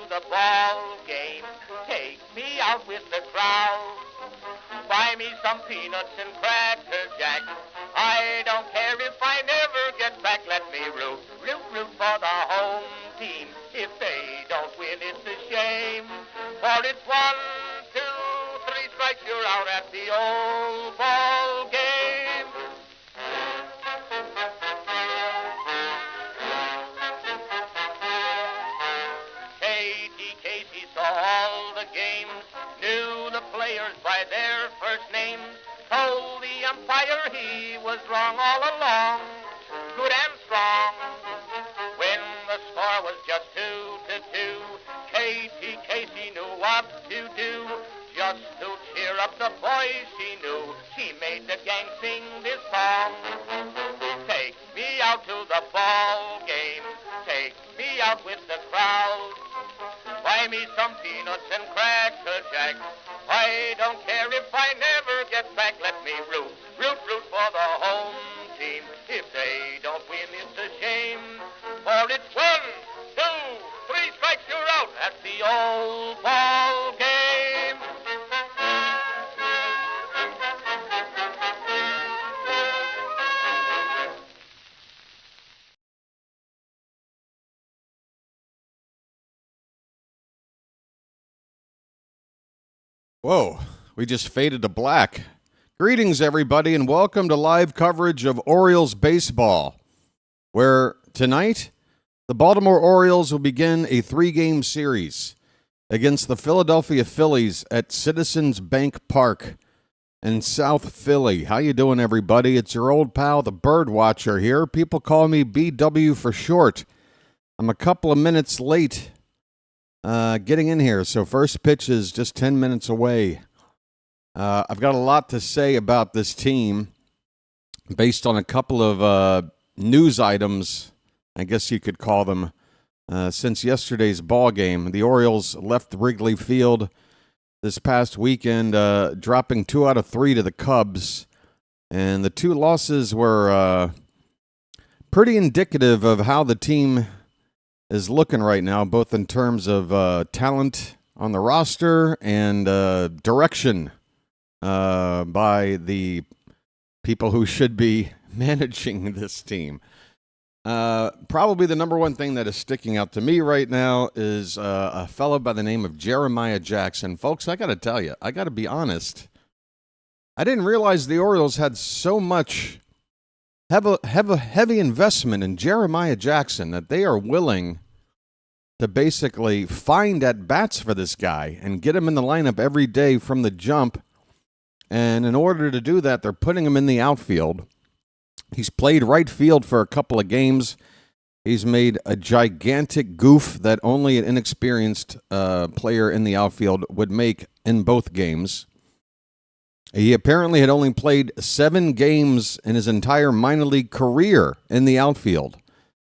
the ball game. Take me out with the crowd. Buy me some peanuts and cracker jack. I don't care if I never get back. Let me root for the home team. If they don't win, it's a shame. For it's 1, 2, 3 strikes, you're out at the old ball game. Casey saw all the games, knew the players by their first names, told the umpire he was wrong all along, good and strong. When the score was just 2-2, Casey knew what to do, just to cheer up the boys she knew. She made the gang sing this song. Take me out to the ball game, take me out with the crowd. Buy me some peanuts and cracker jack. I don't care if I never get back. Let me root for the home team. If they don't win, it's a shame. For it's 1, 2, 3 strikes, you're out at the old ball game. Whoa, we just faded to black. Greetings, everybody, and welcome to live coverage of Orioles baseball, where tonight the Baltimore Orioles will begin a 3-game series against the Philadelphia Phillies at Citizens Bank Park in South Philly. How you doing, everybody? It's your old pal, the BirdWatcher here. People call me BW for short. I'm a couple of minutes late getting in here, so first pitch is just 10 minutes away. I've got a lot to say about this team based on a couple of news items, I guess you could call them, since yesterday's ball game. The Orioles left Wrigley Field this past weekend, dropping 2 out of 3 to the Cubs, and the 2 losses were pretty indicative of how the team is looking right now, both in terms of talent on the roster and direction by the people who should be managing this team. Probably the number one thing that is sticking out to me right now is a fellow by the name of Jeremiah Jackson. Folks, I got to tell you, I got to be honest. I didn't realize the Orioles had so much heavy investment in Jeremiah Jackson that they are willing to basically find at-bats for this guy and get him in the lineup every day from the jump. And in order to do that, they're putting him in the outfield. He's played right field for a couple of games. He's made a gigantic goof that only an inexperienced player in the outfield would make in both games. He apparently had only played 7 games in his entire minor league career in the outfield.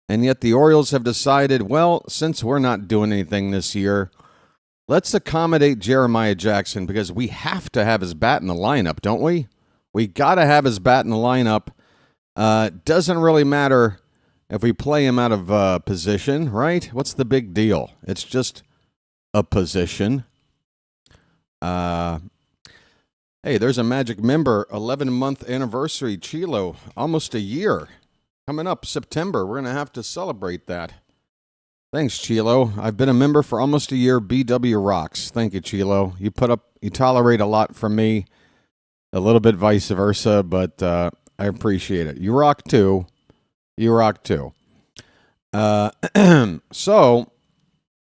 And yet the Orioles have decided, well, since we're not doing anything this year, let's accommodate Jeremiah Jackson because we have to have his bat in the lineup, don't we? We got to have his bat in the lineup. Doesn't really matter if we play him out of position, right? What's the big deal? It's just a position. Hey, there's a Magic member, 11-month anniversary, Chilo, almost a year. Coming up September, we're going to have to celebrate that. Thanks, Chilo. I've been a member for almost a year. BW rocks. Thank you, Chilo. You tolerate a lot from me, a little bit vice versa, but I appreciate it. You rock too. So,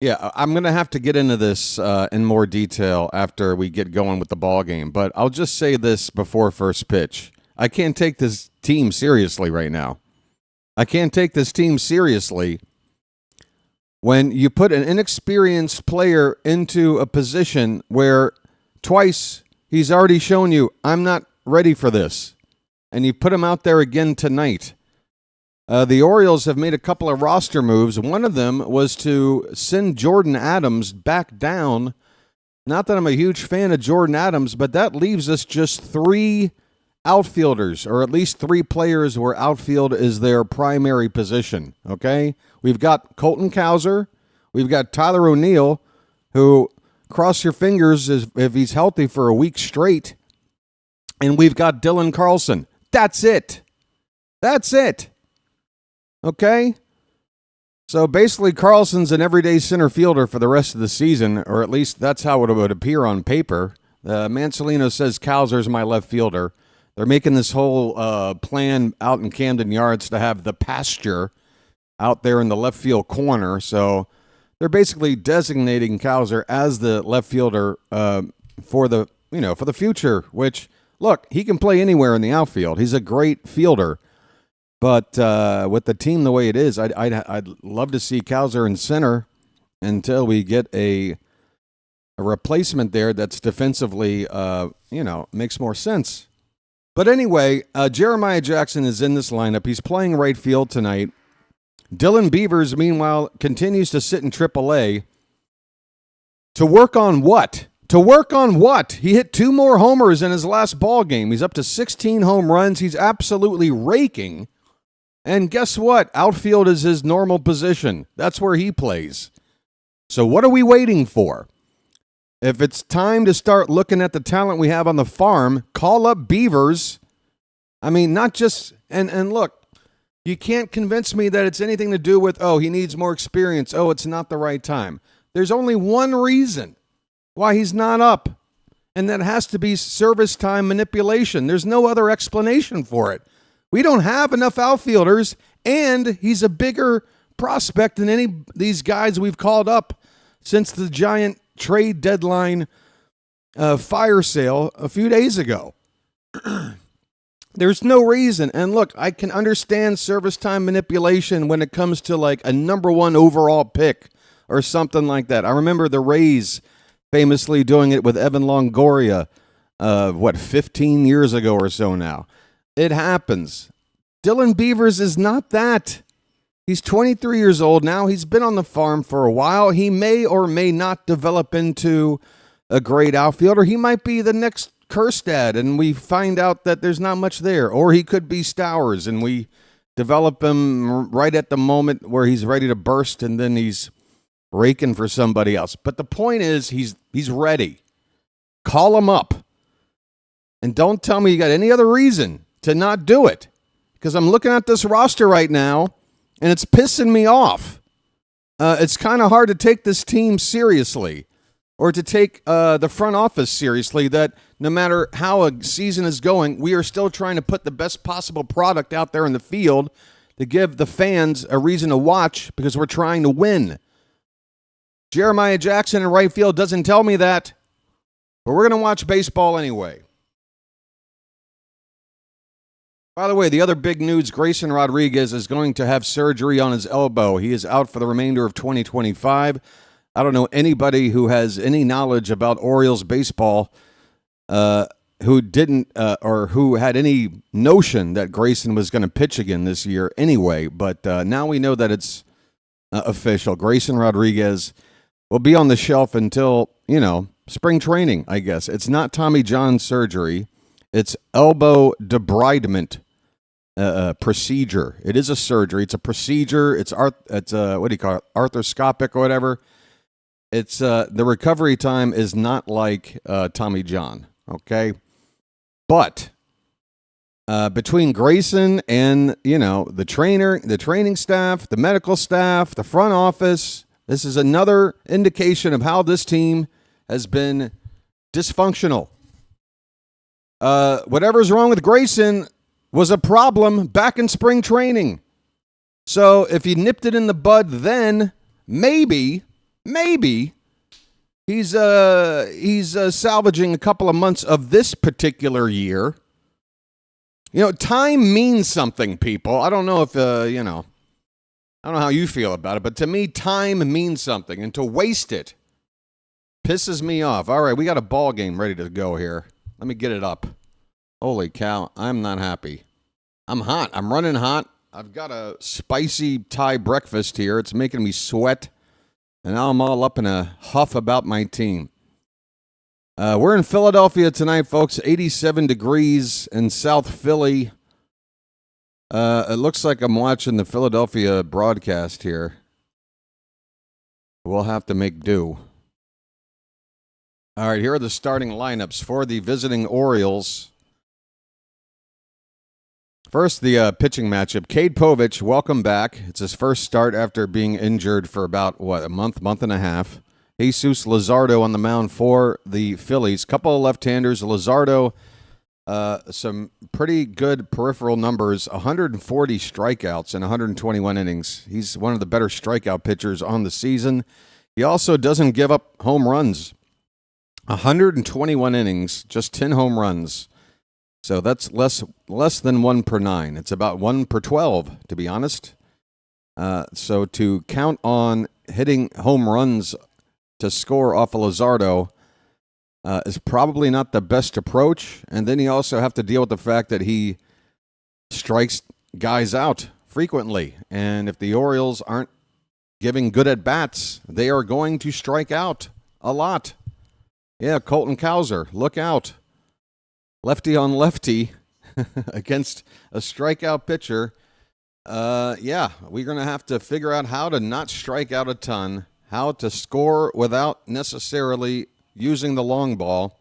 yeah, I'm going to have to get into this in more detail after we get going with the ball game. But I'll just say this before first pitch. I can't take this team seriously right now. I can't take this team seriously when you put an inexperienced player into a position where twice he's already shown you, I'm not ready for this. And you put him out there again tonight. The Orioles have made a couple of roster moves. One of them was to send Jordan Adams back down. Not that I'm a huge fan of Jordan Adams, but that leaves us just 3 outfielders, or at least 3 players where outfield is their primary position, okay? We've got Colton Cowser, We've got Tyler O'Neill, who, cross your fingers if he's healthy for a week straight. And we've got Dylan Carlson. That's it. That's it. Okay? So basically, Carlson's an everyday center fielder for the rest of the season, or at least that's how it would appear on paper. Mansolino says Cowser's my left fielder. They're making this whole plan out in Camden Yards to have the pasture out there in the left field corner. So they're basically designating Cowser as the left fielder for the future. Which, look, he can play anywhere in the outfield. He's a great fielder. But with the team the way it is, I'd love to see Cowser in center until we get a replacement there that's defensively, makes more sense. But anyway, Jeremiah Jackson is in this lineup. He's playing right field tonight. Dylan Beavers, meanwhile, continues to sit in AAA. To work on what? He hit 2 more homers in his last ball game. He's up to 16 home runs. He's absolutely raking. And guess what? Outfield is his normal position. That's where he plays. So what are we waiting for? If it's time to start looking at the talent we have on the farm, call up Beavers. I mean, not just, and look, you can't convince me that it's anything to do with, he needs more experience. It's not the right time. There's only one reason why he's not up, and that has to be service time manipulation. There's no other explanation for it. We don't have enough outfielders, and he's a bigger prospect than any of these guys we've called up since the giant trade deadline fire sale a few days ago. There's no reason. And look, I can understand service time manipulation when it comes to like a number 1 overall pick or something like that. I remember the Rays famously doing it with Evan Longoria, 15 years ago or so now. It happens. Dylan Beavers is not that. He's 23 years old now. He's been on the farm for a while. He may or may not develop into a great outfielder. He might be the next Kerstad, and we find out that there's not much there. Or he could be Stowers, and we develop him right at the moment where he's ready to burst, and then he's raking for somebody else. But the point is, he's ready. Call him up. And don't tell me you got any other reason to not do it. Because I'm looking at this roster right now, and it's pissing me off. It's kind of hard to take this team seriously, or to take the front office seriously, that no matter how a season is going, we are still trying to put the best possible product out there in the field to give the fans a reason to watch, because we're trying to win. Jeremiah Jackson in right field doesn't tell me that, but we're going to watch baseball anyway. By the way, the other big news, Grayson Rodriguez is going to have surgery on his elbow. He is out for the remainder of 2025. I don't know anybody who has any knowledge about Orioles baseball who didn't or who had any notion that Grayson was going to pitch again this year anyway. But now we know that it's official. Grayson Rodriguez will be on the shelf until, spring training, I guess. It's not Tommy John surgery. It's elbow debridement procedure. It is a surgery. It's a procedure. It's what do you call it? Arthroscopic or whatever. It's the recovery time is not like Tommy John. Okay, but between Grayson and the training staff, the medical staff, the front office, this is another indication of how this team has been dysfunctional. Whatever's wrong with Grayson was a problem back in spring training. So if you nipped it in the bud then, maybe he's salvaging a couple of months of this particular year. Time means something, people. I don't know if, I don't know how you feel about it, but to me, time means something. And to waste it pisses me off. All right, we got a ball game ready to go here. Let me get it up. Holy cow, I'm not happy. I'm hot. I'm running hot. I've got a spicy Thai breakfast here. It's making me sweat. And now I'm all up in a huff about my team. We're in Philadelphia tonight, folks. 87 degrees in South Philly. It looks like I'm watching the Philadelphia broadcast here. We'll have to make do. All right, here are the starting lineups for the visiting Orioles. First, the pitching matchup. Cade Povich, welcome back. It's his first start after being injured for about, a month and a half. Jesus Luzardo on the mound for the Phillies. Couple of left-handers. Luzardo, some pretty good peripheral numbers, 140 strikeouts in 121 innings. He's one of the better strikeout pitchers on the season. He also doesn't give up home runs. 121 innings, just 10 home runs. So that's less than 1 per 9. It's about 1 per 12, to be honest. So to count on hitting home runs to score off of Luzardo is probably not the best approach. And then you also have to deal with the fact that he strikes guys out frequently. And if the Orioles aren't giving good at-bats, they are going to strike out a lot. Yeah, Colton Cowser, look out. Lefty on lefty against a strikeout pitcher. Yeah, we're going to have to figure out how to not strike out a ton, how to score without necessarily using the long ball.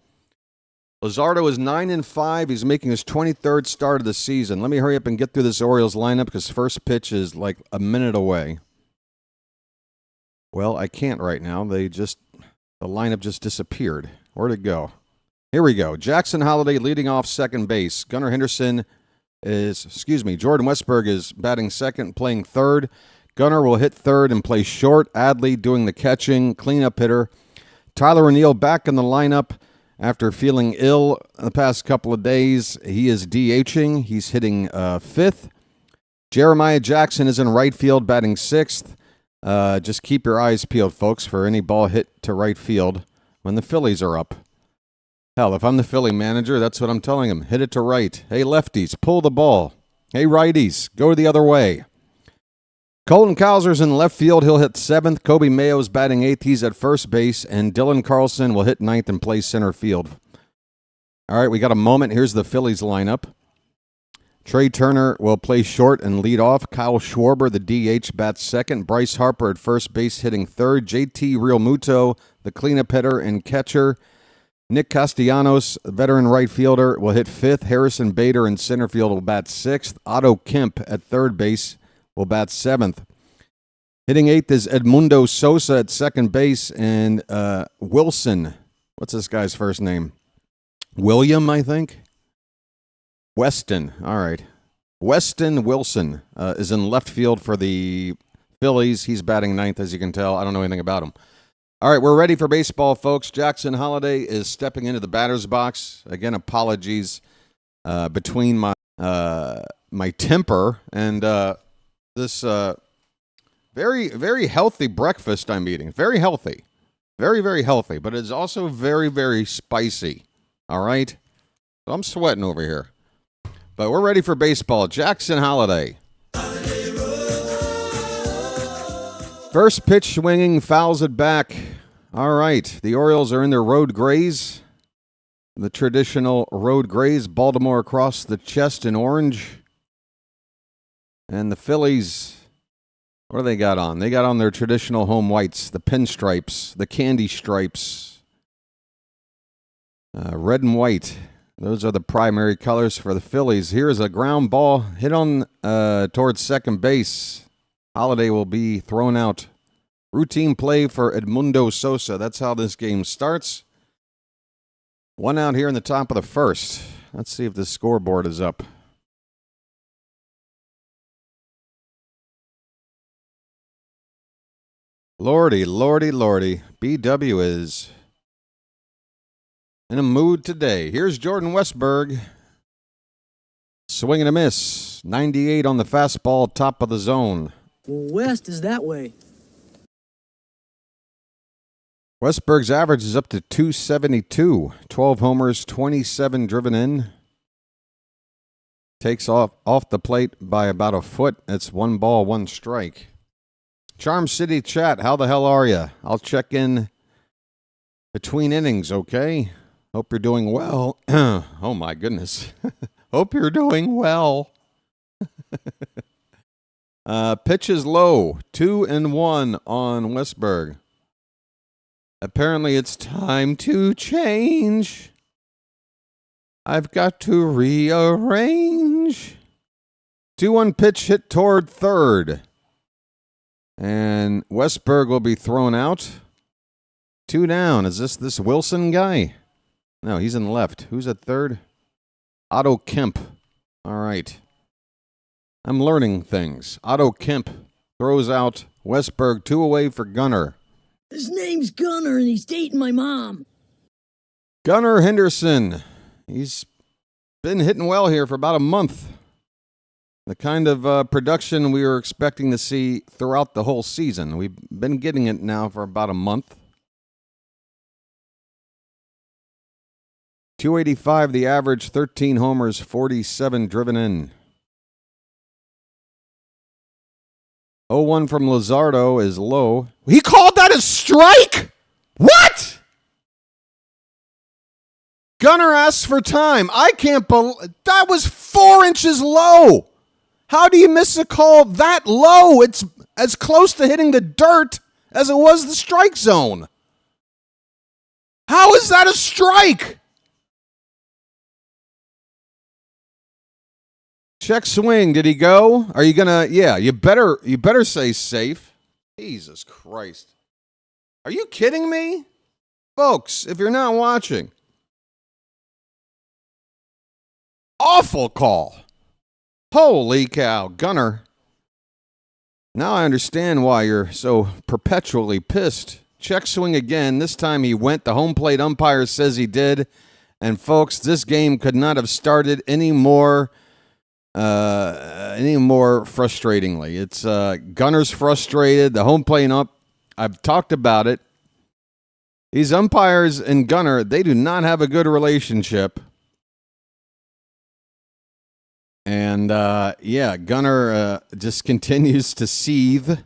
Luzardo is 9-5. He's making his 23rd start of the season. Let me hurry up and get through this Orioles lineup because first pitch is like a minute away. Well, I can't right now. The lineup just disappeared. Where'd it go? Here we go. Jackson Holliday leading off second base. Jordan Westburg is batting second, playing third. Gunnar will hit third and play short. Adley doing the catching, cleanup hitter. Tyler O'Neill back in the lineup after feeling ill the past couple of days. He is DHing. He's hitting fifth. Jeremiah Jackson is in right field, batting sixth. Just keep your eyes peeled, folks, for any ball hit to right field when the Phillies are up. Hell, if I'm the Philly manager, that's what I'm telling him. Hit it to right. Hey, lefties, pull the ball. Hey, righties, go the other way. Colton Cowser's in left field. He'll hit seventh. Kobe Mayo's batting eighth. He's at first base. And Dylan Carlson will hit ninth and play center field. All right, we got a moment. Here's the Phillies lineup. Trey Turner will play short and lead off. Kyle Schwarber, the DH, bats second. Bryce Harper at first base hitting third. JT Realmuto, the cleanup hitter and catcher. Nick Castellanos, veteran right fielder, will hit fifth. Harrison Bader in center field will bat sixth. Otto Kemp at third base will bat seventh. Hitting eighth is Edmundo Sosa at second base. And Wilson, what's this guy's first name? William, I think? Weston, all right. Weston Wilson is in left field for the Phillies. He's batting ninth, as you can tell. I don't know anything about him. All right, we're ready for baseball, folks. Jackson Holliday is stepping into the batter's box. Again, apologies between my temper and this very, very healthy breakfast I'm eating. Very healthy. Very, very healthy, but it's also very, very spicy. All right? So I'm sweating over here. But we're ready for baseball. Jackson Holliday. First pitch swinging, fouls it back. All right, the Orioles are in their road grays. The traditional road grays, Baltimore across the chest in orange. And the Phillies, what do they got on? They got on their traditional home whites, the pinstripes, the candy stripes. Red and white. Those are the primary colors for the Phillies. Here's a ground ball hit on towards second base. Holliday will be thrown out. Routine play for Edmundo Sosa. That's how this game starts. One out here in the top of the first. Let's see if the scoreboard is up. Lordy, lordy, lordy. BW is in a mood today. Here's Jordan Westburg. Swing and a miss. 98 on the fastball, top of the zone. West is that way. Westburg's average is up to 272. 12 homers, 27 driven in. Takes off the plate by about a foot. It's 1 ball, 1 strike. Charm City chat, how the hell are you? I'll check in between innings, okay? Hope you're doing well. Oh, my goodness. Hope you're doing well. Pitch is low. 2-1 on Westburg. Apparently it's time to change. I've got to rearrange. 2-1 pitch hit toward third. And Westberg will be thrown out. 2 down. Is this Wilson guy? No, he's in left. Who's at third? Otto Kemp. All right. I'm learning things. Otto Kemp throws out Westberg, 2 away for Gunnar. His name's Gunnar, and he's dating my mom. Gunnar Henderson. He's been hitting well here for about a month. The kind of production we were expecting to see throughout the whole season. We've been getting it now for about a month. 285 the average, 13 homers, 47 driven in. 0-1 from Luzardo is low. He called that a strike? What? Gunnar asks for time. I can't believe that was 4 inches low. How do you miss a call that low? It's as close to hitting the dirt as it was the strike zone. How is that a strike? Check swing. Did he go? Are you gonna? Yeah, you better say safe. Jesus Christ. Are you kidding me? Folks, if you're not watching. Awful call. Holy cow, Gunnar. Now I understand why you're so perpetually pissed. Check swing again. This time he went. The home plate umpire says he did. And folks, this game could not have started any more frustratingly. It's Gunnar's frustrated. The home plate up. I've talked about it. These umpires and Gunnar, they do not have a good relationship. And Gunnar just continues to seethe.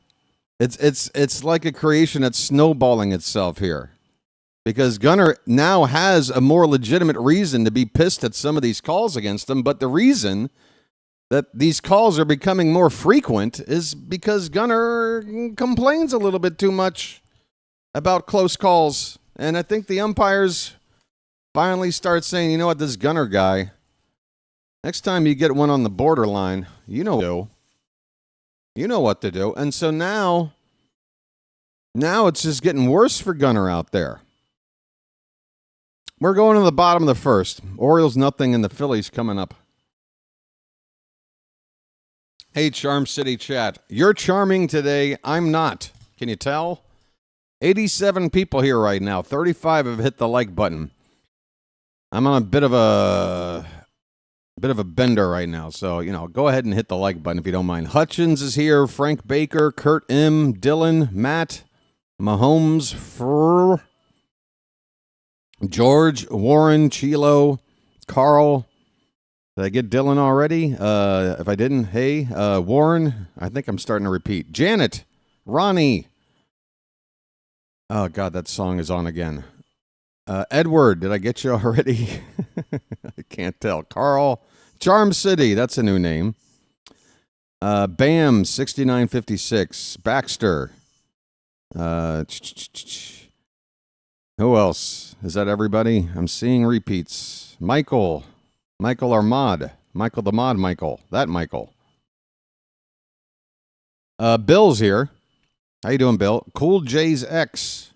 It's like a creation that's snowballing itself here. Because Gunnar now has a more legitimate reason to be pissed at some of these calls against him, but the reason that these calls are becoming more frequent is because Gunnar complains a little bit too much about close calls. And I think the umpires finally start saying, you know what, this Gunnar guy, next time you get one on the borderline, you know what to do. And so now it's just getting worse for Gunnar out there. We're going to the bottom of the first. Orioles nothing and the Phillies coming up. Hey, Charm City chat. You're charming today. I'm not. Can you tell? 87 people here right now. 35 have hit the like button. I'm on a bit of a bender right now. So, go ahead and hit the like button if you don't mind. Hutchins is here. Frank Baker, Kurt M., Dylan, Matt, Mahomes, George, Warren, Chilo, Carl. Did I get Dylan already? If I didn't, hey, Warren, I think I'm starting to repeat. Janet, Ronnie. Oh, God, that song is on again. Edward, did I get you already? I can't tell. Carl, Charm City, that's a new name. Bam, 6956. Baxter. Who else? Is that everybody? I'm seeing repeats. Michael Armad. Michael the Mod Michael. That Michael. Bill's here. How you doing, Bill? Cool J's X.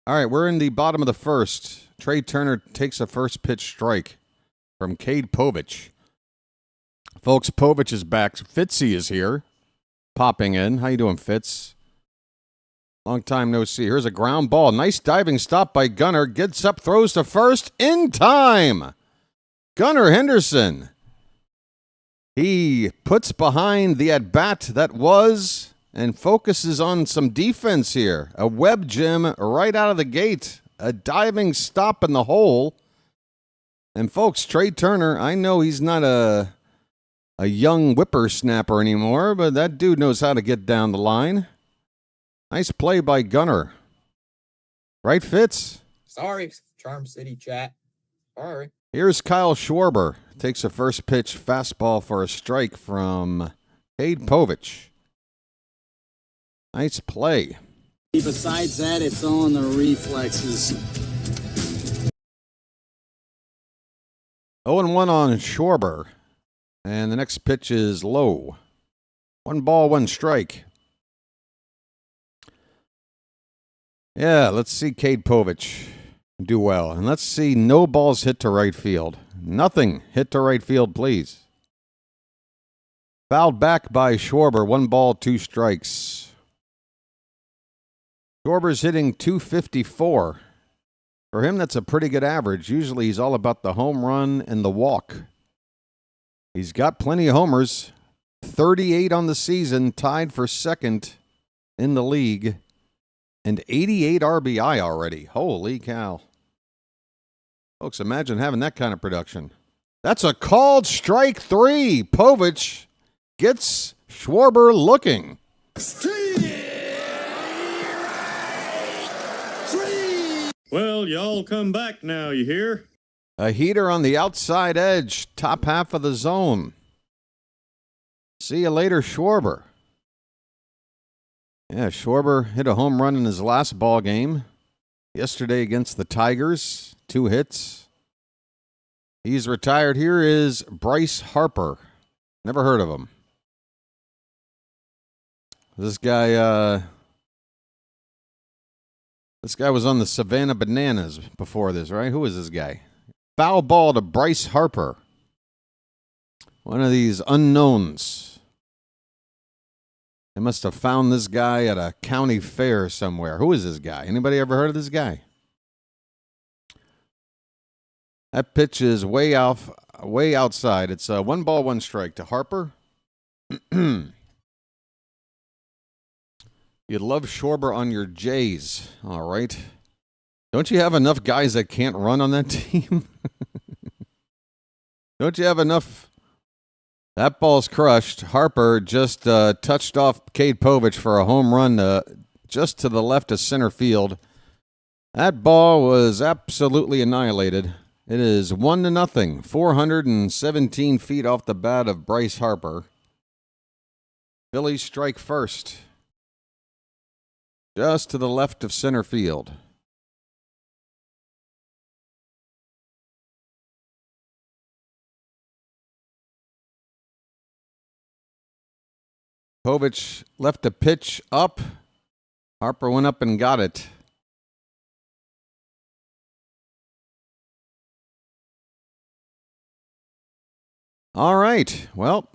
All right, we're in the bottom of the first. Trey Turner takes a first pitch strike from Cade Povich. Folks, Povich is back. Fitzy is here, popping in. How you doing, Fitz? Long time no see. Here's a ground ball. Nice diving stop by Gunnar. Gets up, throws to first in time. Gunnar Henderson. He puts behind the at-bat that was and focuses on some defense here. A web gem right out of the gate. A diving stop in the hole. And folks, Trey Turner, I know he's not a young whippersnapper anymore, but that dude knows how to get down the line. Nice play by Gunnar. Right, Fitz? Sorry, Charm City chat. Sorry. Here's Kyle Schwarber. Takes a first pitch fastball for a strike from Cade Povich. Nice play. Besides that, it's all in the reflexes. 0-1 on Schwarber. And the next pitch is low. 1 ball, 1 strike. Yeah, let's see Cade Povich do well. And let's see no balls hit to right field. Nothing hit to right field, please. Fouled back by Schwarber. 1 ball, 2 strikes. Schwarber's hitting .254. For him, that's a pretty good average. Usually he's all about the home run and the walk. He's got plenty of homers. 38 on the season, tied for second in the league. And 88 RBI already. Holy cow. Folks, imagine having that kind of production. That's a called strike 3. Povich gets Schwarber looking. Well, y'all come back now, you hear? A heater on the outside edge, top half of the zone. See you later, Schwarber. Yeah, Schwarber hit a home run in his last ball game. Yesterday against the Tigers, 2 hits. He's retired. Here is Bryce Harper. Never heard of him. This guy was on the Savannah Bananas before this, right? Who is this guy? Foul ball to Bryce Harper. One of these unknowns. They must have found this guy at a county fair somewhere. Who is this guy? Anybody ever heard of this guy? That pitch is way outside. It's 1 ball, 1 strike to Harper. You'd love Schwarber on your Jays. All right. Don't you have enough guys that can't run on that team? Don't you have enough? That ball's crushed. Harper just touched off Cade Povich for a home run just to the left of center field. That ball was absolutely annihilated. It is 1-0. 417 feet off the bat of Bryce Harper. Phillies strike first. Just to the left of center field. Povich left a pitch up. Harper went up and got it. All right. Well,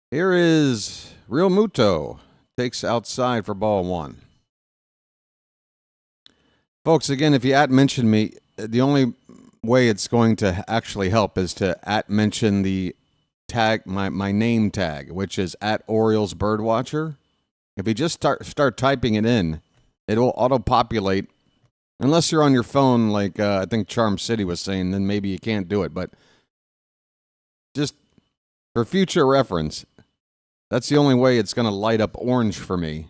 here is Real Muto. Takes outside for ball 1. Folks, again, if you @mention me, the only way it's going to actually help is to @mention the tag, my name tag, which is @Orioles BirdWatcher. If you just start typing it in, it will auto-populate. Unless you're on your phone, like I think Charm City was saying, then maybe you can't do it. But just for future reference, that's the only way it's going to light up orange for me.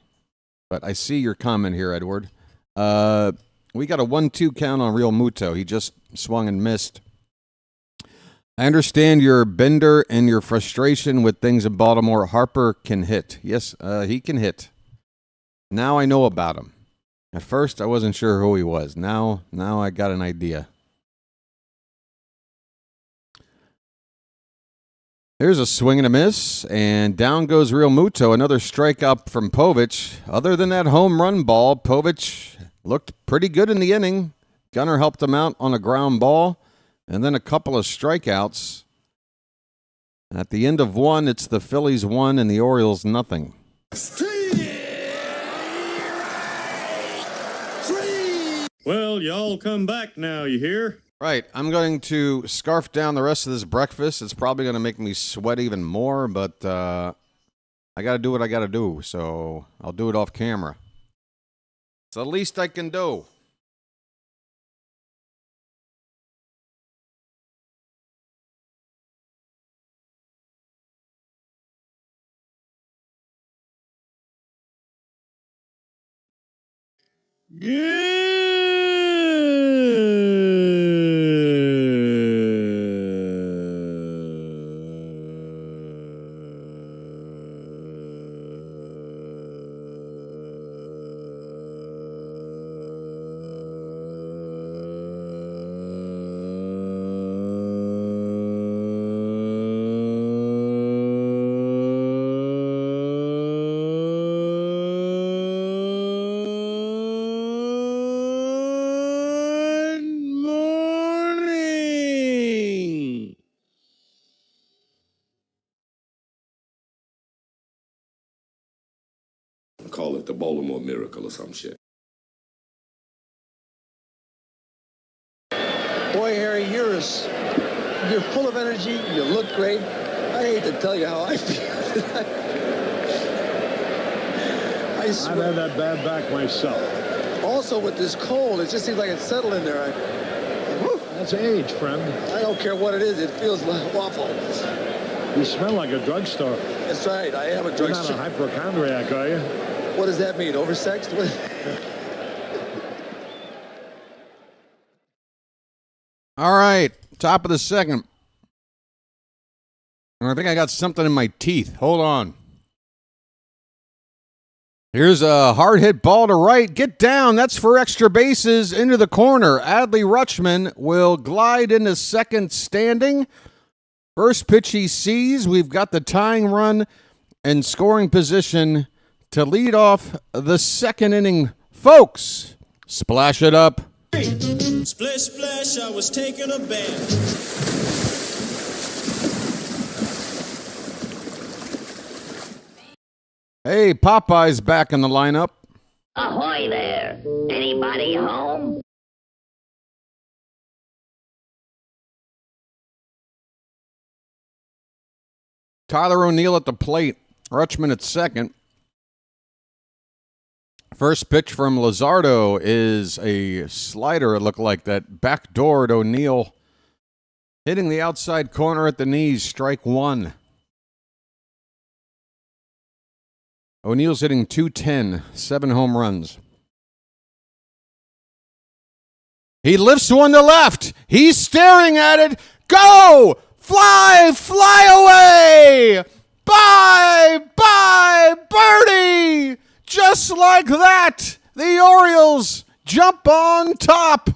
But I see your comment here, Edward. We got a 1-2 count on Real Muto. He just swung and missed. I understand your bender and your frustration with things in Baltimore. Harper can hit. Yes, he can hit. Now I know about him. At first, I wasn't sure who he was. Now I got an idea. There's a swing and a miss, and down goes Real Muto. Another strikeout from Povich. Other than that home run ball, Povich looked pretty good in the inning. Gunnar helped him out on a ground ball, and then a couple of strikeouts. At the end of 1, it's the Phillies 1 and the Orioles nothing. Well, y'all come back now, you hear? Right, I'm going to scarf down the rest of this breakfast. It's probably going to make me sweat even more, but I got to do what I got to do, so I'll do it off camera. It's the least I can do. the Baltimore Miracle or some shit. Boy, Harry, you're full of energy. You look great. I hate to tell you how I feel. I swear. I've had that bad back myself. Also, with this cold, it just seems like it's settled in there. That's age, friend. I don't care what it is. It feels awful. You smell like a drugstore. That's right. I am a drugstore. You're not a hypochondriac, are you? What does that mean? Oversexed? All right, top of the second. I think I got something in my teeth. Hold on. Here's a hard hit ball to right. Get down. That's for extra bases into the corner. Adley Rutschman will glide into second standing. First pitch he sees. We've got the tying run and scoring position to lead off the second inning. Folks, splash it up. Splish, splash, I was taking a bath. Hey, Popeye's back in the lineup. Ahoy there! Anybody home? Tyler O'Neill at the plate. Rutschman at second. First pitch from Luzardo is a slider, it looked like, that backdoored O'Neill. Hitting the outside corner at the knees, strike one. O'Neill's hitting .210, 7 home runs. He lifts one to left. He's staring at it. Go! Fly! Fly away! Bye! Bye! Birdie! Just like that, the Orioles jump on top.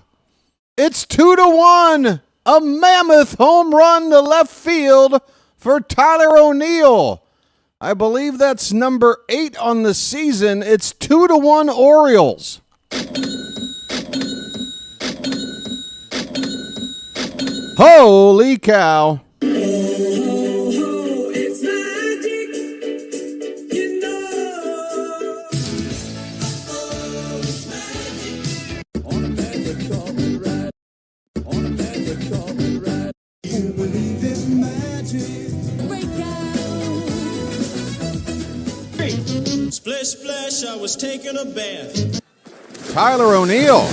It's 2-1. A mammoth home run to left field for Tyler O'Neill. I believe that's number 8 on the season. It's 2-1 Orioles. Holy cow. Splish, splash, I was taking a bath. Tyler O'Neill.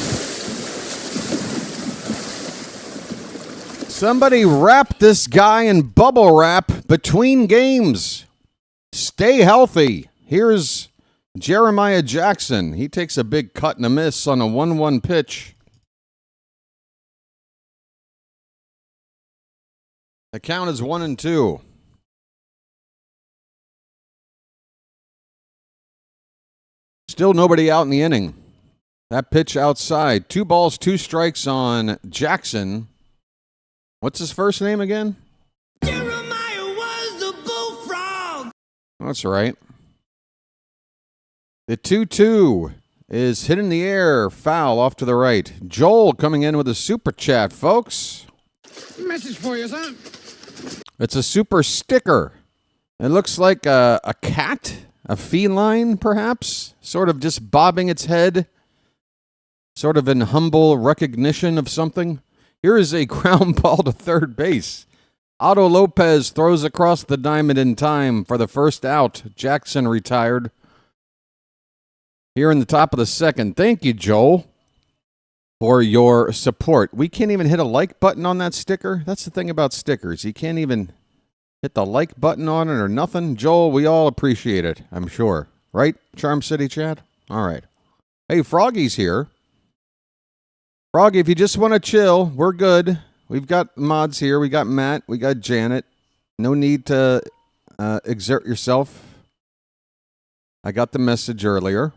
Somebody wrap this guy in bubble wrap between games. Stay healthy. Here's Jeremiah Jackson. He takes a big cut and a miss on a 1-1 pitch. The count is 1-2. Still nobody out in the inning. That pitch outside. 2 balls, 2 strikes on Jackson. What's his first name again? Jeremiah was the bullfrog. That's right. The 2-2 is hit in the air. Foul off to the right. Joel coming in with a super chat, folks. Message for you, son. It's a super sticker. It looks like a cat. A feline, perhaps, sort of just bobbing its head, sort of in humble recognition of something. Here is a ground ball to third base. Otto Lopez throws across the diamond in time for the first out. Jackson retired. Here in the top of the second. Thank you, Joel, for your support. We can't even hit a like button on that sticker. That's the thing about stickers. You can't even hit the like button on it or nothing. Joel, we all appreciate it, I'm sure. Right, Charm City Chat? All right. Hey, Froggy's here. Froggy, if you just want to chill, we're good. We've got mods here. We got Matt. We got Janet. No need to exert yourself. I got the message earlier.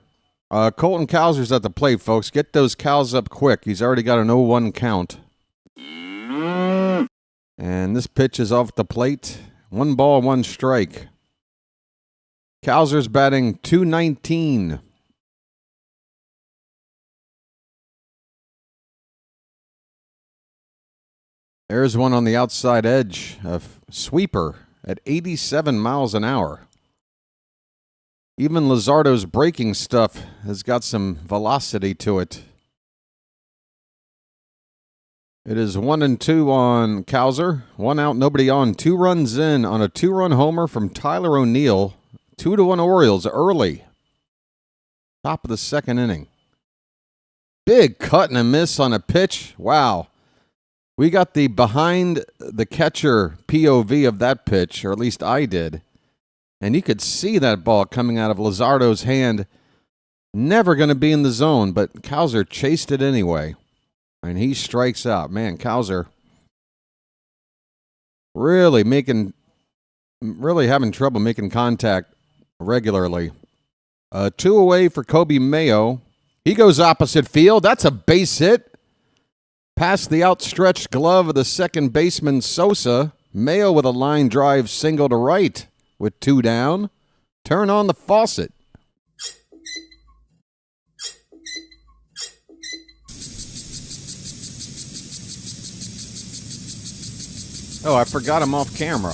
Colton Cowser's at the plate, folks. Get those cows up quick. He's already got an 0-1 count. And this pitch is off the plate. 1 ball, 1 strike. Cowser's batting .219. There's one on the outside edge, a sweeper at 87 miles an hour. Even Luzardo's breaking stuff has got some velocity to it. It is 1-2 on Cowser. 1 out, nobody on. 2 runs in on a 2-run homer from Tyler O'Neill. 2-1 Orioles early. Top of the second inning. Big cut and a miss on a pitch. Wow. We got the behind the catcher POV of that pitch, or at least I did. And you could see that ball coming out of Luzardo's hand. Never going to be in the zone, but Cowser chased it anyway. And he strikes out. Man, Cowser really having trouble making contact regularly. 2 away for Kobe Mayo. He goes opposite field. That's a base hit. Past the outstretched glove of the second baseman Sosa. Mayo with a line drive single to right with 2 down. Turn on the faucet. Oh, I forgot I'm off camera.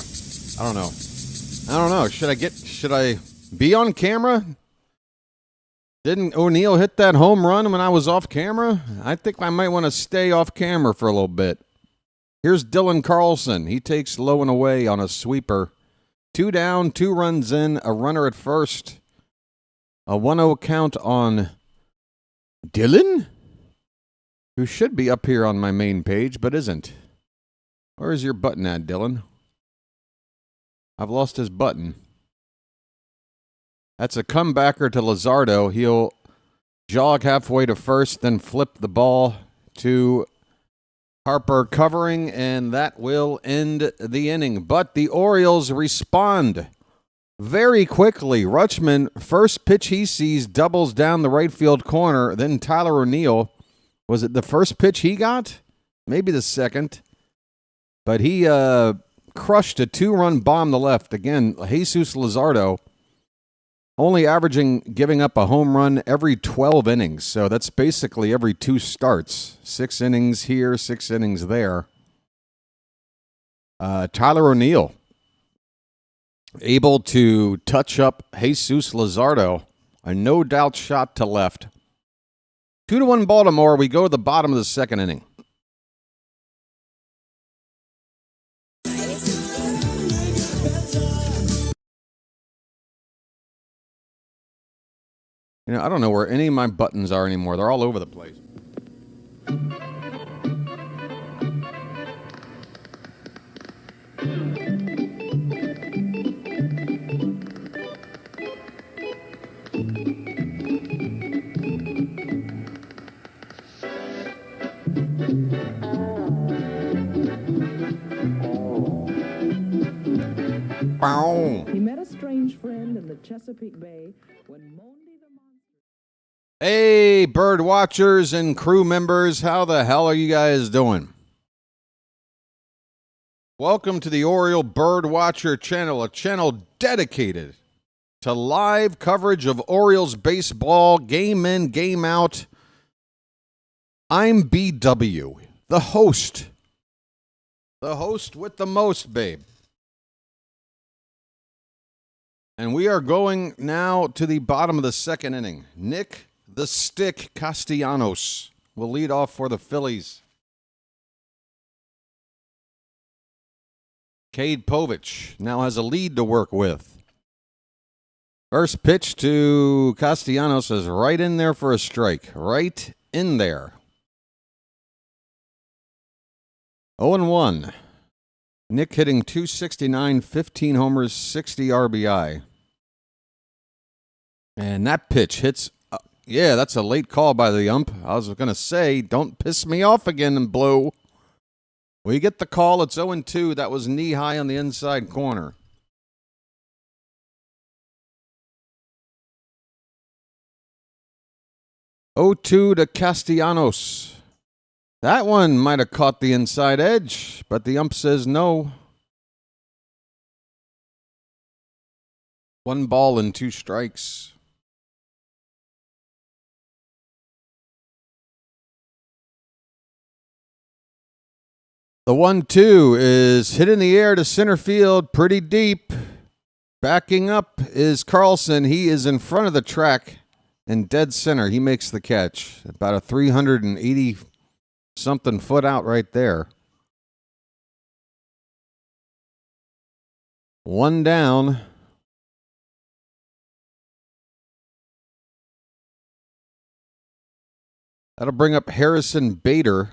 I don't know. Should I be on camera? Didn't O'Neill hit that home run when I was off camera? I think I might want to stay off camera for a little bit. Here's Dylan Carlson. He takes low and away on a sweeper. 2 down, 2 runs in, a runner at first. A 1-0 count on Dylan, who should be up here on my main page, but isn't. Where's your button at, Dylan? I've lost his button. That's a comebacker to Luzardo. He'll jog halfway to first, then flip the ball to Harper covering, and that will end the inning. But the Orioles respond very quickly. Rutschman, first pitch he sees, doubles down the right field corner. Then Tyler O'Neill, was it the first pitch he got? Maybe the second. But he crushed a 2-run bomb to left. Again, Jesus Luzardo only giving up a home run every 12 innings. So that's basically every 2 starts. 6 innings here, 6 innings there. Tyler O'Neill able to touch up Jesus Luzardo. A no-doubt shot to left. 2-1 Baltimore. We go to the bottom of the second inning. You know, I don't know where any of my buttons are anymore. They're all over the place. Bow. He met a strange friend in the Chesapeake Bay when Monday the Monster. Hey, bird watchers and crew members, how the hell are you guys doing? Welcome to the Oriole BirdWatcher Channel, a channel dedicated to live coverage of Orioles baseball, game in, game out. I'm BW, the host with the most, babe. And we are going now to the bottom of the second inning. Nick the Stick Castellanos will lead off for the Phillies. Cade Povich now has a lead to work with. First pitch to Castellanos is right in there for a strike. Right in there. 0-1. Nick hitting .269, 15 homers, 60 RBI. And that pitch hits, yeah, that's a late call by the ump. I was going to say, don't piss me off again and blow. We get the call, it's 0-2. That was knee-high on the inside corner. .0-2 to Castellanos. That one might have caught the inside edge, but the ump says no. 1 ball and 2 strikes. The 1-2 is hit in the air to center field, pretty deep. Backing up is Carlson. He is in front of the track in dead center. He makes the catch. About a 380-something foot out right there. One down. That'll bring up Harrison Bader,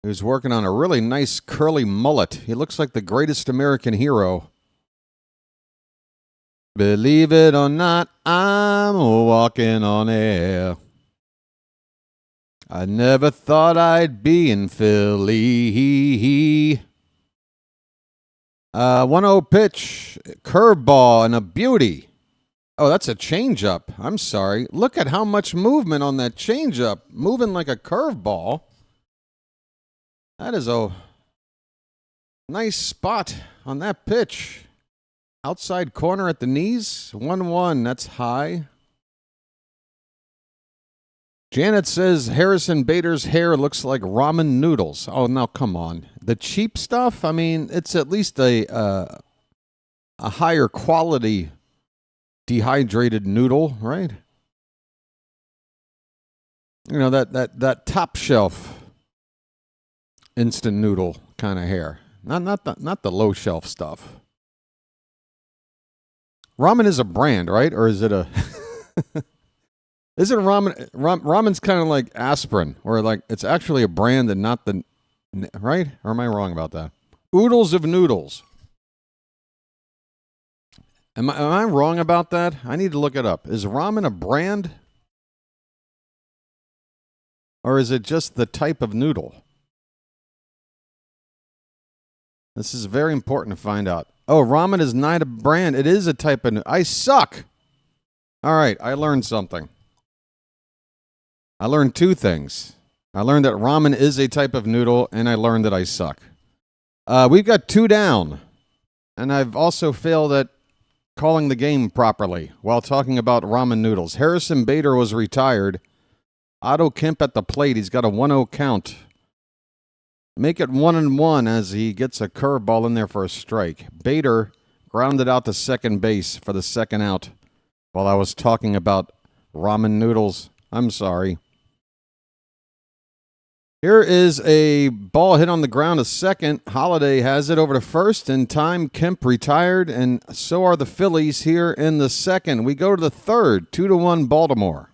who's working on a really nice curly mullet. He looks like the greatest American hero. Believe it or not, I'm walking on air. I never thought I'd be in Philly. 1-0 pitch, curveball, and a beauty. Oh, that's a changeup. I'm sorry. Look at how much movement on that changeup. Moving like a curveball. That is a nice spot on that pitch. Outside corner at the knees. 1-1. That's high. Janet says Harrison Bader's hair looks like ramen noodles. Oh, now come on. The cheap stuff? I mean, it's at least a higher quality dehydrated noodle, right? You know, that top shelf instant noodle kind of hair. Not the low shelf stuff. Ramen is a brand, right? Or is it a Isn't ramen ramen's kind of like aspirin, or like it's actually a brand and not the right? Or am I wrong about that? Oodles of noodles. Am I wrong about that? I need to look it up. Is ramen a brand? Or is it just the type of noodle? This is very important to find out. Oh, ramen is not a brand. It is a type of I suck. All right, I learned something. I learned two things. I learned that ramen is a type of noodle, and I learned that I suck. We've got 2 down, and I've also failed at calling the game properly while talking about ramen noodles. Harrison Bader was retired. Otto Kemp at the plate. He's got a 1-0 count. Make it 1-1 as he gets a curveball in there for a strike. Bader grounded out to second base for the second out while I was talking about ramen noodles. I'm sorry. Here is a ball hit on the ground to second. Holiday has it over to first. In time, Kemp retired, and so are the Phillies here in the second. We go to the third, 2-1 Baltimore.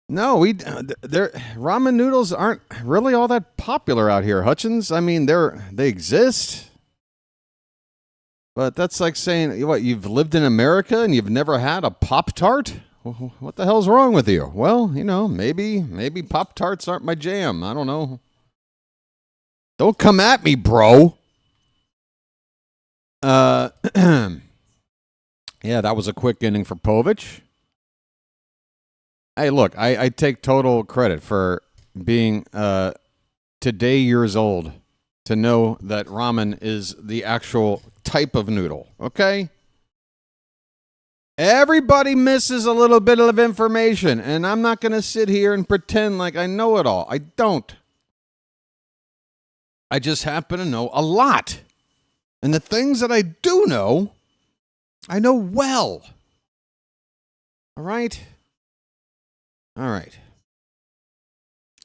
No, ramen noodles aren't really all that popular out here, Hutchins. I mean, they exist. But that's like saying, what, you've lived in America and you've never had a Pop-Tart? What the hell's wrong with you? Well, you know, maybe Pop-Tarts aren't my jam. I don't know. Don't come at me, bro. Yeah, that was a quick inning for Povich. Hey, look, I take total credit for being today years old to know that ramen is the actual type of noodle, okay? Everybody misses a little bit of information, and I'm not going to sit here and pretend like I know it all. I don't. I just happen to know a lot. And the things that I do know, I know well. All right? All right.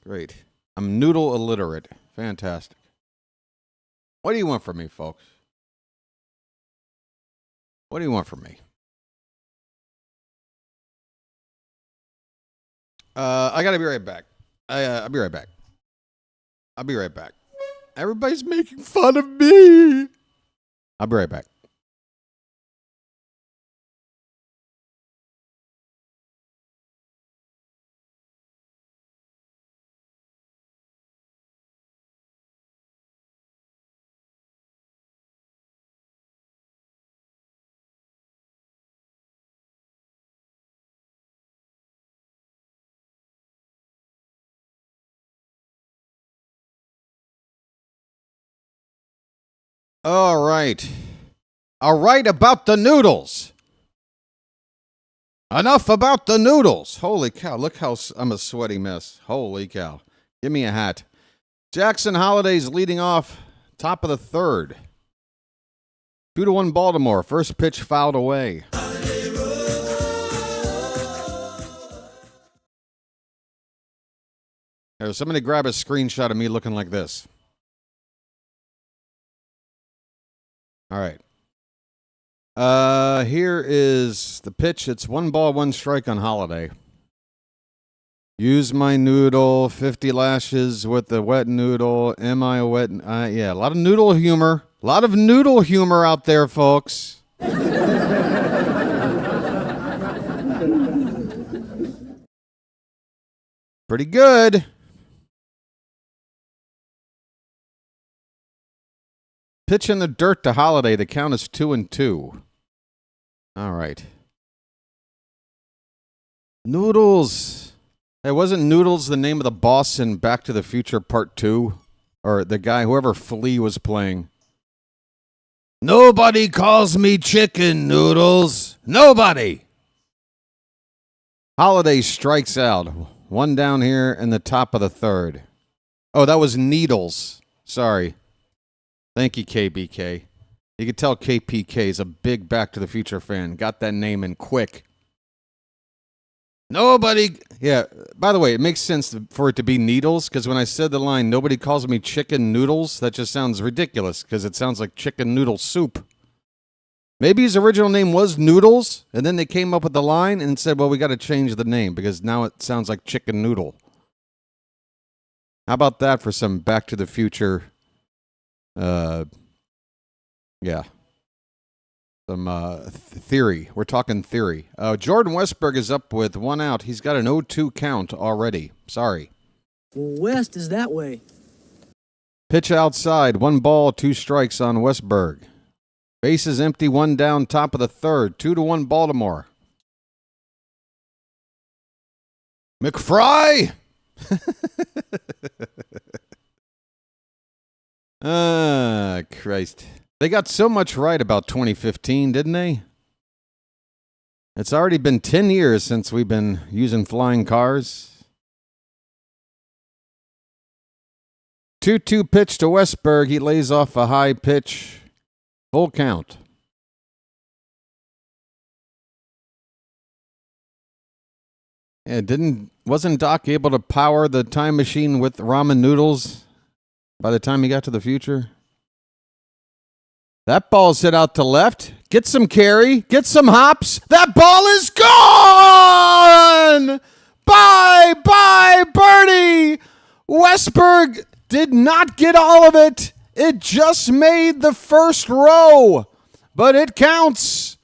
Great. I'm noodle illiterate. Fantastic. What do you want from me, folks? What do you want from me? I gotta be right back. I'll be right back. I'll be right back. Everybody's making fun of me. I'll be right back. All right. All right about the noodles. Enough about the noodles. Holy cow. Look how I'm a sweaty mess. Holy cow. Give me a hat. Jackson Holiday's leading off top of the third. 2-1 Baltimore. First pitch fouled away. Here, somebody grab a screenshot of me looking like this. All right. Here is the pitch. It's 1 ball, 1 strike on Holiday. Use my noodle, 50 lashes with the wet noodle. Am I a wet? Yeah, a lot of noodle humor. A lot of noodle humor out there, folks. Pretty good. Pitch in the dirt to Holiday. The count is 2-2. All right. Noodles. Hey, wasn't Noodles the name of the boss in Back to the Future Part 2? Or the guy, whoever Flea was playing. Nobody calls me Chicken Noodles. Nobody. Holiday strikes out. 1 down here in the top of the 3rd. Oh, that was Needles. Sorry. Thank you, KBK. You can tell KPK is a big Back to the Future fan. Got that name in quick. Nobody. Yeah, by the way, it makes sense for it to be Needles, because when I said the line, nobody calls me Chicken Noodles, that just sounds ridiculous, because it sounds like chicken noodle soup. Maybe his original name was Noodles, and then they came up with the line and said, well, we got to change the name, because now it sounds like Chicken Noodle. How about that for some Back to the Future, yeah. Some theory. We're talking theory. Jordan Westberg is up with 1 out. He's got an 0-2 count already. Sorry. West is that way. Pitch outside. 1 ball, 2 strikes on Westberg. Bases empty. 1 down, top of the 3rd. 2-1 Baltimore. McFry! Christ. They got so much right about 2015, didn't they? It's already been 10 years since we've been using flying cars. 2-2 pitch to Westberg. He lays off a high pitch. Full count. Wasn't Doc able to power the time machine with ramen noodles by the time he got to the future? That ball's hit out to left. Get some carry. Get some hops. That ball is gone! Bye, birdie! Westberg did not get all of it. It just made the first row. But it counts.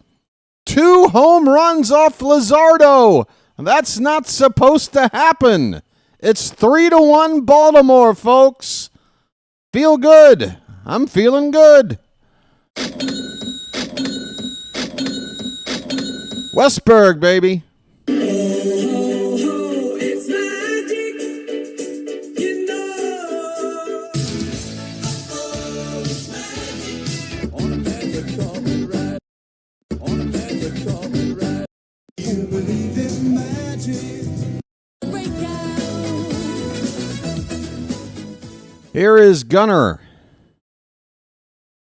2 home runs off Luzardo. That's not supposed to happen. It's 3-1 Baltimore, folks. Feel good. I'm feeling good. Westberg, baby. It's magic, you know. It's magic. On a magic carpet ride. On a magic carpet ride. You believe in magic. Here is Gunner.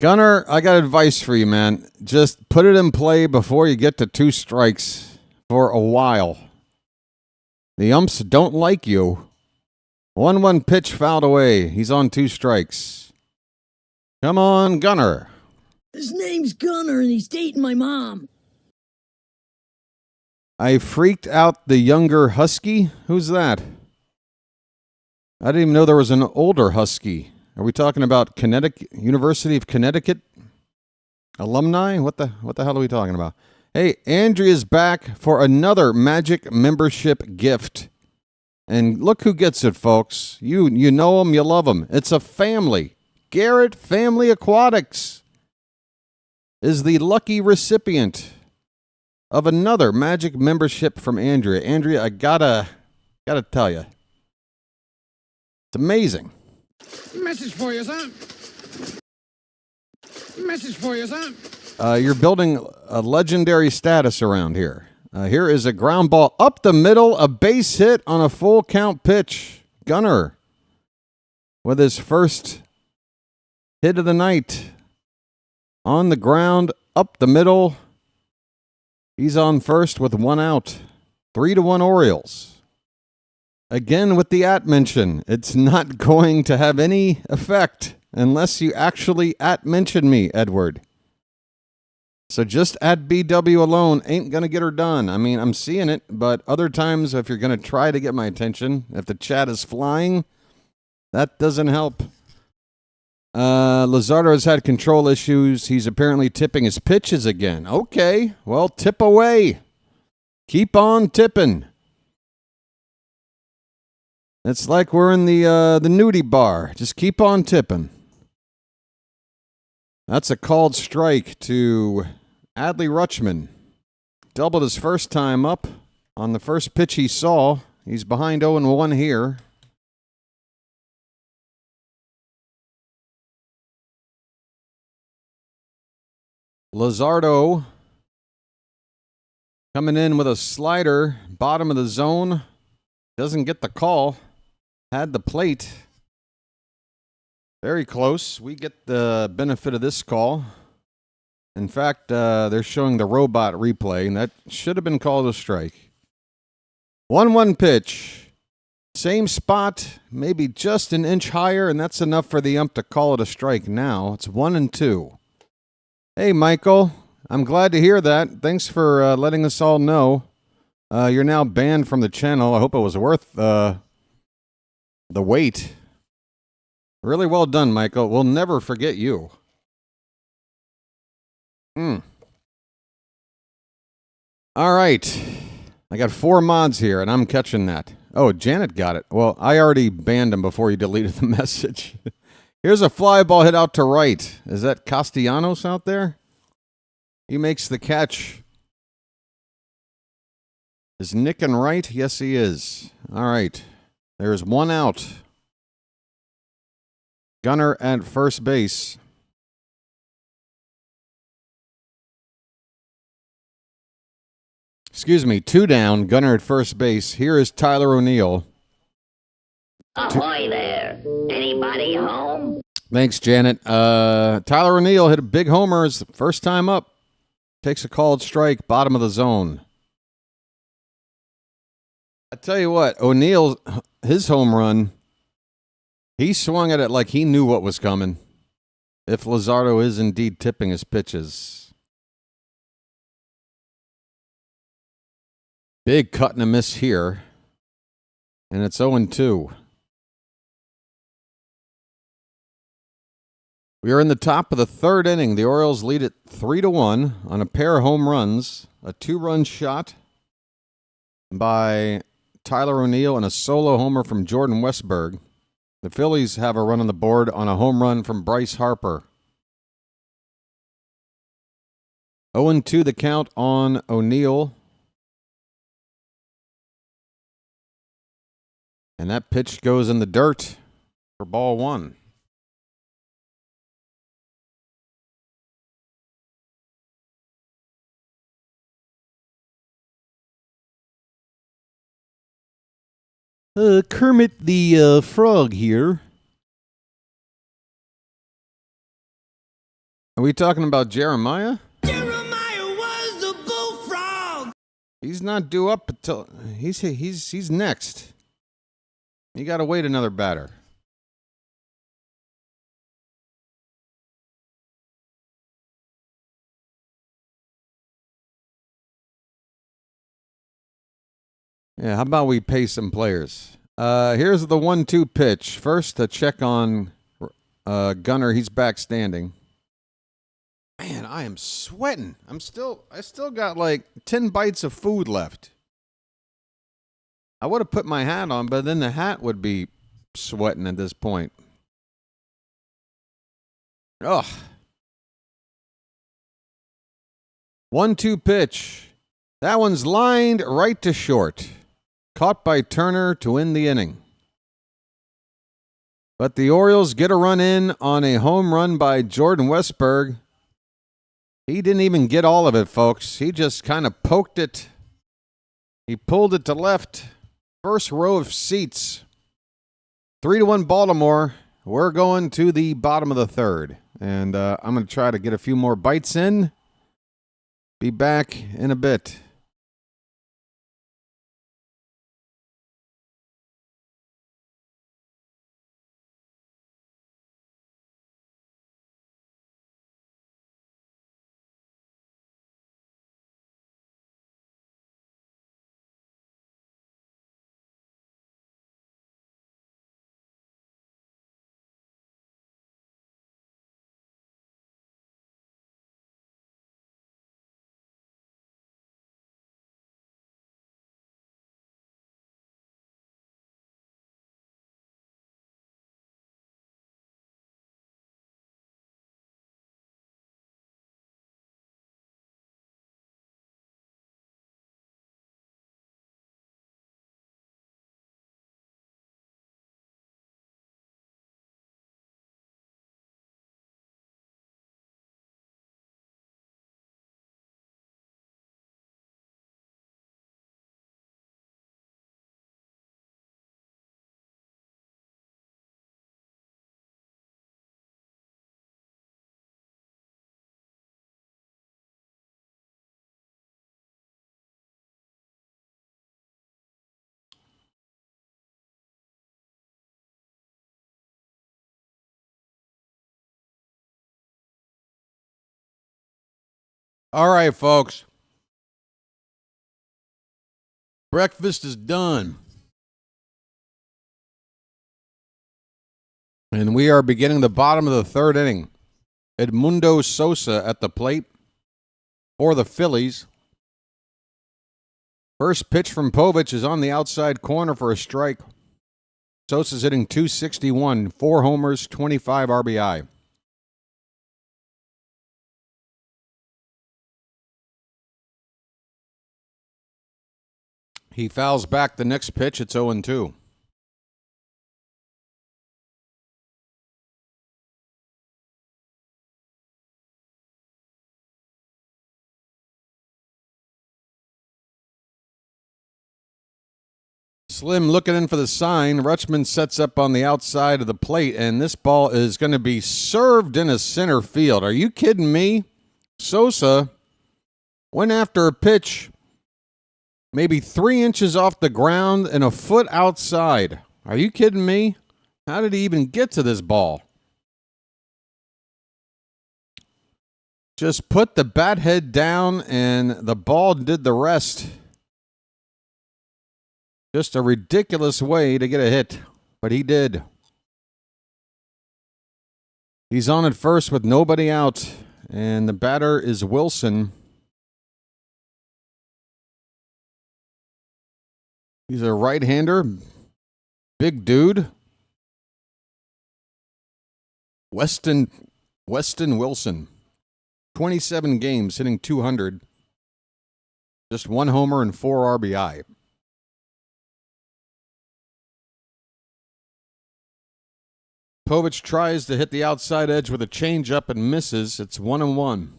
Gunner, I got advice for you, man. Just put it in play before you get to 2 strikes for a while. The umps don't like you. 1-1 pitch fouled away. He's on 2 strikes. Come on, Gunner. His name's Gunner, and he's dating my mom. I freaked out the younger Husky. Who's that? I didn't even know there was an older Husky. Are we talking about Connecticut, University of Connecticut alumni? What the hell are we talking about? Hey, Andrea's back for another Magic membership gift. And look who gets it, folks. You know them, you love them. It's a family. Garrett Family Aquatics is the lucky recipient of another Magic membership from Andrea. Andrea, I gotta tell you, it's amazing. Message for you, son. Message for you, son. You're building a legendary status around here. Here is a ground ball up the middle, a base hit on a full count pitch. Gunner with his first hit of the night. On the ground, up the middle. He's on first with 1 out. 3-1 Orioles. Again with the at mention. It's not going to have any effect unless you actually at mention me, Edward. So just at BW alone ain't going to get her done. I mean, I'm seeing it, but other times if you're going to try to get my attention, if the chat is flying, that doesn't help. Luzardo has had control issues. He's apparently tipping his pitches again. Okay, well, tip away. Keep on tipping. It's like we're in the nudie bar. Just keep on tipping. That's a called strike to Adley Rutschman. Doubled his first time up on the first pitch he saw. He's behind 0-1 here. Luzardo coming in with a slider, bottom of the zone. Doesn't get the call. Had the plate. Very close. We get the benefit of this call. In fact, they're showing the robot replay, and that should have been called a strike. 1-1 pitch. Same spot, maybe just an inch higher, and that's enough for the ump to call it a strike now. It's 1-2. Hey, Michael. I'm glad to hear that. Thanks for letting us all know. You're now banned from the channel. I hope it was worth the wait. Really well done, Michael. We'll never forget you. All right. I got 4 mods here, and I'm catching that. Oh, Janet got it. Well, I already banned him before he deleted the message. Here's a fly ball hit out to right. Is that Castellanos out there? He makes the catch. Is Nick and right? Yes, he is. All right. There's 1 out. Gunner at first base. Excuse me, 2 down. Gunner at first base. Here is Tyler O'Neill. Ahoy there. Anybody home? Thanks, Janet. Tyler O'Neill hit a big homer his first time up. Takes a called strike, bottom of the zone. I tell you what, O'Neill, his home run, he swung at it like he knew what was coming. If Luzardo is indeed tipping his pitches. Big cut and a miss here. And it's 0-2. We are in the top of the 3rd inning. The Orioles lead it 3-1 on a pair of home runs, a 2-run shot by Tyler O'Neill and a solo homer from Jordan Westberg. The Phillies have a run on the board on a home run from Bryce Harper. 0-2 the count on O'Neill. And that pitch goes in the dirt for ball 1. Kermit the Frog here. Are we talking about Jeremiah? Jeremiah was the bullfrog. He's not due up until he's next. You got to wait another batter. Yeah, how about we pay some players? Here's the 1-2 pitch. First, a check on Gunner. He's back standing. Man, I am sweating. I still got like 10 bites of food left. I would have put my hat on, but then the hat would be sweating at this point. Ugh. 1-2 pitch. That one's lined right to short. Caught by Turner to win the inning. But the Orioles get a run in on a home run by Jordan Westberg. He didn't even get all of it, folks. He just kind of poked it. He pulled it to left. First row of seats. 3-1 Baltimore. We're going to the bottom of the 3rd. And I'm going to try to get a few more bites in. Be back in a bit. All right, folks. Breakfast is done. And we are beginning the bottom of the third inning. Edmundo Sosa at the plate for the Phillies. First pitch from Povich is on the outside corner for a strike. Sosa's hitting .261, 4 homers, 25 RBI. He fouls back the next pitch. It's 0-2. Slim looking in for the sign. Rutschman sets up on the outside of the plate, and this ball is going to be served in a center field. Are you kidding me? Sosa went after a pitch maybe 3 inches off the ground and a foot outside. Are you kidding me? How did he even get to this ball? Just put the bat head down, and the ball did the rest. Just a ridiculous way to get a hit, but he did. He's on at first with nobody out, and the batter is Wilson. He's a right-hander, big dude. Weston Wilson, 27 games, hitting .200, just 1 homer and 4 RBI. Povich tries to hit the outside edge with a changeup and misses. It's 1-1.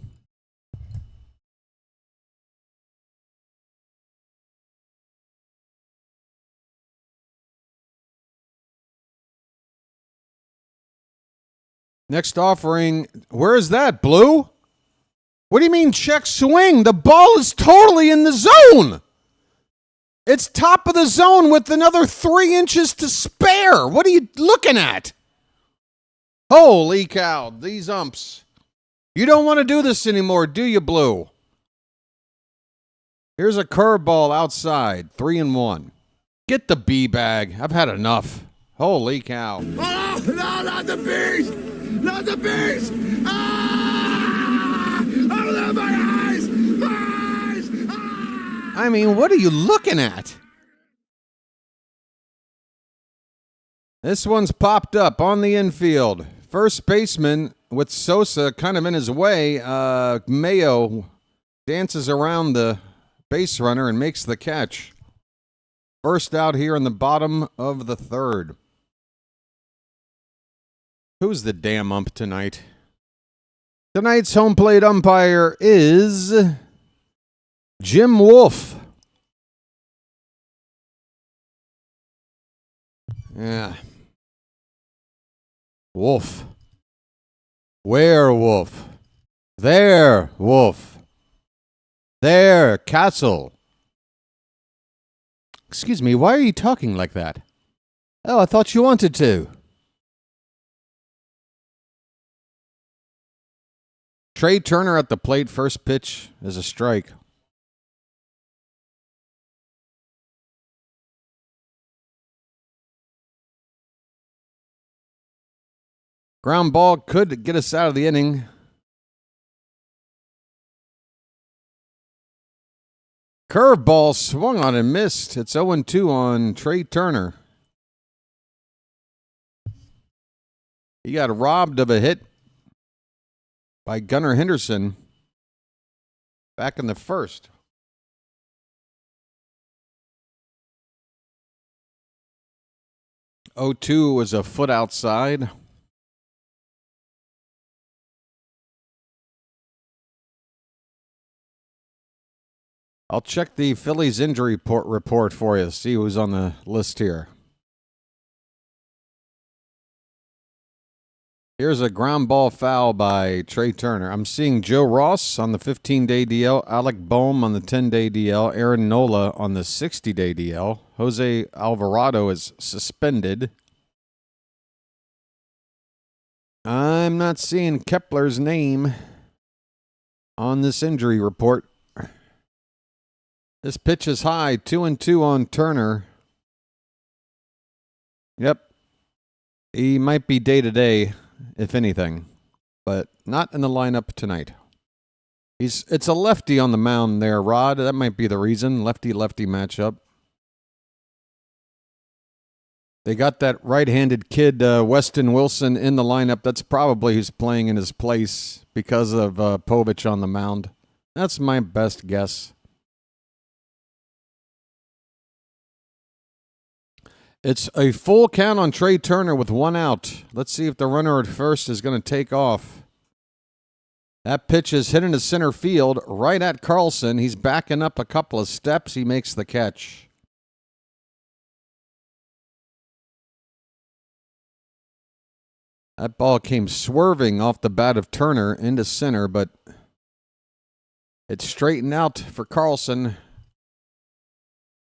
Next offering. Where is that, Blue? What do you mean check swing? The ball is totally in the zone. It's top of the zone with another 3 inches to spare. What are you looking at? Holy cow, these umps. You don't want to do this anymore, do you, Blue? Here's a curveball outside, 3-1. Get the B-bag. I've had enough. Holy cow. Oh, no, not the bees! Not the bees! Ah! Open my eyes! My eyes! Ah! I mean, what are you looking at? This one's popped up on the infield. First baseman with Sosa kind of in his way. Mayo dances around the base runner and makes the catch. First out here in the bottom of the third. Who's the damn ump tonight? Tonight's home plate umpire is Jim Wolf. Yeah. Wolf. Werewolf. There, wolf. There, castle. Excuse me, why are you talking like that? Oh, I thought you wanted to. Trey Turner at the plate, first pitch is a strike. Ground ball could get us out of the inning. Curveball swung on and missed. It's 0-2 on Trey Turner. He got robbed of a hit by Gunnar Henderson back in the first. 0-2 was a foot outside. I'll check the Phillies injury report for you, see who's on the list here. Here's a ground ball foul by Trey Turner. I'm seeing Joe Ross on the 15-day DL, Alec Boehm on the 10-day DL, Aaron Nola on the 60-day DL. Jose Alvarado is suspended. I'm not seeing Kepler's name on this injury report. This pitch is high, 2-2 on Turner. Yep. He might be day-to-day, if anything, but not in the lineup tonight. It's a lefty on the mound there, Rod. That might be the reason. Lefty-lefty matchup. They got that right-handed kid, Weston Wilson, in the lineup. That's probably who's playing in his place because of Povich on the mound. That's my best guess. It's a full count on Trey Turner with one out. Let's see if the runner at first is going to take off. That pitch is hit into center field right at Carlson. He's backing up a couple of steps. He makes the catch. That ball came swerving off the bat of Turner into center, but it straightened out for Carlson.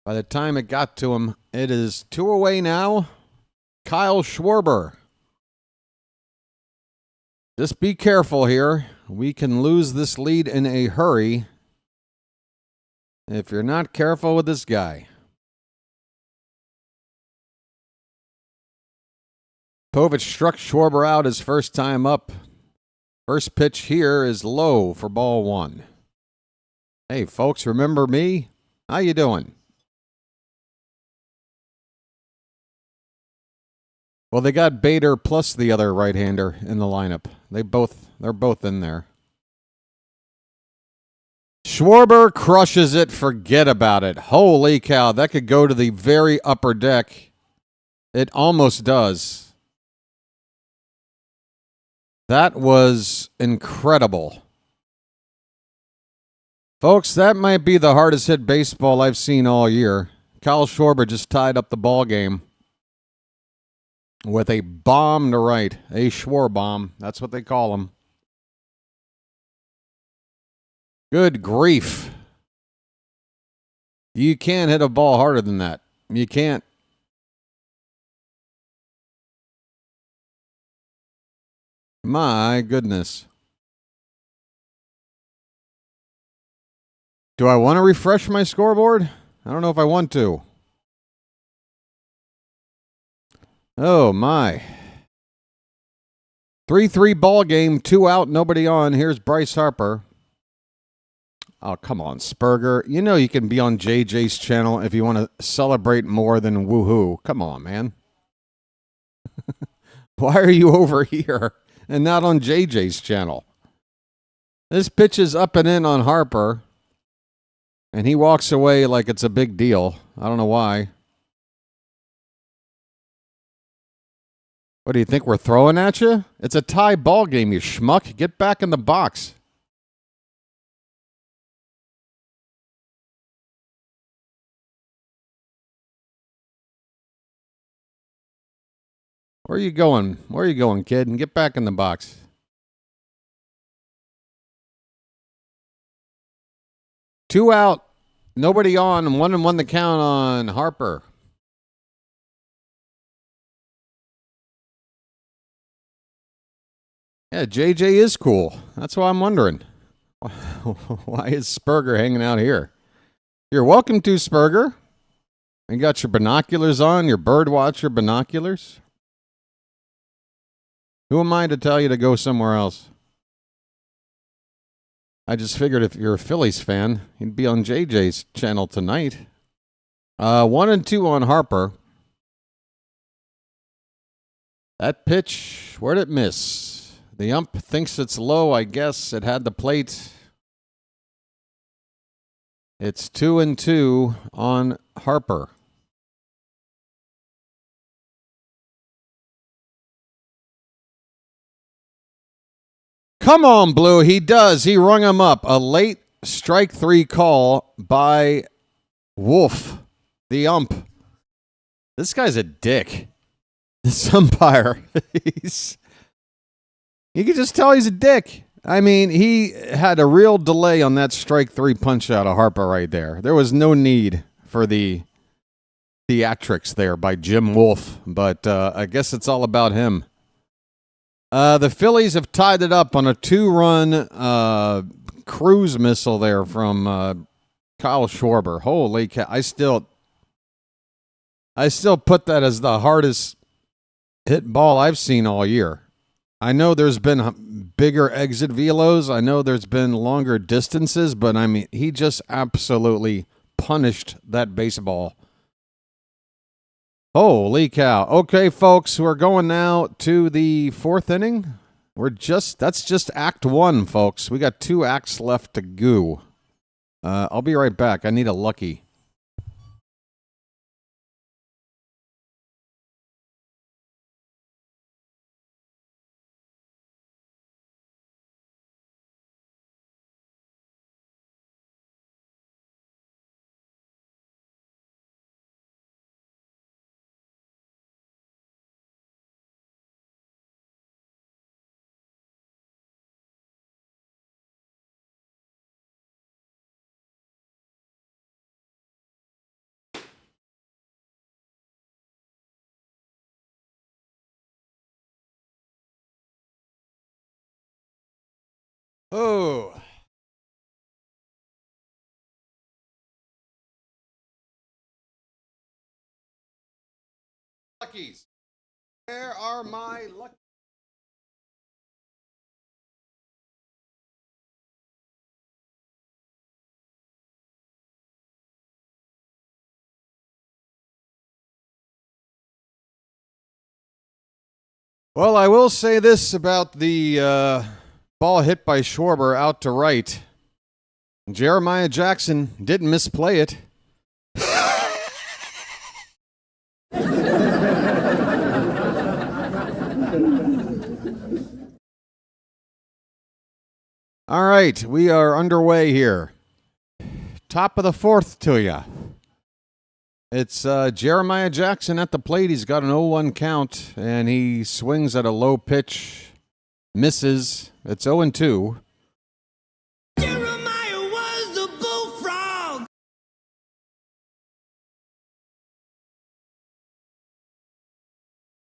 By the time it got to him, it is 2 away now. Kyle Schwarber. Just be careful here. We can lose this lead in a hurry if you're not careful with this guy. Povich struck Schwarber out his first time up. First pitch here is low for ball one. Hey, folks, remember me? How you doing? Well, they got Bader plus the other right-hander in the lineup. They're both in there. Schwarber crushes it. Forget about it. Holy cow, that could go to the very upper deck. It almost does. That was incredible. Folks, that might be the hardest hit baseball I've seen all year. Kyle Schwarber just tied up the ball game with a bomb to right. A Schwar bomb. That's what they call them. Good grief. You can't hit a ball harder than that. You can't. My goodness. Do I want to refresh my scoreboard? I don't know if I want to. Oh, my. 3-3 ball game, 2 out, nobody on. Here's Bryce Harper. Oh, come on, Spurger. You know you can be on JJ's channel if you want to celebrate more than woohoo. Come on, man. Why are you over here and not on JJ's channel? This pitch is up and in on Harper, and he walks away like it's a big deal. I don't know why. What do you think we're throwing at you? It's a tie ball game, you schmuck. Get back in the box. Where are you going? Where are you going, kid? And get back in the box. 2 out, nobody on, and 1-1 the count on Harper. Yeah, JJ is cool. That's why I'm wondering. Why is Spurger hanging out here? You're welcome to, Spurger. You got your binoculars on, your birdwatcher binoculars. Who am I to tell you to go somewhere else? I just figured if you're a Phillies fan, you'd be on JJ's channel tonight. 1-2 on Harper. That pitch, where'd it miss? The ump thinks it's low, I guess. It had the plate. It's 2-2 on Harper. Come on, Blue. He does. He rung him up. A late strike 3 call by Wolf, the ump. This guy's a dick. This umpire. You can just tell he's a dick. I mean, he had a real delay on that strike 3 punch out of Harper right there. There was no need for the theatrics there by Jim Wolf, but I guess it's all about him. The Phillies have tied it up on a 2-run cruise missile there from Kyle Schwarber. Holy cow. I still put that as the hardest hit ball I've seen all year. I know there's been bigger exit velos. I know there's been longer distances, but I mean, he just absolutely punished that baseball. Holy cow. Okay, folks, we're going now to the 4th inning. That's just Act 1, folks. We got 2 acts left to go. I'll be right back. I need a lucky. Oh. Luckies. Where are my luckies? Well, I will say this about the ball hit by Schwarber out to right. Jeremiah Jackson didn't misplay it. All right, we are underway here. Top of the 4th to you. It's Jeremiah Jackson at the plate. He's got an 0-1 count, and he swings at a low pitch. Misses. It's 0-2. Jeremiah was a bullfrog.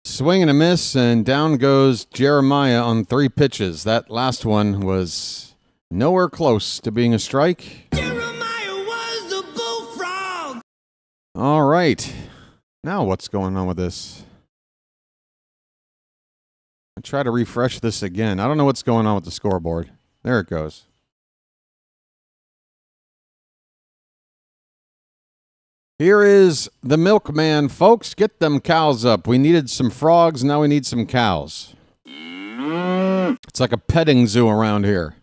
Swing and a miss, and down goes Jeremiah on 3 pitches. That last one was nowhere close to being a strike. Jeremiah was a bullfrog. All right. Now what's going on with this? I'll try to refresh this again. I don't know what's going on with the scoreboard. There it goes. Here is the milkman, folks. Get them cows up. We needed some frogs. Now we need some cows. It's like a petting zoo around here.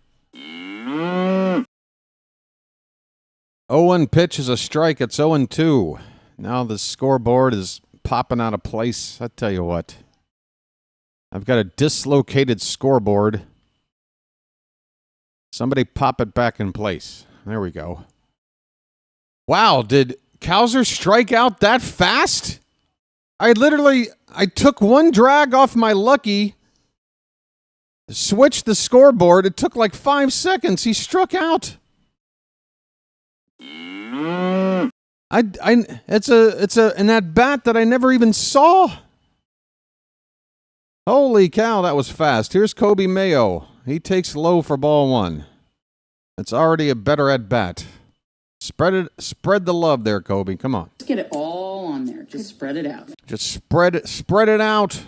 0-1 pitch is a strike. It's 0-2. Now the scoreboard is popping out of place. I tell you what. I've got a dislocated scoreboard. Somebody pop it back in place. There we go. Wow, did Cowser strike out that fast? I took one drag off my lucky, switched the scoreboard. It took like 5 seconds. He struck out. It's an at bat that I never even saw. Holy cow, that was fast. Here's Kobe Mayo. He takes low for ball one. It's already a better at bat. Spread the love there, Kobe. Come on. Just get it all on there. Just spread it out. Just spread it out.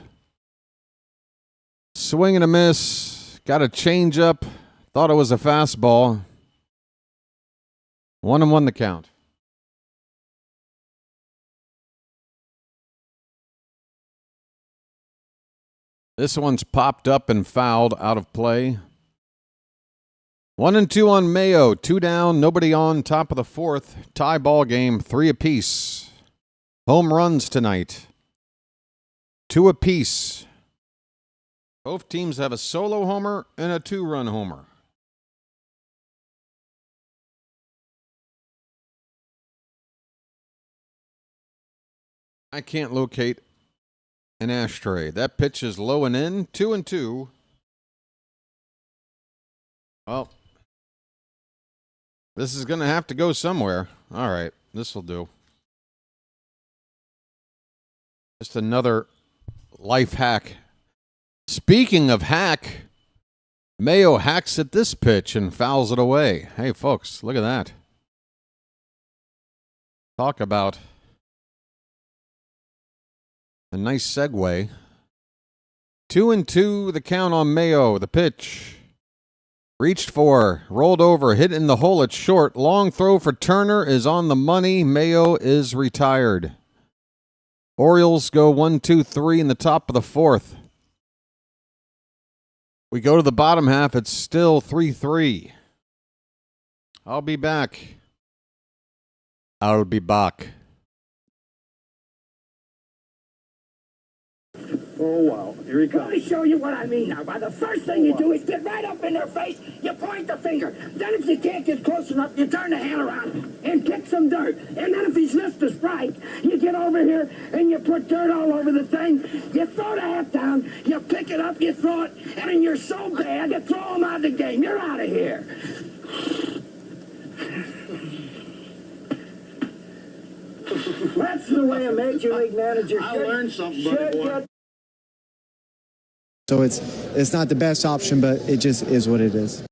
Swing and a miss. Got a change up. Thought it was a fastball. 1-1 the count. This one's popped up and fouled, out of play. 1-2 on Mayo. 2 down, nobody on, top of the fourth. Tie ball game, 3 apiece. Home runs tonight. 2 apiece. Both teams have a solo homer and a 2-run homer. I can't locate an ashtray. That pitch is low and in. 2-2. Well, this is going to have to go somewhere. All right, this will do. Just another life hack. Speaking of hack, Mayo hacks at this pitch and fouls it away. Hey, folks, look at that. Talk about a nice segue. 2-2, the count on Mayo. The pitch. Reached for, rolled over, hit in the hole. It's short. Long throw for Turner is on the money. Mayo is retired. Orioles go 1-2-3 in the top of the fourth. We go to the bottom half. It's still 3-3. I'll be back. I'll be back. Oh, wow. Here he comes. Let me show you what I mean now. By the first thing you do is get right up in their face, you point the finger. Then if you can't get close enough, you turn the hand around and kick some dirt. And then if he's missed a strike, you get over here and you put dirt all over the thing. You throw the hat down, you pick it up, you throw it, and then you're so bad, you throw him out of the game. You're out of here. That's the way a major league manager should. I learned something, buddy boy. So it's not the best option, but it just is what it is.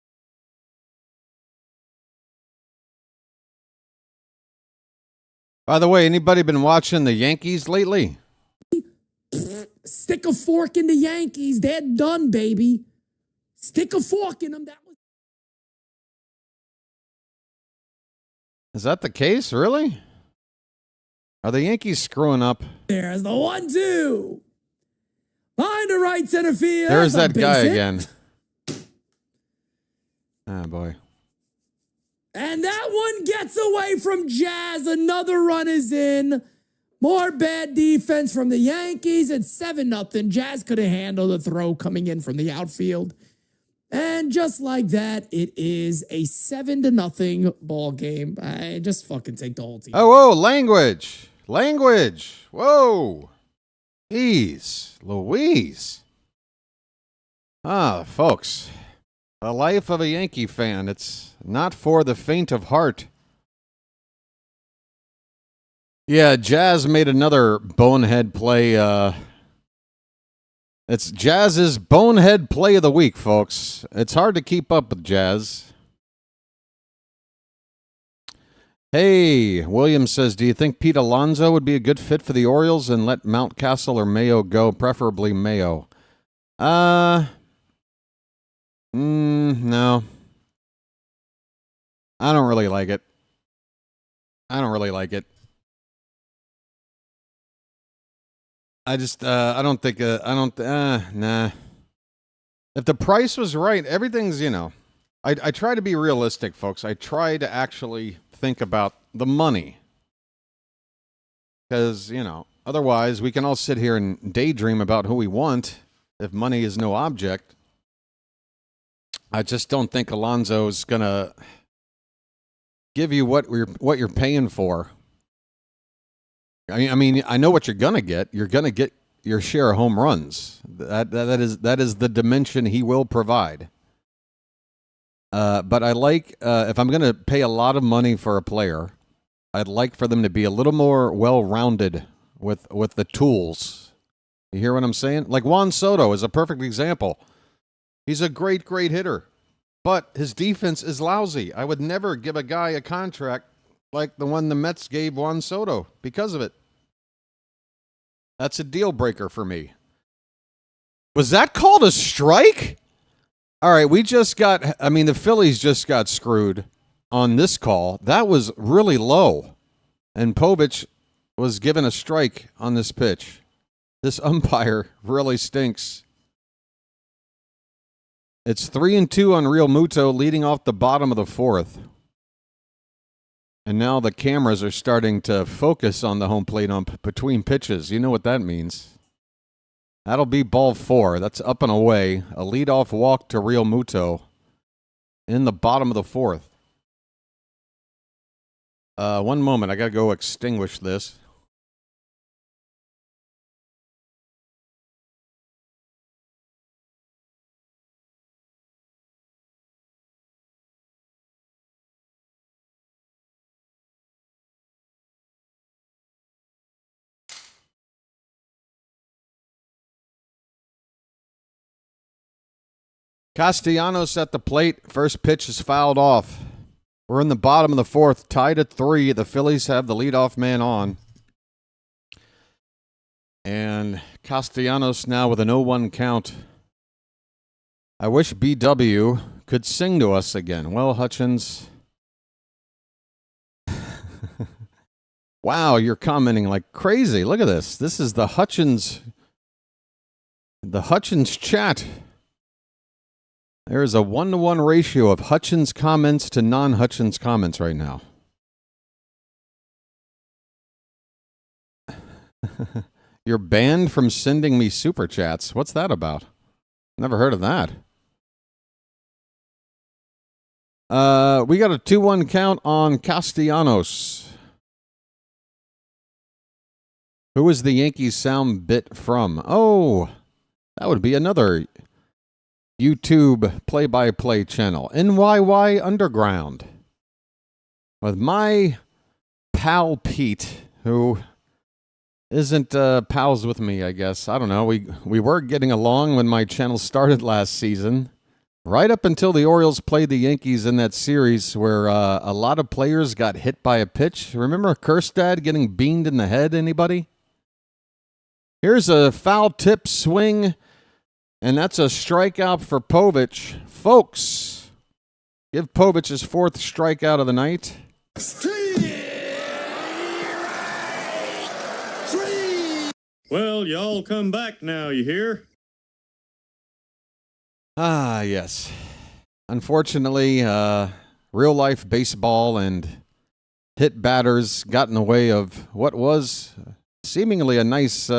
By the way, anybody been watching the Yankees lately? Stick a fork in the Yankees. They're done, baby. Stick a fork in them. Is that the case, really? Are the Yankees screwing up? There's the 1-2. Line to right center field. There's that guy again. Ah, boy. And that one gets away from Jazz. Another run is in. More bad defense from the Yankees. It's 7-0. Jazz could have handled the throw coming in from the outfield. And just like that, it is a 7-0 ball game. I just fucking take the whole team. Oh, whoa, language. Language. Whoa. Jeez, Louise. Ah, folks, the life of a Yankee fan, it's not for the faint of heart. Yeah, Jazz made another bonehead play. It's Jazz's bonehead play of the week, folks. It's hard to keep up with Jazz. Hey, William says, do you think Pete Alonso would be a good fit for the Orioles and let Mountcastle or Mayo go, preferably Mayo? No. I don't really like it. I just, nah. If the price was right, everything's, I try to be realistic, folks. I try to actually think about the money. Because, otherwise we can all sit here and daydream about who we want if money is no object. I just don't think Alonso's going to give you what you're paying for. I mean, I know what you're going to get. You're going to get your share of home runs. That is the dimension he will provide. But I like, if I'm going to pay a lot of money for a player, I'd like for them to be a little more well-rounded with the tools. You hear what I'm saying? Like Juan Soto is a perfect example. He's a great, great hitter, but his defense is lousy. I would never give a guy a contract like the one the Mets gave Juan Soto because of it. That's a deal breaker for me. Was that called a strike? All right, the Phillies just got screwed on this call. That was really low. And Povich was given a strike on this pitch. This umpire really stinks. It's 3-2 on Real Muto, leading off the bottom of the fourth. And now the cameras are starting to focus on the home plate ump between pitches. You know what that means. That'll be ball 4. That's up and away. A leadoff walk to Real Muto in the bottom of the fourth. One moment. I got to go extinguish this. Castellanos at the plate. First pitch is fouled off. We're in the bottom of the fourth, tied at 3. The Phillies have the leadoff man on. And Castellanos now with an 0-1 count. I wish BW could sing to us again. Well, Hutchins. Wow, you're commenting like crazy. Look at this. This is the Hutchins chat. There's a 1-to-1 ratio of Hutchins comments to non-Hutchins comments right now. You're banned from sending me super chats. What's that about? Never heard of that. We got a 2-1 count on Castellanos. Who is the Yankees sound bit from? Oh, that would be another YouTube play-by-play channel, NYY Underground, with my pal Pete, who isn't pals with me, I guess. I don't know. We were getting along when my channel started last season, right up until the Orioles played the Yankees in that series where a lot of players got hit by a pitch. Remember Kerstad getting beamed in the head? Anybody? Here's a foul tip swing. And that's a strikeout for Povich. Folks, give Povich his 4th strikeout of the night. Well, y'all come back now, you hear? Ah, yes. Unfortunately, real-life baseball and hit batters got in the way of what was seemingly a nice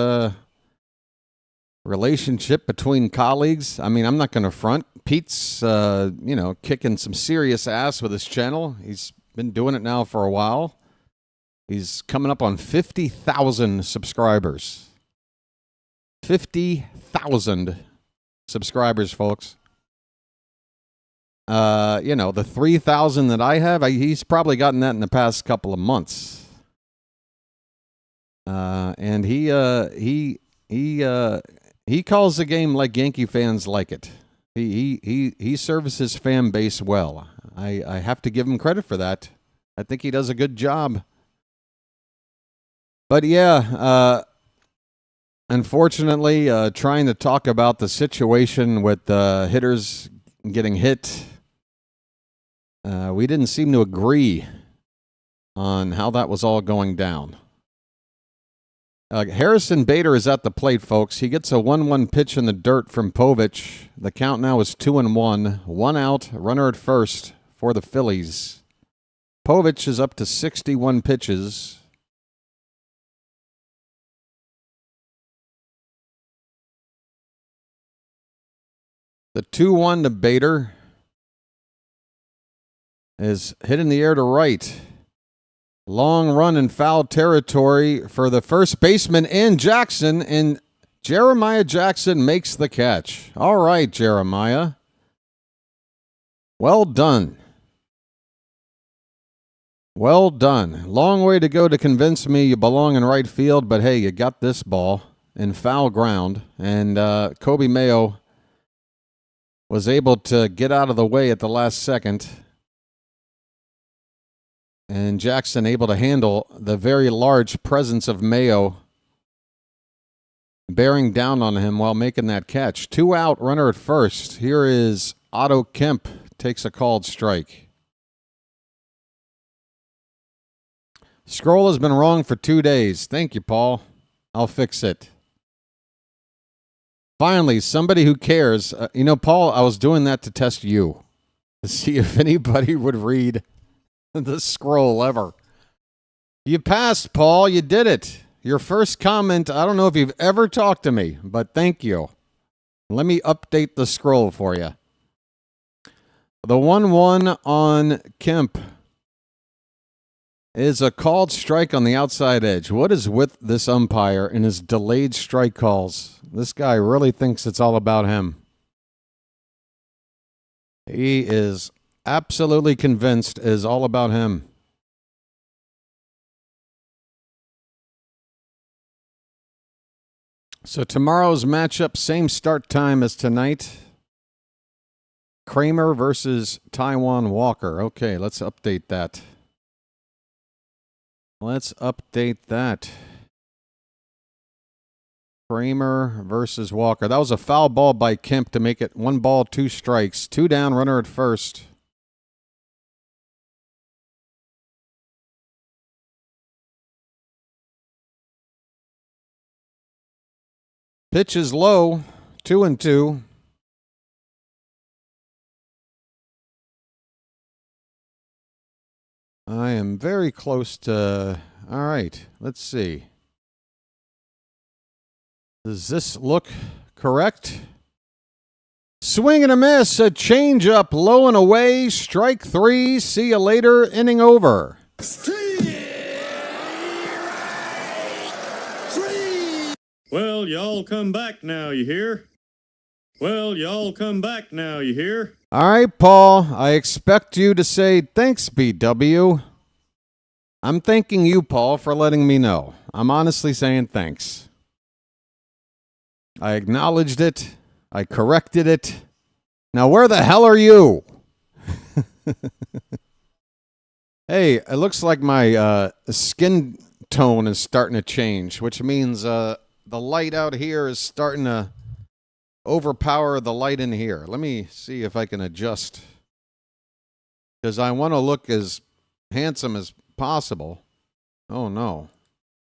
relationship between colleagues. I mean, I'm not going to front. Pete's, kicking some serious ass with his channel. He's been doing it now for a while. He's coming up on 50,000 subscribers. 50,000 subscribers, folks. The 3,000 that I have, he's probably gotten that in the past couple of months. And he calls the game like Yankee fans like it. He serves his fan base well. I have to give him credit for that. I think he does a good job. But yeah, unfortunately, trying to talk about the situation with hitters getting hit, we didn't seem to agree on how that was all going down. Harrison Bader is at the plate, folks. He gets a 1-1 pitch in the dirt from Povich. The count now is 2-1. 1 out, runner at first for the Phillies. Povich is up to 61 pitches. The 2-1 to Bader is hit in the air to right. Long run in foul territory for the first baseman and Jackson, and Jeremiah Jackson makes the catch. All right, Jeremiah. Well done. Well done. Long way to go to convince me you belong in right field, but hey, you got this ball in foul ground, and Kobe Mayo was able to get out of the way at the last second, and Jackson able to handle the very large presence of Mayo bearing down on him while making that catch. 2 out, runner at first. Here is Otto Kemp, takes a called strike. Scroll has been wrong for 2 days. Thank you, Paul. I'll fix it. Finally, somebody who cares. Paul, I was doing that to test you, to see if anybody would read the scroll ever. You passed, Paul. You did it. Your first comment, I don't know if you've ever talked to me, but thank you. Let me update the scroll for you. The 1-1 on Kemp is a called strike on the outside edge. What is with this umpire and his delayed strike calls? This guy really thinks it's all about him. He is absolutely convinced it is all about him. So tomorrow's matchup, same start time as tonight. Kramer versus Taijuan Walker. Okay, let's update that. Kramer versus Walker. That was a foul ball by Kemp to make it 1 ball, 2 strikes. 2 down, runner at first. Pitch is low, 2-2. I am very close to... All right, let's see. Does this look correct? Swing and a miss, a changeup, low and away, strike 3. See you later, inning over. Well, y'all come back now, you hear? Well, y'all come back now, you hear? All right, Paul, I expect you to say thanks, BW. I'm thanking you, Paul, for letting me know. I'm honestly saying thanks. I acknowledged it. I corrected it. Now, where the hell are you? Hey, it looks like my skin tone is starting to change, which means the light out here is starting to overpower the light in here. Let me see if I can adjust, because I want to look as handsome as possible. Oh no,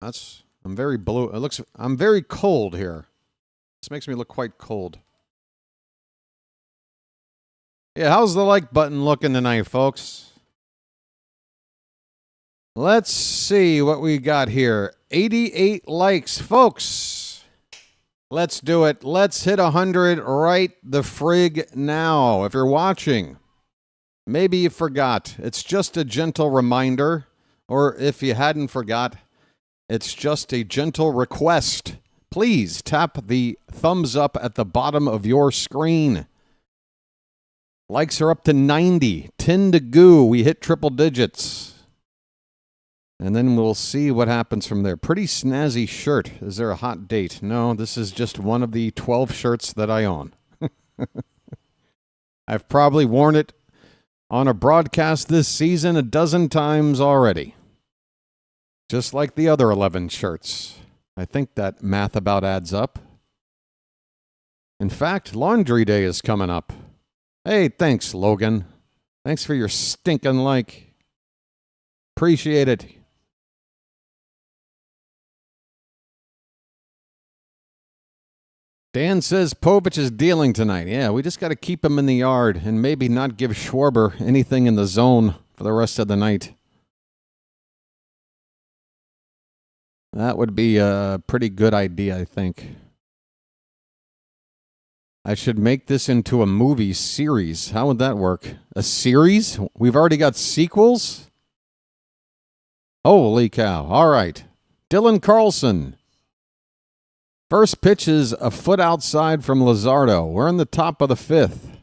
I'm very blue. I'm very cold here. This makes me look quite cold. Yeah, how's the like button looking tonight, folks? Let's see what we got here. 88 likes, folks. Let's do it. Let's hit 100 right the frig now. If you're watching, maybe you forgot. It's just a gentle reminder. Or if you hadn't forgot, it's just a gentle request. Please tap the thumbs up at the bottom of your screen. Likes are up to 90. 10 to go. We hit triple digits. And then we'll see what happens from there. Pretty snazzy shirt. Is there a hot date? No, this is just one of the 12 shirts that I own. I've probably worn it on a broadcast this season a dozen times already. Just like the other 11 shirts. I think that math about adds up. In fact, Laundry Day is coming up. Hey, thanks, Logan. Thanks for your stinking like. Appreciate it. Dan says Povich is dealing tonight. Yeah, we just got to keep him in the yard and maybe not give Schwarber anything in the zone for the rest of the night. That would be a pretty good idea, I think. I should make this into a movie series. How would that work? A series? We've already got sequels? Holy cow. All right. Dylan Carlson. First pitch is a foot outside from Luzardo. We're in the top of the 5th.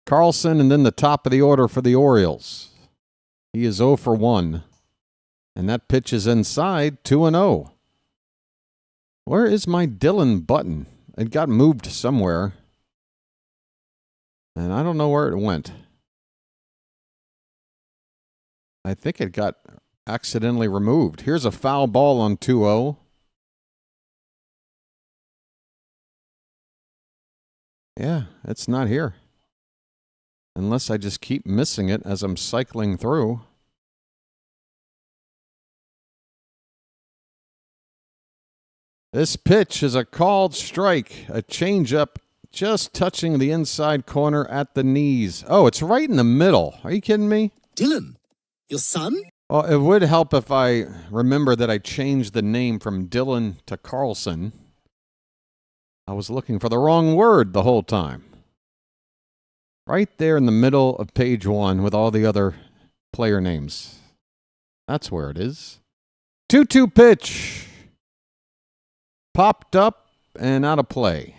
Carlson and then the top of the order for the Orioles. He is 0 for 1. And that pitch is inside, 2-0. Where is my Dylan button? It got moved somewhere. And I don't know where it went. I think it got accidentally removed. Here's a foul ball on 2-0. Yeah, it's not here. Unless I just keep missing it as I'm cycling through. This pitch is a called strike, a changeup just touching the inside corner at the knees. Oh, it's right in the middle. Are you kidding me? Dylan, your son? Well, it would help if I remember that I changed the name from Dylan to Carlson. I was looking for the wrong word the whole time. Right there in the middle of page 1 with all the other player names. That's where it is. 2-2 pitch. Popped up and out of play.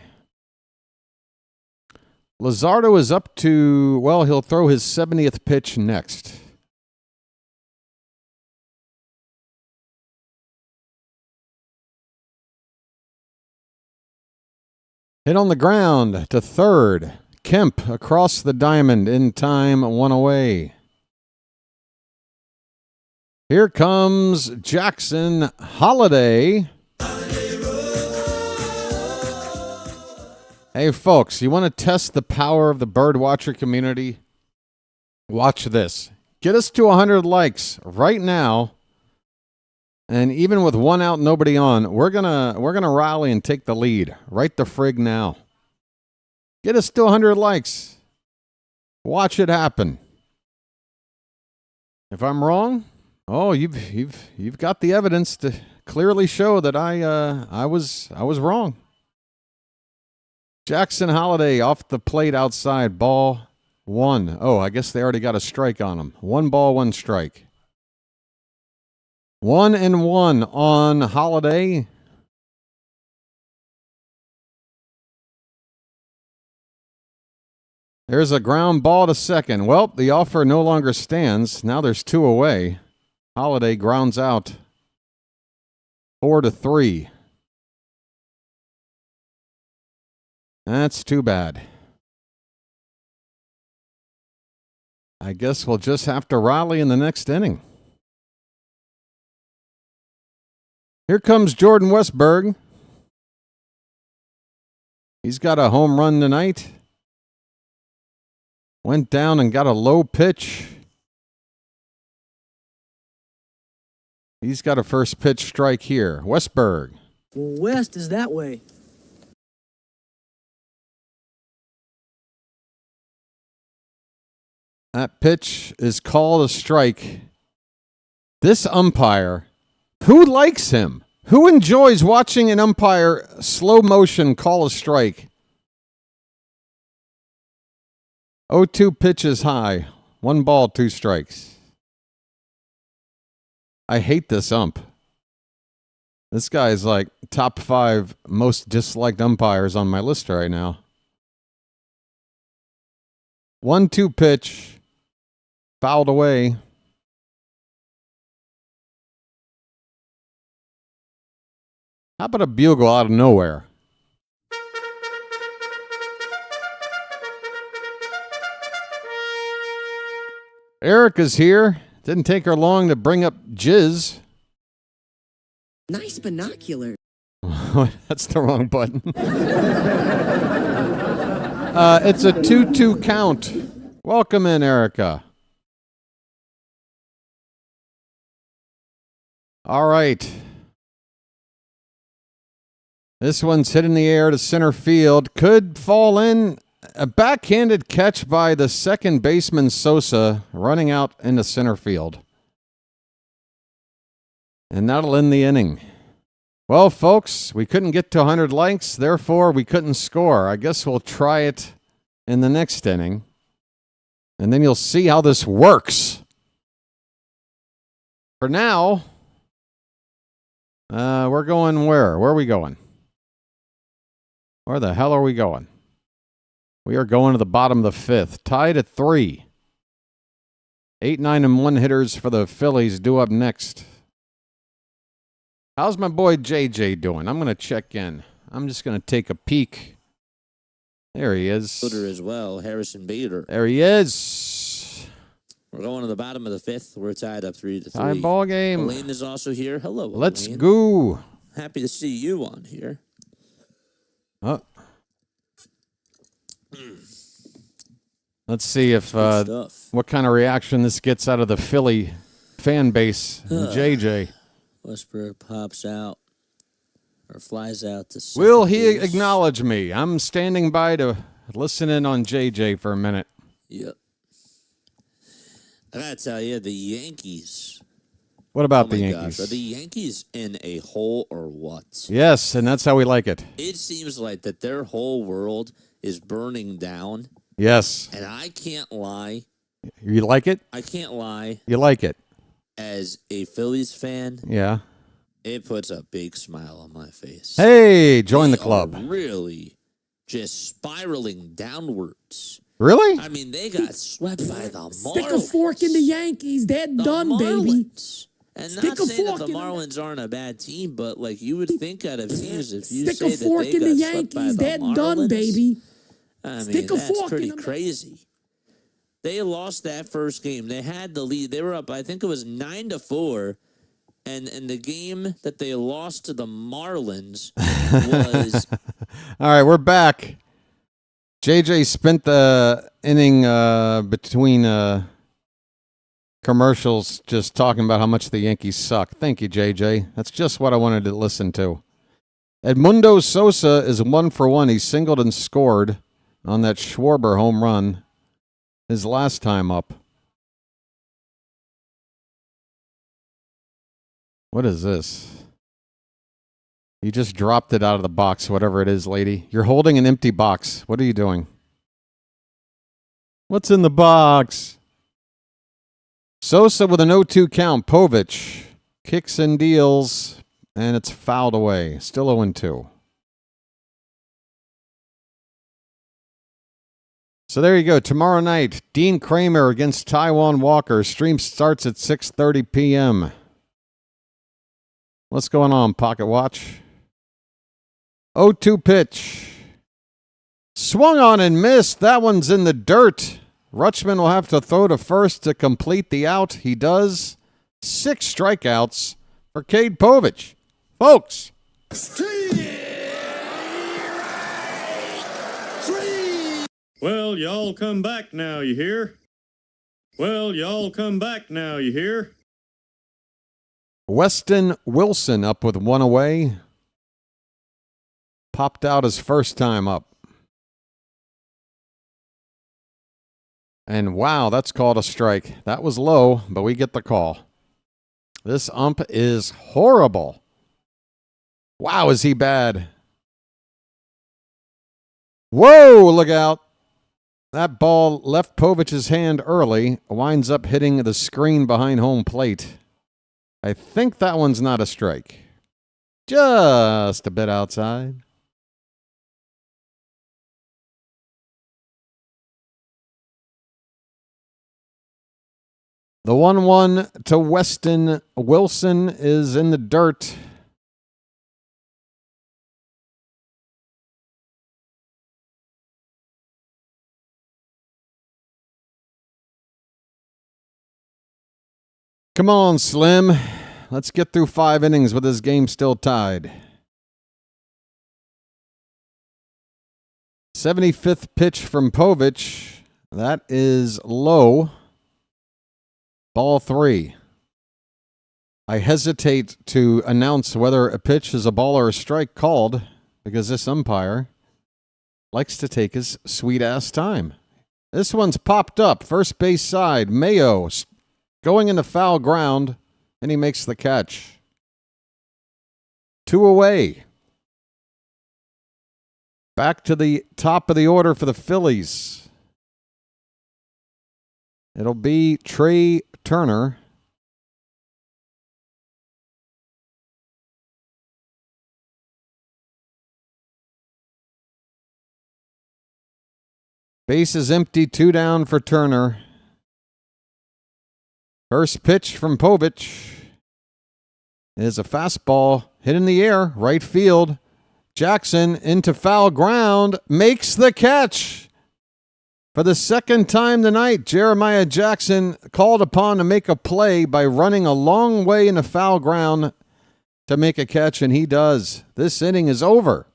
Luzardo is up to, well, he'll throw his 70th pitch next. Hit on the ground to third. Kemp across the diamond in time, 1 away. Here comes Jackson Holiday. Hey, folks, you want to test the power of the BirdWatcher community? Watch this. Get us to 100 likes right now. And even with 1 out, nobody on, we're gonna rally and take the lead right the frig now. Get us to 100 likes. Watch it happen. If I'm wrong, oh, you've got the evidence to clearly show that I was wrong. Jackson Holiday off the plate outside, ball 1. Oh, I guess they already got a strike on him. 1 ball, 1 strike. 1-1 on Holiday. There's a ground ball to second. Well, the offer no longer stands. Now there's 2 away. Holiday grounds out 4-3. That's too bad. I guess we'll just have to rally in the next inning. Here comes Jordan Westberg. He's got a home run tonight. Went down and got a low pitch. He's got a first pitch strike here. Westberg. West is that way. That pitch is called a strike. This umpire, who likes him? Who enjoys watching an umpire slow motion call a strike? 0-2 pitches high. 1 ball, 2 strikes. I hate this ump. This guy is like top 5 most disliked umpires on my list right now. 1-2 pitch. Fouled away. How about a bugle out of nowhere? Erica's here. Didn't take her long to bring up jizz. Nice binocular. That's the wrong button. It's a 2-2 count. Welcome in, Erica. All right. This one's hit in the air to center field. Could fall in. A backhanded catch by the second baseman, Sosa, running out into center field. And that'll end the inning. Well, folks, we couldn't get to 100 likes, therefore we couldn't score. I guess we'll try it in the next inning. And then you'll see how this works. For now, we're going where? Where are we going? Where the hell are we going? We are going to the bottom of the 5th, tied at 3. 8, 9, and 1 hitters for the Phillies due up next. How's my boy JJ doing? I'm going to check in. I'm just going to take a peek. There he is. Fielder as well, Harrison Bader. There he is. We're going to the bottom of the 5th. We're tied up 3-3. Tie ball game. Elaine is also here. Hello, Let's Elaine. go. Happy to see you on here. Oh. Let's see if what kind of reaction this gets out of the Philly fan base. JJ. Westbrook pops out or flies out to second Will he base. acknowledge me? I'm standing by to listen in on JJ for a minute. Yep. I gotta tell you, the Yankees. What about oh the my Yankees? Gosh, are the Yankees in a hole or what? Yes, and that's how we like it. It seems like that their whole world is burning down. Yes. And I can't lie. You like it? I can't lie. You like it? As a Phillies fan, yeah, it puts a big smile on my face. Hey, join the club. Really just spiraling downwards. Really? I mean, they got swept by the Marlins. Stick a fork in the Yankees. They're done, baby. And Stick not a saying that fork the Marlins aren't a bad team, but like you would think out of teams, if you Stick say a fork that they in the got swept by Yankees. the They're Marlins, done, baby. I mean, Stick a that's fork pretty in them. crazy. They lost that first game. They had the lead. They were up, I think it was 9-4. And the game that they lost to the Marlins was... All right, we're back. JJ spent the inning between commercials just talking about how much the Yankees suck. Thank you, JJ. That's just what I wanted to listen to. Edmundo Sosa is 1 for 1. He singled and scored on that Schwarber home run his last time up. What is this? You just dropped it out of the box, whatever it is, lady. You're holding an empty box. What are you doing? What's in the box? Sosa with an 0-2 count. Povich kicks and deals, and it's fouled away. Still 0-2. So there you go. Tomorrow night, Dean Kramer against Taijuan Walker. Stream starts at 6:30 p.m. What's going on, Pocket Watch? 0-2 pitch. Swung on and missed. That one's in the dirt. Rutschman will have to throw to first to complete the out. He does. 6 strikeouts for Cade Povich. Folks. Well, y'all come back now, you hear? Well, y'all come back now, you hear? Weston Wilson up with 1 away. Popped out his first time up. And wow, that's called a strike. That was low, but we get the call. This ump is horrible. Wow, is he bad? Whoa, look out. That ball left Povich's hand early, winds up hitting the screen behind home plate. I think that one's not a strike. Just a bit outside. The 1-1 to Weston Wilson is in the dirt. Come on, Slim. Let's get through 5 innings with this game still tied. 75th pitch from Povich. That is low. Ball 3. I hesitate to announce whether a pitch is a ball or a strike called because this umpire likes to take his sweet-ass time. This one's popped up. First base side. Mayo going into foul ground, and he makes the catch. 2 away. Back to the top of the order for the Phillies. It'll be Trey Turner. Base is empty, 2 down for Turner. First pitch from Povich is a fastball hit in the air, right field. Jackson into foul ground, makes the catch. For the second time tonight, Jeremiah Jackson called upon to make a play by running a long way into foul ground to make a catch, and he does. This inning is over.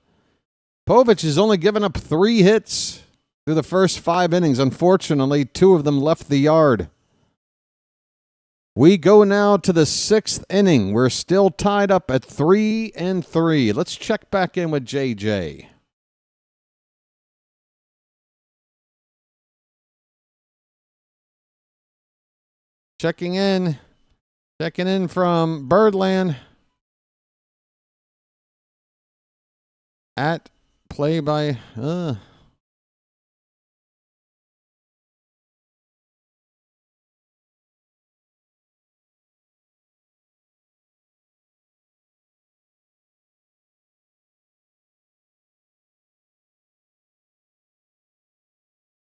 Povich has only given up 3 hits through the first 5 innings. Unfortunately, 2 of them left the yard. We go now to the 6th inning. We're still tied up at 3-3. Let's check back in with JJ. Checking in from Birdland at play by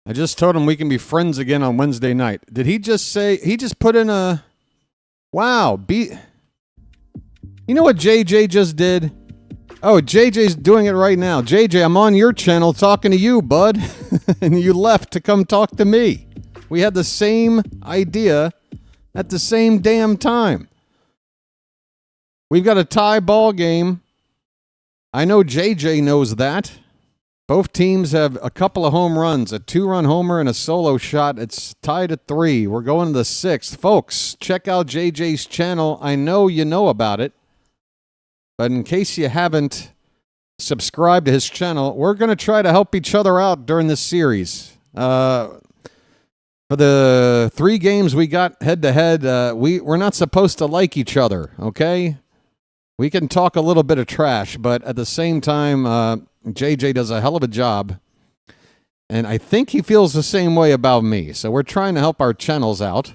I just told him we can be friends again on Wednesday night. Did he just say, he just put in a, wow, you know what JJ just did? Oh, JJ's doing it right now. JJ, I'm on your channel talking to you, bud. And you left to come talk to me. We had the same idea at the same damn time. We've got a tie ball game. I know JJ knows that. Both teams have a couple of home runs, a 2-run homer and a solo shot. It's tied at 3. We're going to the 6th. Folks, check out JJ's channel. I know you know about it. But in case you haven't subscribed to his channel, we're going to try to help each other out during this series. For the 3 games we got head-to-head, we're not supposed to like each other, okay? We can talk a little bit of trash, but at the same time, JJ does a hell of a job, and I think he feels the same way about me. So we're trying to help our channels out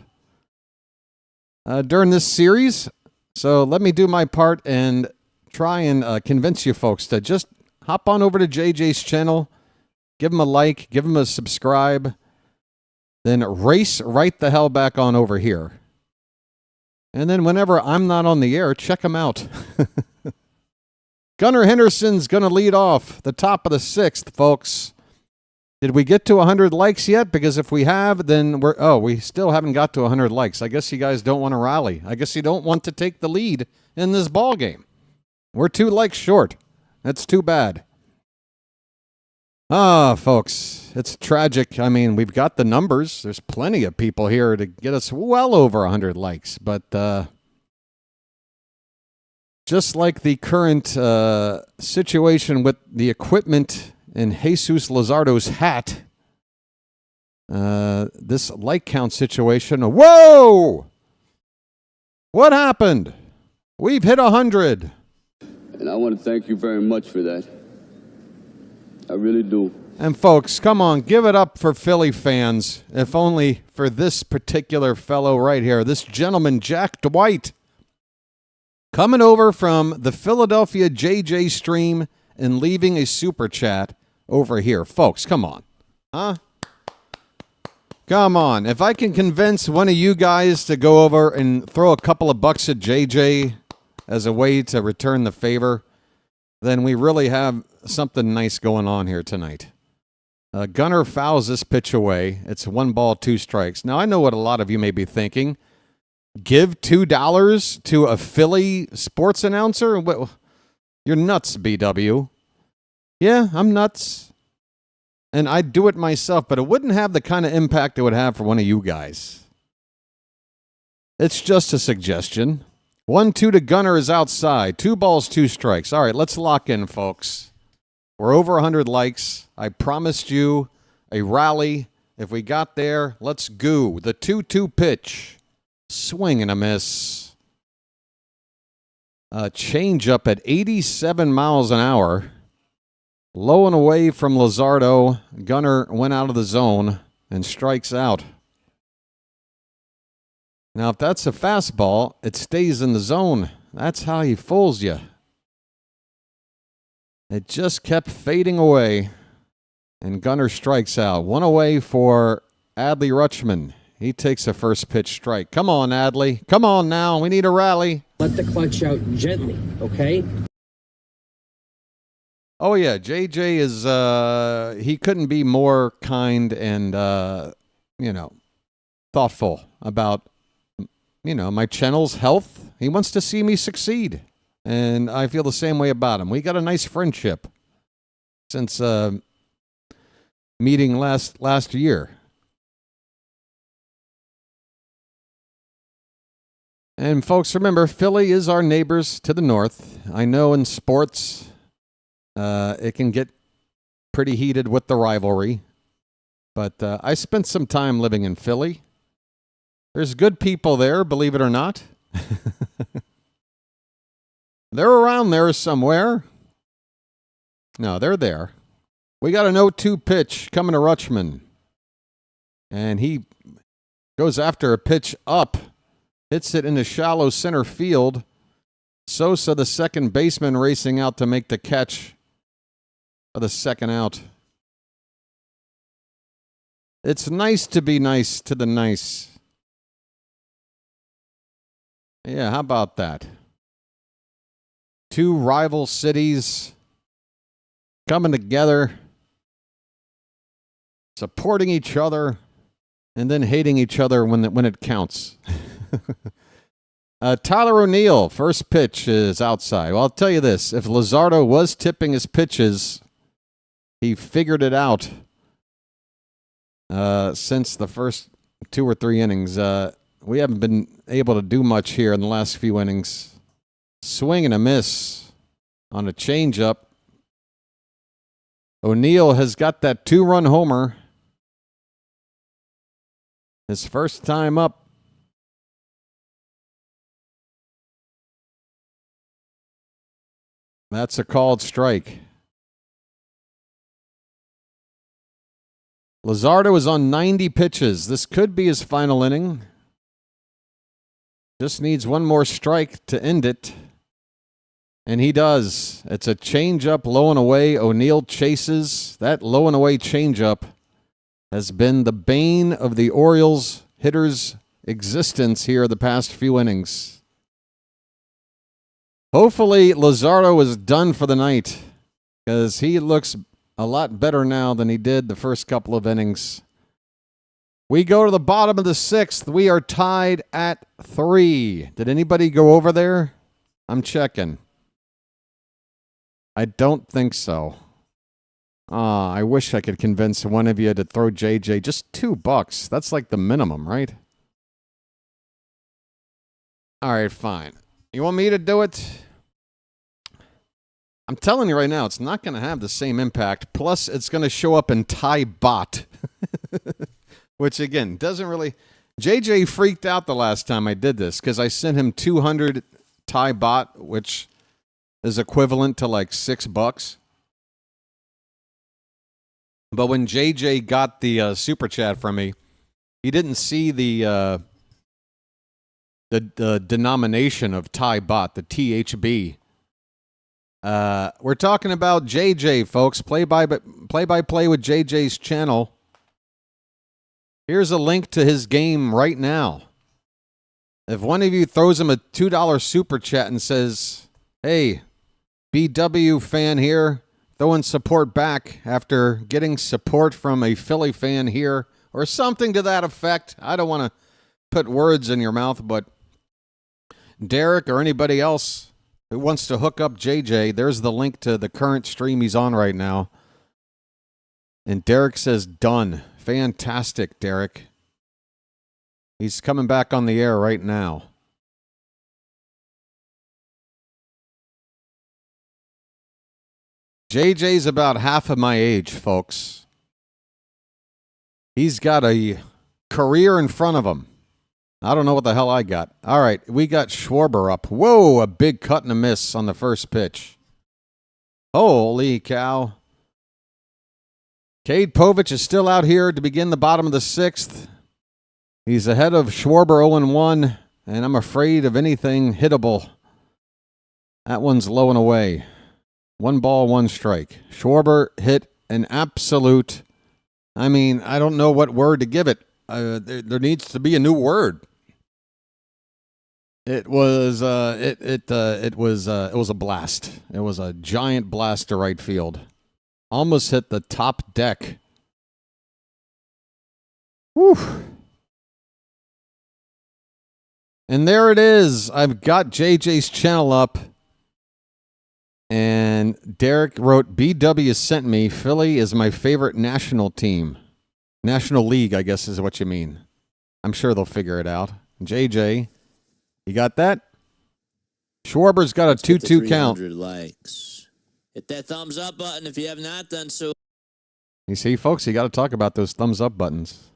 during this series. So let me do my part and try and convince you folks to just hop on over to JJ's channel, give him a like, give him a subscribe, then race right the hell back on over here. And then whenever I'm not on the air, check him out. Gunnar Henderson's going to lead off the top of the 6th, folks. Did we get to 100 likes yet? Because if we have, then we still haven't got to 100 likes. I guess you guys don't want to rally. I guess you don't want to take the lead in this ball game. We're 2 likes short. That's too bad. Folks, it's tragic. I mean, we've got the numbers. There's plenty of people here to get us well over 100 likes, but just like the current situation with the equipment in Jesus Luzardo's hat, this like count situation. Whoa! What happened? We've hit 100. And I want to thank you very much for that. I really do. And folks, come on, give it up for Philly fans, if only for this particular fellow right here, this gentleman, Jack Dwight. Coming over from the Philadelphia JJ stream and leaving a super chat over here. Folks, come on. Huh? Come on. If I can convince one of you guys to go over and throw a couple of bucks at JJ as a way to return the favor, then we really have something nice going on here tonight. Gunnar fouls this pitch away. It's 1 ball, 2 strikes. Now, I know what a lot of you may be thinking. Give $2 to a Philly sports announcer? You're nuts, BW. Yeah, I'm nuts. And I'd do it myself, but it wouldn't have the kind of impact it would have for one of you guys. It's just a suggestion. 1-2 to Gunnar is outside. 2 balls, 2 strikes. All right, let's lock in, folks. We're over 100 likes. I promised you a rally. If we got there, let's go. The 2-2 pitch. Swing and a miss. Change up at 87 miles an hour. Low and away from Luzardo. Gunnar went out of the zone and strikes out. Now, if that's a fastball, it stays in the zone. That's how he fools you. It just kept fading away. And Gunnar strikes out. 1 away for Adley Rutschman. He takes a first pitch strike. Come on, Adley. Come on now. We need a rally. Let the clutch out gently, okay? Oh, yeah. JJ is, he couldn't be more kind and, thoughtful about, my channel's health. He wants to see me succeed. And I feel the same way about him. We got a nice friendship since meeting last year. And folks, remember, Philly is our neighbors to the north. I know in sports, it can get pretty heated with the rivalry. But I spent some time living in Philly. There's good people there, believe it or not. They're around there somewhere. No, they're there. We got an 0-2 pitch coming to Rutschman. And he goes after a pitch up. Hits it into shallow center field. Sosa, the second baseman, racing out to make the catch for the second out. It's nice to be nice to the nice. Yeah, how about that? Two rival cities coming together, supporting each other, and then hating each other when it counts. Tyler O'Neill, first pitch is outside. Well, I'll tell you this. If Luzardo was tipping his pitches, he figured it out since the first 2 or 3 innings. We haven't been able to do much here in the last few innings. Swing and a miss on a changeup. O'Neill has got that 2-run homer. His first time up. That's a called strike. Luzardo is on 90 pitches. This could be his final inning. Just needs one more strike to end it. And he does. It's a changeup low and away. O'Neill chases. That low and away changeup has been the bane of the Orioles hitters' existence here the past few innings. Hopefully, Luzardo is done for the night because he looks a lot better now than he did the first couple of innings. We go to the bottom of the 6th. We are tied at 3. Did anybody go over there? I'm checking. I don't think so. I wish I could convince one of you to throw JJ just $2. That's like the minimum, right? All right, fine. You want me to do it? I'm telling you right now, it's not going to have the same impact. Plus, it's going to show up in Thai bot. Which, again, doesn't really... JJ freaked out the last time I did this because I sent him 200 Thai bot, which is equivalent to like $6. But when JJ got the super chat from me, he didn't see the denomination of Thai bot, the THB. We're talking about JJ, folks. Play by play with JJ's channel. Here's a link to his game right now. If one of you throws him a $2 super chat and says, "Hey, BW fan here, throwing support back after getting support from a Philly fan here," or something to that effect. I don't want to put words in your mouth, but Derek or anybody else who wants to hook up JJ, there's the link to the current stream he's on right now. And Derek says, done. Fantastic, Derek. He's coming back on the air right now. JJ's about half of my age, folks. He's got a career in front of him. I don't know what the hell I got. All right, we got Schwarber up. Whoa, a big cut and a miss on the first pitch. Holy cow. Cade Povich is still out here to begin the bottom of the 6th. He's ahead of Schwarber 0-1, and I'm afraid of anything hittable. That one's low and away. 1 ball, 1 strike. Schwarber hit an absolute, I don't know what word to give it. there needs to be a new word. It was it was a blast. It was a giant blast to right field. Almost hit the top deck. Whew. And there it is. I've got JJ's channel up. And Derek wrote, BW sent me. Philly is my favorite national team. National League, I guess is what you mean. I'm sure they'll figure it out. JJ, you got that? Schwarber's got a 2-2 count. Likes. Hit that thumbs up button if you have not done so. You see, folks, you got to talk about those thumbs up buttons.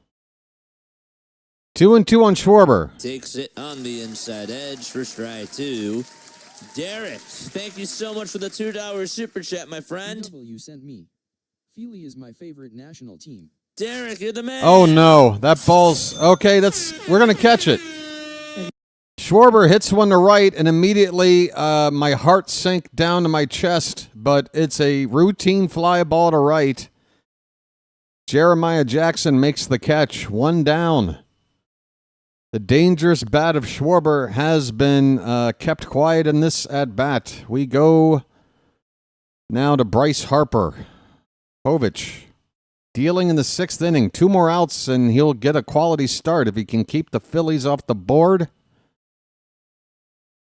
2-2 on Schwarber. Takes it on the inside edge for strike 2. Derek, thank you so much for the $2 super chat, my friend. You sent me. Philly is my favorite national team. Derek, you're the man. Oh no, that ball's okay. We're gonna catch it. Schwarber hits one to right, and immediately my heart sank down to my chest. But it's a routine fly ball to right. Jeremiah Jackson makes the catch. 1 down. The dangerous bat of Schwarber has been kept quiet in this at-bat. We go now to Bryce Harper. Povich dealing in the 6th inning. 2 more outs, and he'll get a quality start if he can keep the Phillies off the board.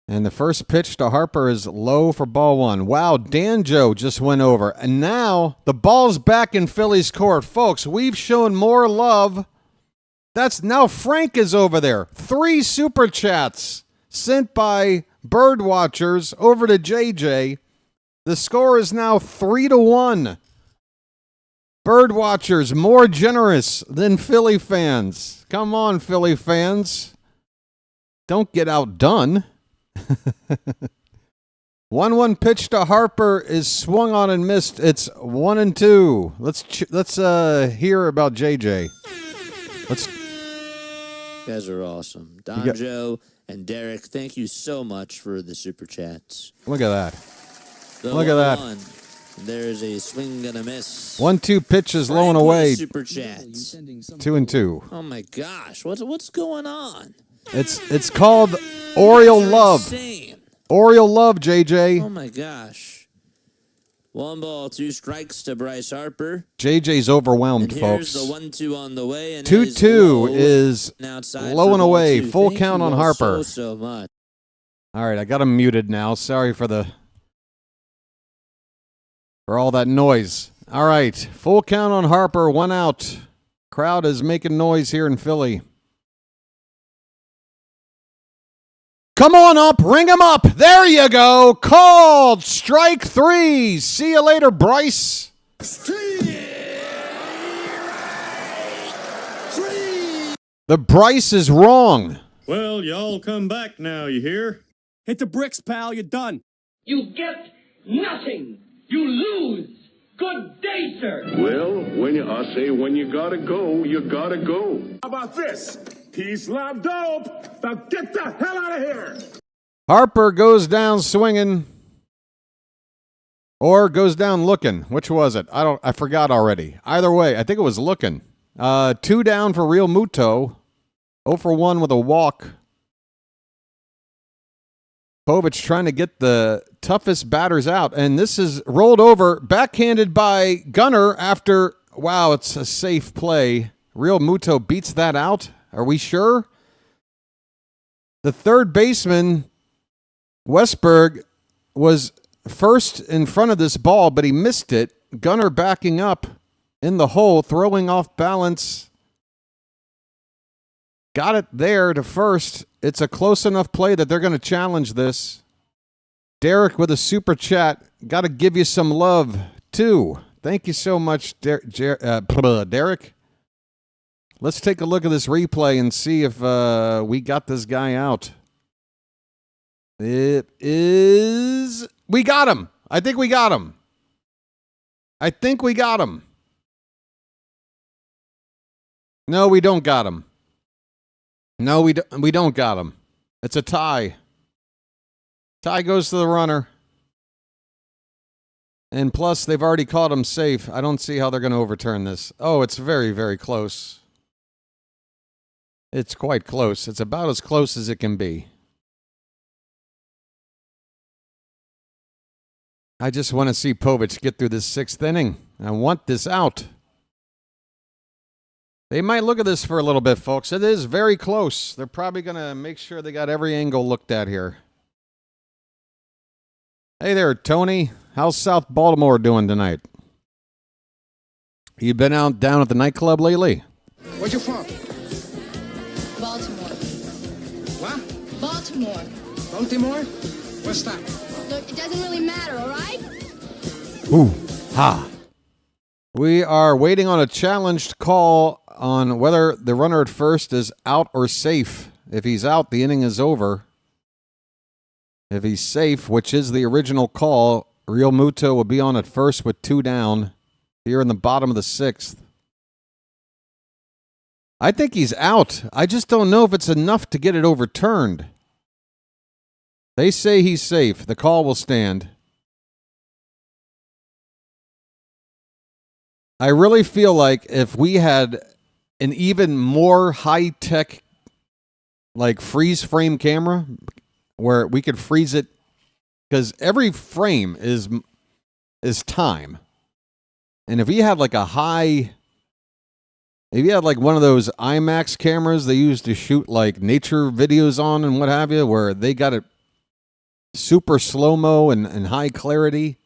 And the first pitch to Harper is low for ball 1. Wow, Danjo just went over. And now the ball's back in Phillies court. Folks, we've shown more love. That's now Frank is over there. 3 super chats sent by bird watchers over to JJ. The score is now 3-1. Bird watchers more generous than Philly fans. Come on, Philly fans. Don't get outdone. 1-1 pitch to Harper is swung on and missed. It's 1-2. Let's hear about JJ. You guys are awesome. Donjo and Derek, thank you so much for the super chats. Look at that. Look at that. There's a swing and a miss. 1-2 pitches low and away. Super chats. 2-2. Oh my gosh, what's going on? It's called Oriole Love. Insane. Oriole Love, JJ. Oh my gosh. 1 ball, 2 strikes to Bryce Harper. JJ's overwhelmed, and folks. Here's the 1-2 on the way. And 2-2 is low and away. Full count on Harper. So much. All right, I got him muted now. Sorry for all that noise. All right, full count on Harper. 1 out. Crowd is making noise here in Philly. Come on up, ring him up. There you go. Called. Strike 3. See you later, Bryce. The Bryce is wrong. Well, y'all come back now, you hear? Hit the bricks, pal. You're done. You get nothing. You lose. Good day, sir. Well, I say when you gotta go, you gotta go. How about this? Peace, love, dope. Now get the hell out of here. Harper goes down swinging. Or goes down looking. Which was it? I forgot already. Either way, I think it was looking. 2 down for Real Muto. 0 for 1 with a walk. Povich trying to get the toughest batters out. And this is rolled over, backhanded by Gunnar after, wow, it's a safe play. Real Muto beats that out. Are we sure? The third baseman, Westberg, was first in front of this ball, but he missed it. Gunnar backing up in the hole, throwing off balance. Got it there to first. It's a close enough play that they're going to challenge this. Derek with a super chat. Got to give you some love, too. Thank you so much, Derek. Let's take a look at this replay and see if we got this guy out. It is... We got him. I think we got him. No, we don't got him. No, we don't got him. It's a tie. Tie goes to the runner. And plus, they've already caught him safe. I don't see how they're going to overturn this. Oh, it's very, very close. It's quite close. It's about as close as it can be. I just want to see Povich get through this 6th inning. I want this out. They might look at this for a little bit, folks. It is very close. They're probably going to make sure they got every angle looked at here. Hey there, Tony. How's South Baltimore doing tonight? You been out down at the nightclub lately? Where you from? Baltimore. What? Baltimore. Baltimore? What's that? Look, it doesn't really matter, all right? Ooh, ha. We are waiting on a challenged call on whether the runner at first is out or safe. If he's out, the inning is over. If he's safe, which is the original call, Real Muto will be on at first with 2 down here in the bottom of the 6th. I think he's out. I just don't know if it's enough to get it overturned. They say he's safe. The call will stand. I really feel like if we had an even more high-tech, like, freeze frame camera where we could freeze it, because every frame is time. And if you had like a high, if you had like one of those IMAX cameras they use to shoot like nature videos on and what have you, where they got it super slow-mo and high clarity,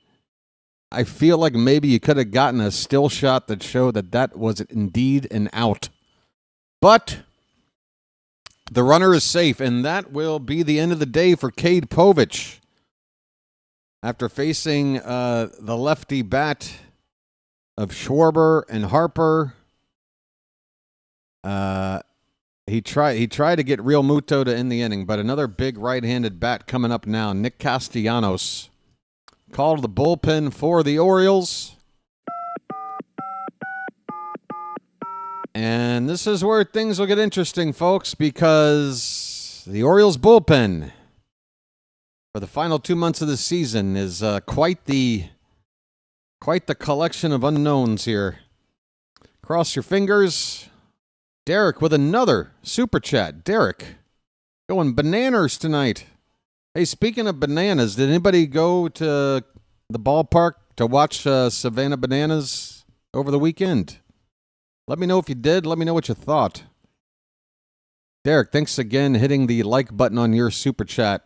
I feel like maybe you could have gotten a still shot that showed that that was indeed an out. But the runner is safe, and that will be the end of the day for Cade Povich. After facing the lefty bat of Schwarber and Harper, he tried to get Real Muto to end the inning, but another big right-handed bat coming up now, Nick Castellanos. Called the bullpen for the Orioles. And this is where things will get interesting, folks, because the Orioles bullpen for the final 2 months of the season is quite the collection of unknowns here. Cross your fingers. Derek with another super chat. Derek, going bananas tonight. Hey, speaking of bananas, did anybody go to the ballpark to watch Savannah Bananas over the weekend? Let me know if you did. Let me know what you thought. Derek, thanks again hitting the like button on your super chat.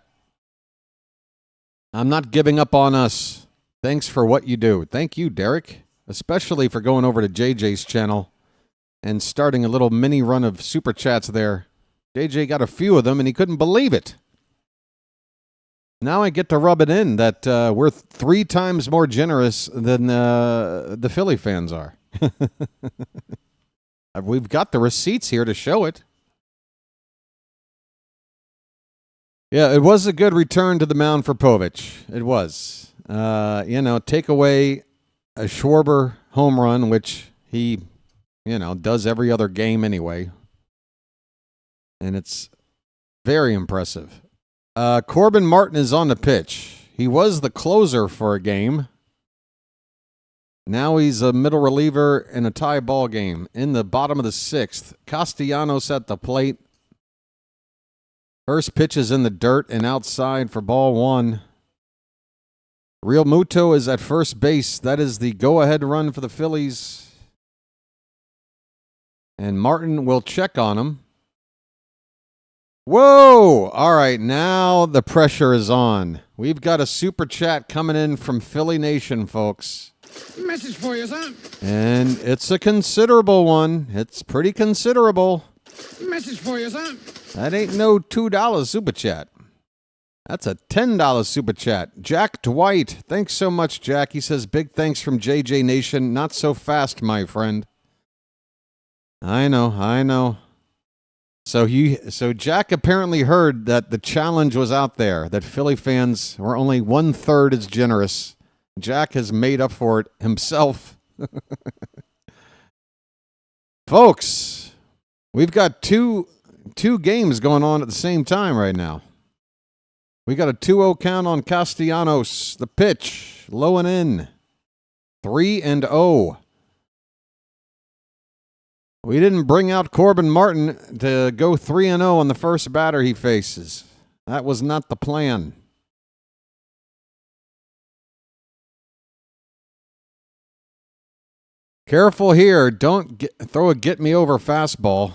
I'm not giving up on us. Thanks for what you do. Thank you, Derek, especially for going over to JJ's channel and starting a little mini run of super chats there. JJ got a few of them, and he couldn't believe it. Now I get to rub it in that we're 3 times more generous than the Philly fans are. We've got the receipts here to show it. Yeah, it was a good return to the mound for Povich. It was. Take away a Schwarber home run, which he, does every other game anyway. And it's very impressive. Corbin Martin is on the pitch. He was the closer for a game. Now he's a middle reliever in a tie ball game in the bottom of the 6th. Castellanos at the plate. First pitch is in the dirt and outside for ball 1. Real Muto is at first base. That is the go-ahead run for the Phillies. And Martin will check on him. Whoa! All right, now the pressure is on. We've got a super chat coming in from Philly Nation, folks. Message for you, son. And it's a considerable one. It's pretty considerable. Message for you, son. That ain't no $2 super chat. That's a $10 super chat. Jack Dwight. Thanks so much, Jack. He says, big thanks from JJ Nation. Not so fast, my friend. I know. So Jack apparently heard that the challenge was out there, that Philly fans were only 1/3 as generous. Jack has made up for it himself. Folks, we've got two games going on at the same time right now. We got a 2-0 count on Castellanos. The pitch, low and in. 3-0. We didn't bring out Corbin Martin to go 3-0 on the first batter he faces. That was not the plan. Careful here. Don't throw a get-me-over fastball.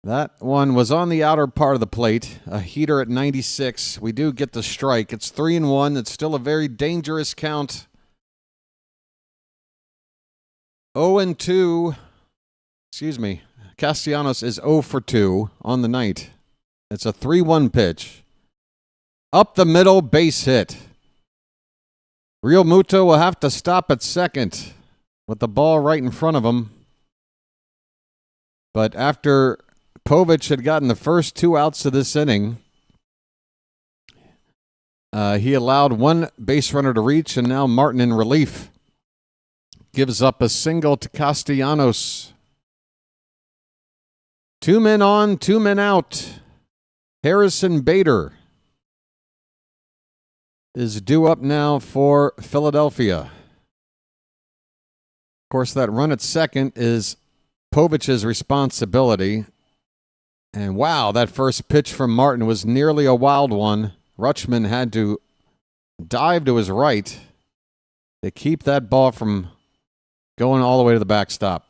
That one was on the outer part of the plate. A heater at 96. We do get the strike. It's 3-1. It's still a very dangerous count. 0-2. Excuse me. Castellanos is 0 for 2 on the night. It's a 3-1 pitch. Up the middle, base hit. Real Muto will have to stop at second with the ball right in front of him. But after Povich had gotten the first 2 outs of this inning, he allowed one base runner to reach, and now Martin in relief gives up a single to Castellanos. 2 men on, 2 men out. Harrison Bader is due up now for Philadelphia. Of course, that run at second is Povich's responsibility. And wow, that first pitch from Martin was nearly a wild one. Rutschman had to dive to his right to keep that ball from going all the way to the backstop.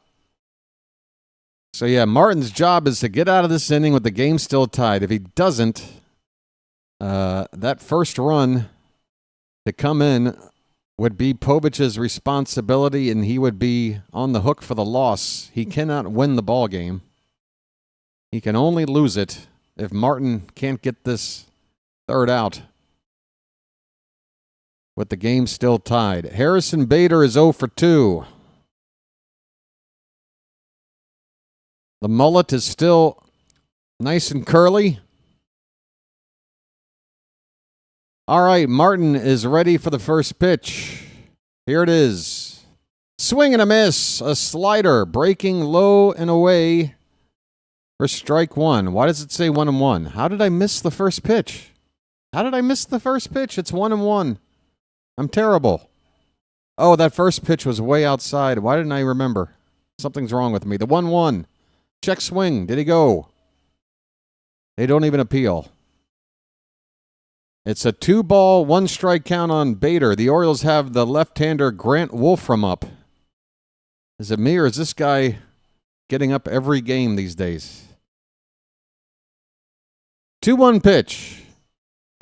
So yeah, Martin's job is to get out of this inning with the game still tied. If he doesn't, that first run to come in would be Povich's responsibility, and he would be on the hook for the loss. He cannot win the ball game. He can only lose it if Martin can't get this third out with the game still tied. Harrison Bader is 0 for 2. The mullet is still nice and curly. All right, Martin is ready for the first pitch. Here it is. Swing and a miss. A slider breaking low and away for strike 1. Why does it say 1-1? How did I miss the first pitch? How did I miss the first pitch? It's 1-1. I'm terrible. Oh, that first pitch was way outside. Why didn't I remember? Something's wrong with me. The 1-1. Check swing. Did he go? They don't even appeal. It's a 2-ball, 1-strike count on Bader. The Orioles have the left-hander Grant Wolfram up. Is it me or is this guy getting up every game these days? 2-1 pitch.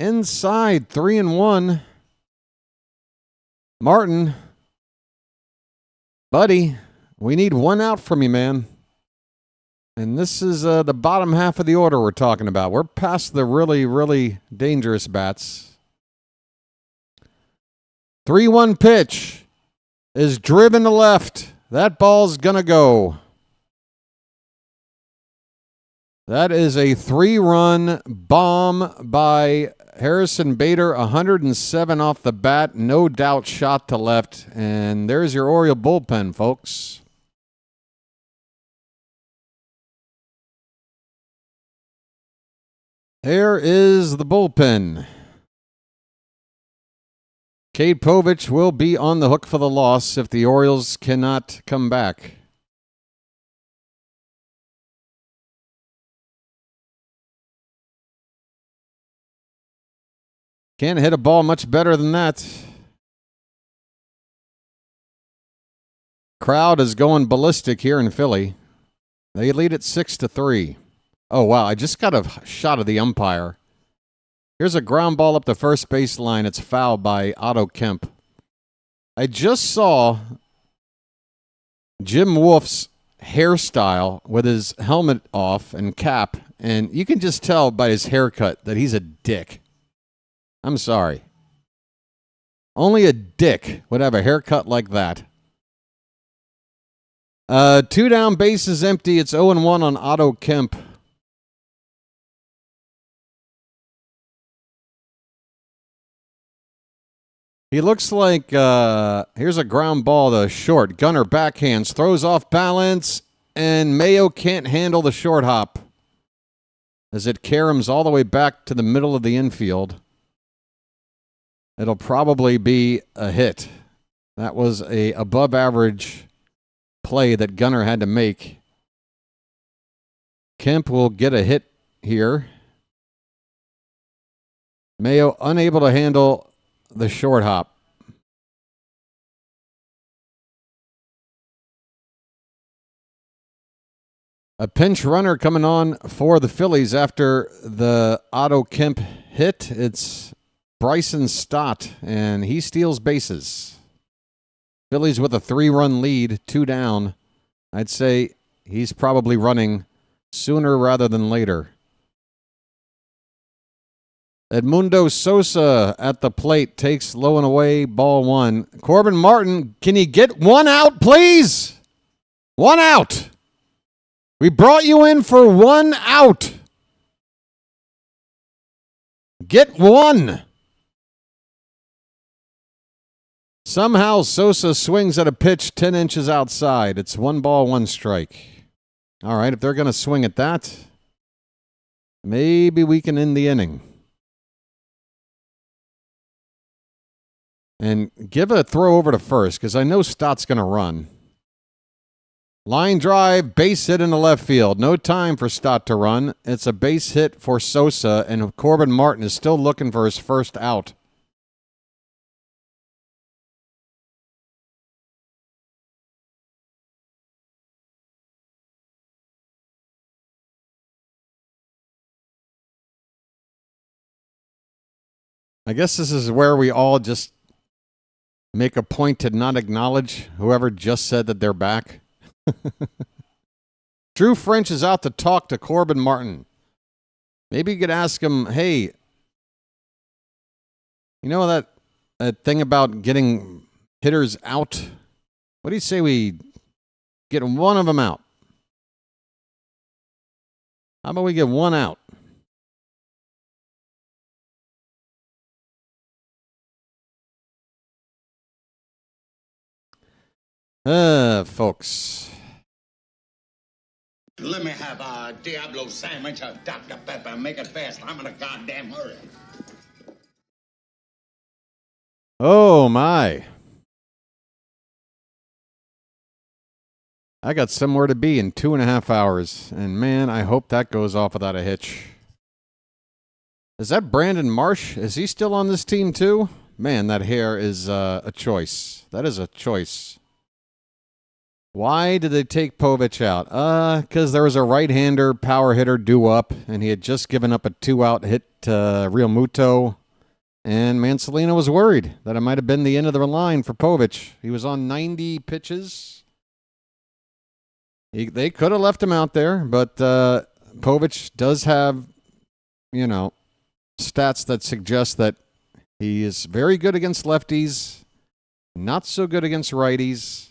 Inside, 3-1. Martin. Buddy, we need 1 out from you, man. And this is the bottom half of the order we're talking about. We're past the really, really dangerous bats. 3-1 pitch is driven to left. That ball's going to go. That is a 3-run bomb by Harrison Bader. 107 off the bat. No doubt shot to left. And there's your Oriole bullpen, folks. There is the bullpen. Cade Povich will be on the hook for the loss if the Orioles cannot come back. Can't hit a ball much better than that. Crowd is going ballistic here in Philly. They lead it 6-3. Oh, wow, I just got a shot of the umpire. Here's a ground ball up the first baseline. It's fouled by Otto Kemp. I just saw Jim Wolf's hairstyle with his helmet off and cap, and you can just tell by his haircut that he's a dick. I'm sorry. Only a dick would have a haircut like that. 2 down, bases empty. It's 0-1 on Otto Kemp. He looks like, here's a ground ball to short. Gunner backhands, throws off balance, and Mayo can't handle the short hop as it caroms all the way back to the middle of the infield. It'll probably be a hit. That was a above average play that Gunnar had to make. Kemp will get a hit here. Mayo unable to handle the short hop. A pinch runner coming on for the Phillies after the Otto Kemp hit. It's Bryson Stott, and he steals bases. Phillies with a 3-run lead, 2 down. I'd say he's probably running sooner rather than later. Edmundo Sosa at the plate takes low and away, ball 1. Corbin Martin, can you get 1 out, please? 1 out. We brought you in for 1 out. Get 1. Somehow Sosa swings at a pitch 10 inches outside. It's 1 ball, 1 strike. All right, if they're going to swing at that, maybe we can end the inning. And give a throw over to first, because I know Stott's going to run. Line drive, base hit in the left field. No time for Stott to run. It's a base hit for Sosa, and Corbin Martin is still looking for his first out. I guess this is where we all just make a point to not acknowledge whoever just said that they're back. Drew French is out to talk to Corbin Martin. Maybe you could ask him, hey, you know that thing about getting hitters out? What do you say we get 1 of them out? How about we get 1 out? Folks. Let me have a Diablo sandwich of Dr. Pepper. Make it fast. I'm in a goddamn hurry. Oh, my. I got somewhere to be in 2.5 hours. And, man, I hope that goes off without a hitch. Is that Brandon Marsh? Is he still on this team, too? Man, that hair is a choice. That is a choice. Why did they take Povich out? Because there was a right-hander power hitter due up, and he had just given up a 2-out hit to Real Muto. And Mancelino was worried that it might have been the end of the line for Povich. He was on 90 pitches. They could have left him out there, but Povich does have, stats that suggest that he is very good against lefties, not so good against righties.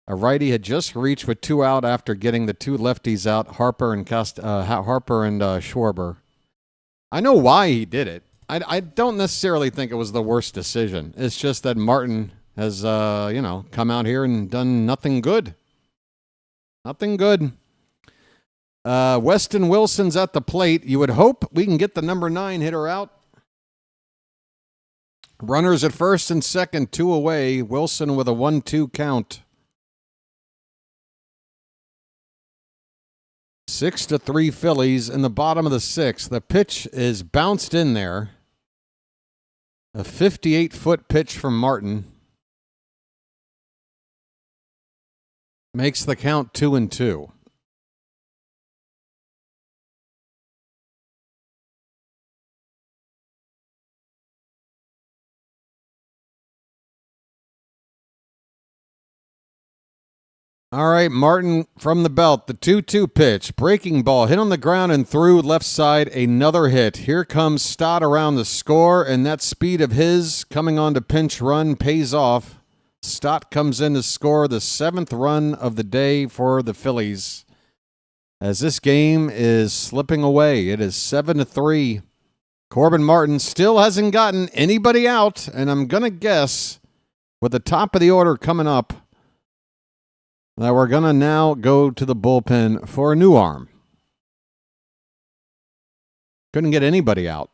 A righty had just reached with 2 out after getting the 2 lefties out, Harper and Schwarber. I know why he did it. I don't necessarily think it was the worst decision. It's just that Martin has, come out here and done nothing good. Nothing good. Weston Wilson's at the plate. You would hope we can get the number 9 hitter out. Runners at first and second, 2 away. Wilson with a 1-2 count. 6-3 Phillies in the bottom of the 6th. The pitch is bounced in there. A 58-foot pitch from Martin. Makes the count 2-2. All right, Martin from the belt, the 2-2 pitch. Breaking ball, hit on the ground and through left side, another hit. Here comes Stott around the score, and that speed of his coming on to pinch run pays off. Stott comes in to score the 7th run of the day for the Phillies. As this game is slipping away, it is 7-3. Corbin Martin still hasn't gotten anybody out, and I'm going to guess with the top of the order coming up, that we're going to now go to the bullpen for a new arm. Couldn't get anybody out.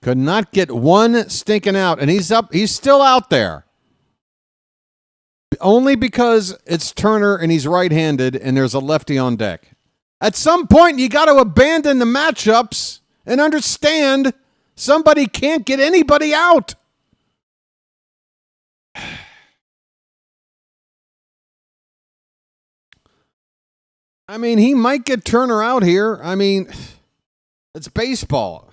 Could not get one stinking out, and he's up. He's still out there. only because it's Turner and he's right-handed and there's a lefty on deck. At some point, you got to abandon the matchups and understand somebody can't get anybody out. I mean, he might get Turner out here. I mean, it's baseball.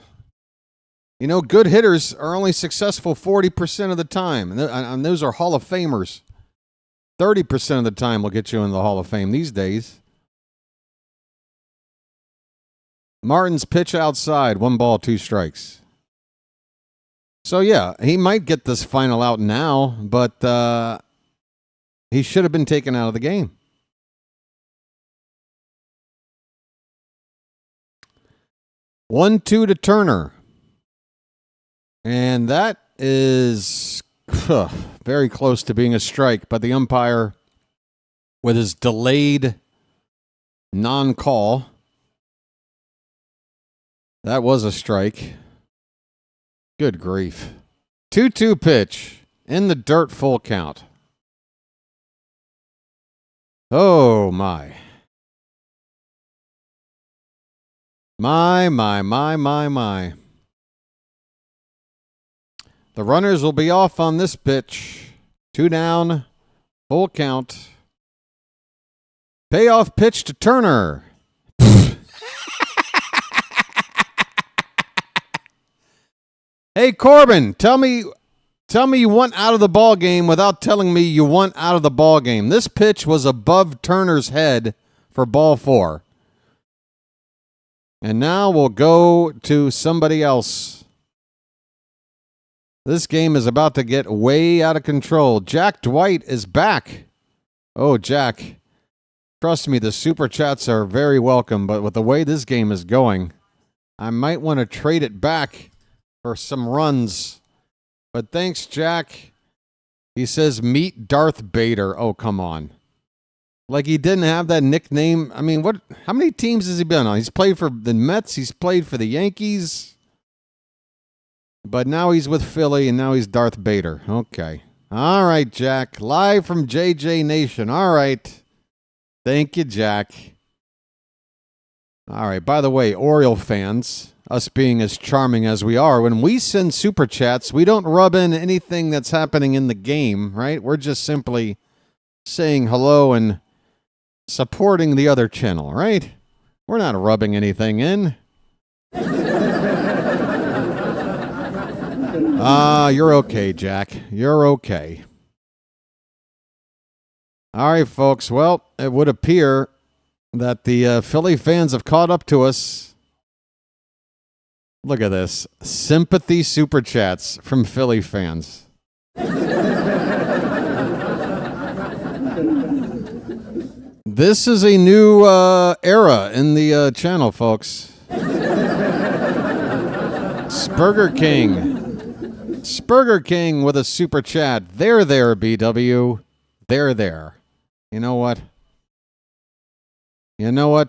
You know, good hitters are only successful 40% of the time. And those are Hall of Famers. 30% of the time will get you in the Hall of Fame these days. Martin's pitch outside. 1 ball, 2 strikes. So, yeah, he might get this final out now, but he should have been taken out of the game. 1-2 to Turner. And that is very close to being a strike, but the umpire, with his delayed non-call, that was a strike. Good grief. 2-2 pitch in the dirt, full count. Oh, my. My. The runners will be off on this pitch. 2 down, full count. Payoff pitch to Turner. Hey, Corbin, tell me you want out of the ball game without telling me you want out of the ball game. This pitch was above Turner's head for ball 4. And now we'll go to somebody else. This game is about to get way out of control. Jack Dwight is back. Oh, Jack. Trust me, the super chats are very welcome, but with the way this game is going, I might want to trade it back for some runs. But thanks, Jack. He says, meet Darth Vader. Oh, come on. Like he didn't have that nickname. I mean, what? How many teams has he been on? He's played for the Mets. He's played for the Yankees. But now he's with Philly, and now he's Darth Vader. Okay. All right, Jack. Live from JJ Nation. All right. Thank you, Jack. All right. By the way, Oriole fans, us being as charming as we are, when we send super chats, we don't rub in anything that's happening in the game, right? We're just simply saying hello and supporting the other channel, right? We're not rubbing anything in. You're okay, Jack. You're okay. All right, folks. Well, it would appear that the Philly fans have caught up to us. Look at this. Sympathy super chats from Philly fans. This is a new era in the channel, folks. Spurger King. Spurger King with a super chat. There, BW. There. You know what?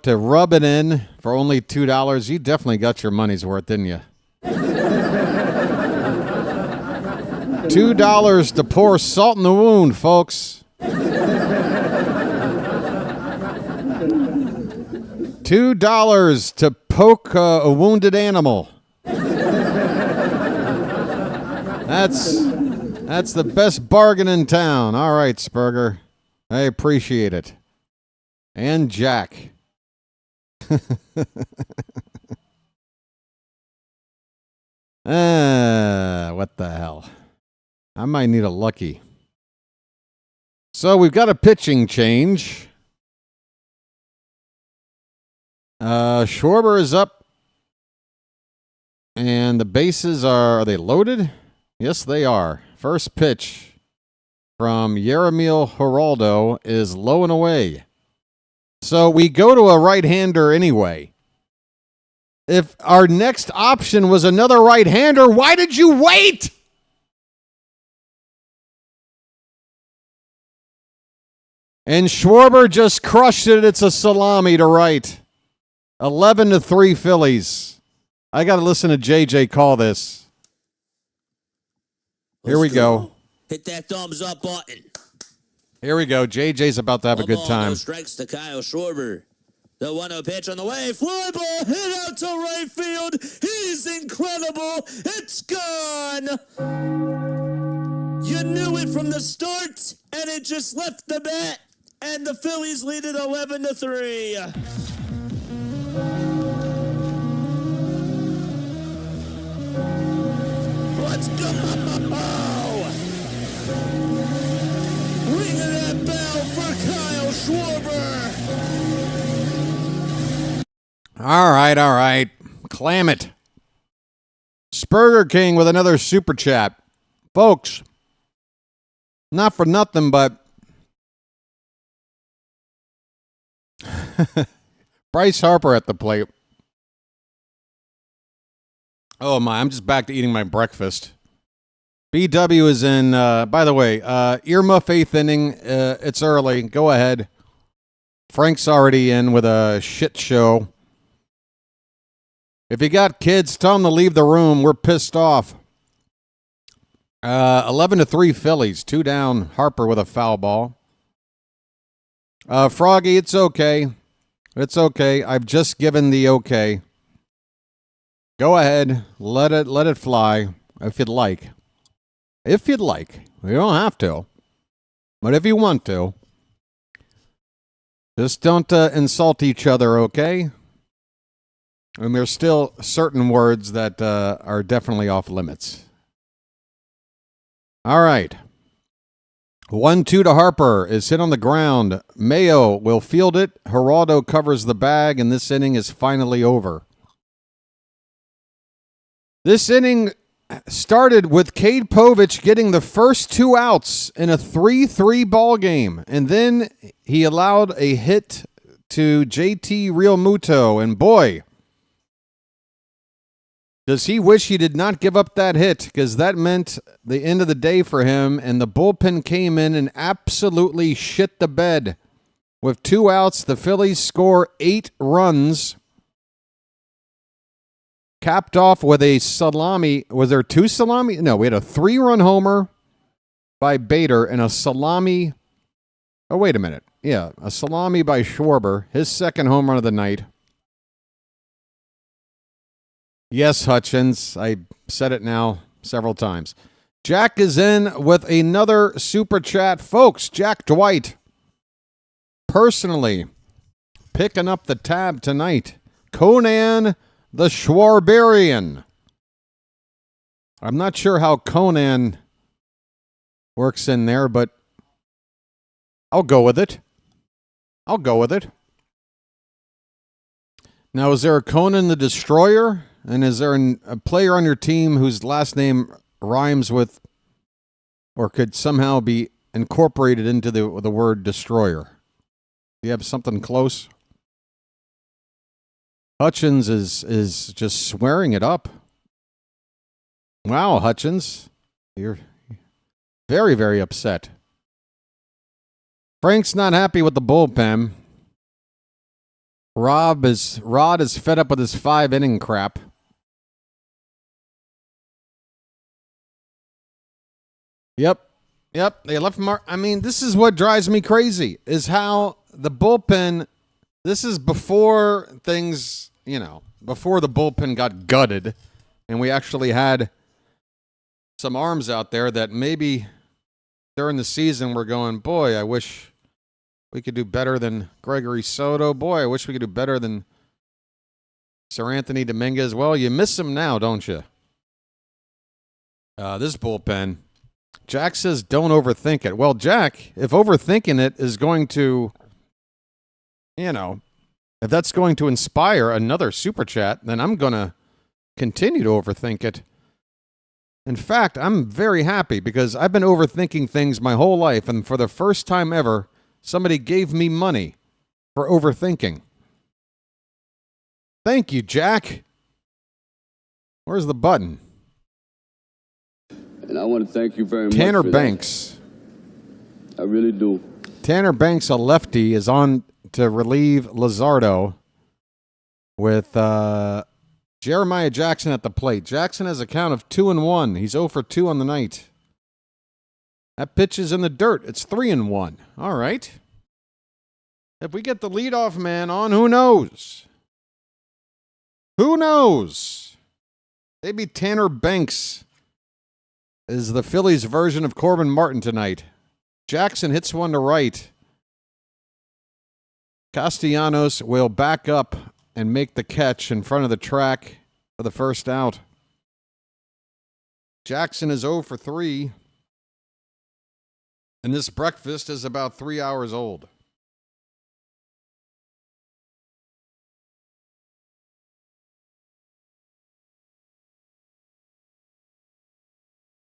To rub it in for only $2, you definitely got your money's worth, didn't you? $2 to pour salt in the wound, folks. $2 to poke a wounded animal. That's the best bargain in town. All right, Spurger. I appreciate it. And Jack. What the hell? I might need a lucky. So we've got a pitching change. Schwarber is up. And the bases are they loaded? Yes, they are. First pitch from Yeremil Geraldo is low and away. So we go to a right-hander anyway. If our next option was another right-hander, why did you wait? And Schwarber just crushed it. It's a salami to right. 11-3 Phillies. I got to listen to JJ call this. Here we go. Hit that thumbs up button. Here we go. JJ's about to have a good time. No strikes to Kyle Schwarber. The 1-0 pitch on the way. Fly ball hit out to right field. He's incredible. It's gone. You knew it from the start, and it just left the bat. And the Phillies lead it 11-3. Let's go! Ring that bell for Kyle Schwarber. All right. Clam it. Spurger King with another super chat. Folks, not for nothing, but Bryce Harper at the plate. Oh my, I'm just back to eating my breakfast. BW is in, by the way, earmuff eighth inning. It's early. Go ahead. Frank's already in with a shit show. If you got kids, tell them to leave the room. We're pissed off. 11-3 Phillies. 2 down. Harper with a foul ball. Froggy, it's okay. It's okay. I've just given the okay. Go ahead. Let it fly if you'd like. If you'd like. You don't have to. But if you want to. Just don't insult each other, okay? And there's still certain words that are definitely off limits. All right. 1-2 to Harper is hit on the ground. Mayo will field it. Geraldo covers the bag, and this inning is finally over. This inning started with Cade Povich getting the first 2 outs in a 3-3 ball game, and then he allowed a hit to JT Realmuto, and boy, does he wish he did not give up that hit, because that meant the end of the day for him, and the bullpen came in and absolutely shit the bed. With 2 outs, the Phillies score 8 runs. Capped off with a salami. Was there 2 salami? No, we had a 3-run homer by Bader and a salami. Oh, wait a minute. Yeah, a salami by Schwarber, his second home run of the night. Yes, Hutchins. I said it now several times. Jack is in with another super chat. Folks, Jack Dwight personally picking up the tab tonight. Conan the Schwarberian. I'm not sure how Conan works in there, but I'll go with it. Now, is there a Conan the Destroyer? And is there a player on your team whose last name rhymes with or could somehow be incorporated into the word destroyer? Do you have something close? Hutchins is just swearing it up. Wow, Hutchins. You're very, very upset. Frank's not happy with the bullpen. Rod is fed up with his 5-inning crap. Yep. They left Mark. I mean, this is what drives me crazy, is how the bullpen, this is before things, before the bullpen got gutted and we actually had some arms out there that maybe during the season we're going, boy, I wish we could do better than Gregory Soto. Boy, I wish we could do better than Sir Anthony Dominguez. Well, you miss him now, don't you? This bullpen. Jack says don't overthink it. Well, Jack, if overthinking it is going to, if that's going to inspire another super chat, then I'm going to continue to overthink it. In fact, I'm very happy because I've been overthinking things my whole life, and for the first time ever, somebody gave me money for overthinking. Thank you, Jack. Where's the button? And I want to thank you very much. Tanner Banks. I really do. Tanner Banks, a lefty, is on to relieve Luzardo with Jeremiah Jackson at the plate. Jackson has a count of 2-1. He's 0 for 2 on the night. That pitch is in the dirt. It's 3-1. All right. If we get the leadoff man on, who knows? Who knows? Maybe Tanner Banks is the Phillies version of Corbin Martin tonight. Jackson hits one to right. Castellanos will back up and make the catch in front of the track for the first out. Jackson is 0 for 3. And this breakfast is about 3 hours old.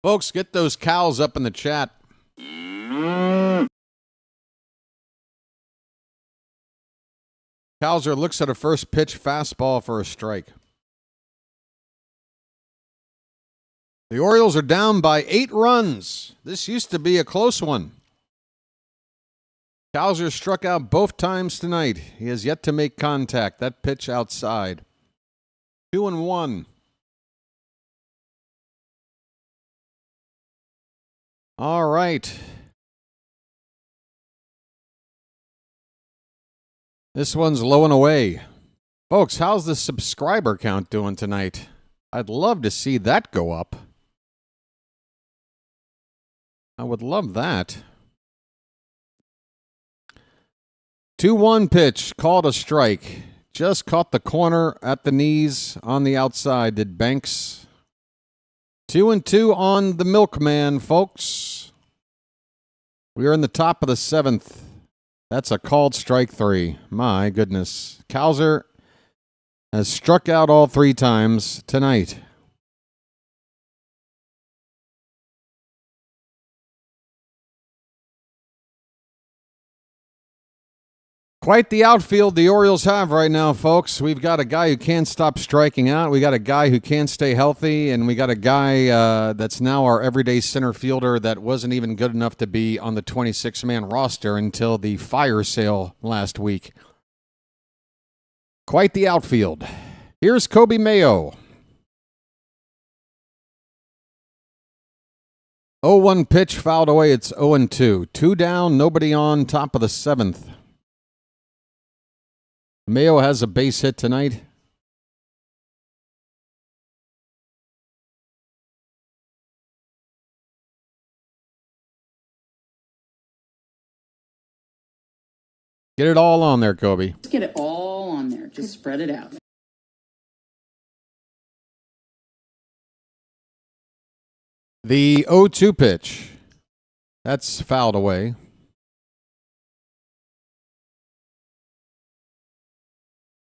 Folks, get those cows up in the chat. Cowser looks at a first pitch fastball for a strike. The Orioles are down by 8 runs. This used to be a close one. Cowser struck out both times tonight. He has yet to make contact. That pitch outside. 2-1. All right. This one's low and away. Folks, how's the subscriber count doing tonight? I'd love to see that go up. I would love that. 2-1 pitch, called a strike. Just caught the corner at the knees on the outside. Did Banks. 2-2 on the milkman, folks. We are in the top of the 7th. That's a called strike 3. My goodness. Cowser has struck out all 3 times tonight. Quite the outfield the Orioles have right now, folks. We've got a guy who can't stop striking out. We got a guy who can't stay healthy, and we got a guy that's now our everyday center fielder that wasn't even good enough to be on the 26-man roster until the fire sale last week. Quite the outfield. Here's Kobe Mayo. 0-1 pitch, fouled away. It's 0-2. 2 down, nobody on, top of the 7th. Mayo has a base hit tonight. Get it all on there, Kobe. Let's get it all on there. Just spread it out. The 0-2 pitch. That's fouled away.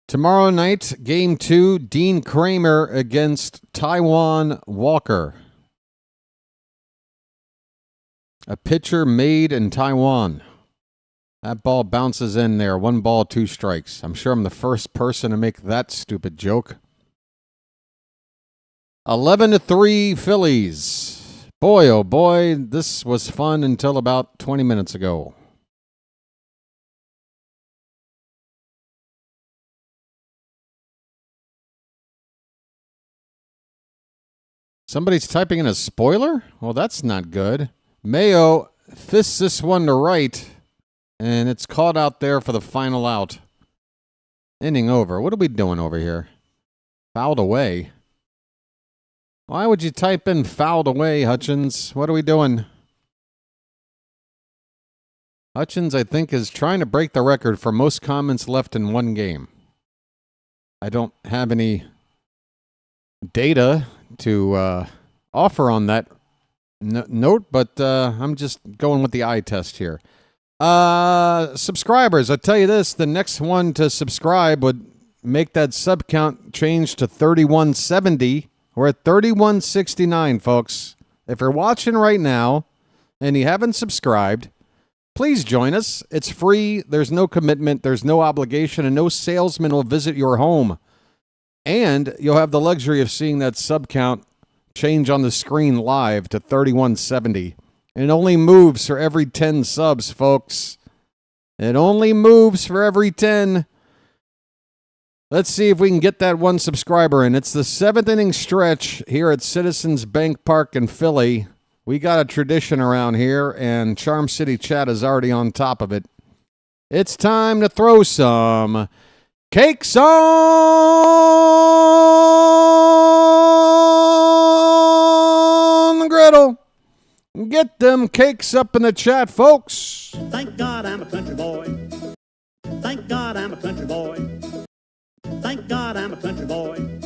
Tomorrow night, Game 2, Dean Kramer against Taiwan Walker. A pitcher made in Taiwan. That ball bounces in there. 1 ball, 2 strikes. I'm sure I'm the first person to make that stupid joke. 11-3 Phillies. Boy, oh boy, this was fun until about 20 minutes ago. Somebody's typing in a spoiler? Well, that's not good. Mayo fists this one to right, and it's caught out there for the final out. Inning over. What are we doing over here? Fouled away. Why would you type in fouled away, Hutchins? What are we doing? Hutchins, I think, is trying to break the record for most comments left in one game. I don't have any data to offer on that note, but I'm just going with the eye test here. Subscribers, I'll tell you this, the next one to subscribe would make that sub count change to 3170. We're at 3169, folks. If you're watching right now and you haven't subscribed, please join us. It's free. There's no commitment. There's no obligation, and no salesman will visit your home. And you'll have the luxury of seeing that sub count change on the screen live to 3170. It only moves for every 10 subs, folks. It only moves for every 10. Let's see if we can get that 1 subscriber in. It's the 7th inning stretch here at Citizens Bank Park in Philly. We got a tradition around here, and Charm City Chat is already on top of it. It's time to throw some cakes on the griddle. Get them cakes up in the chat, folks. Thank God I'm a country boy. Thank God I'm a country boy. Thank God I'm a country boy.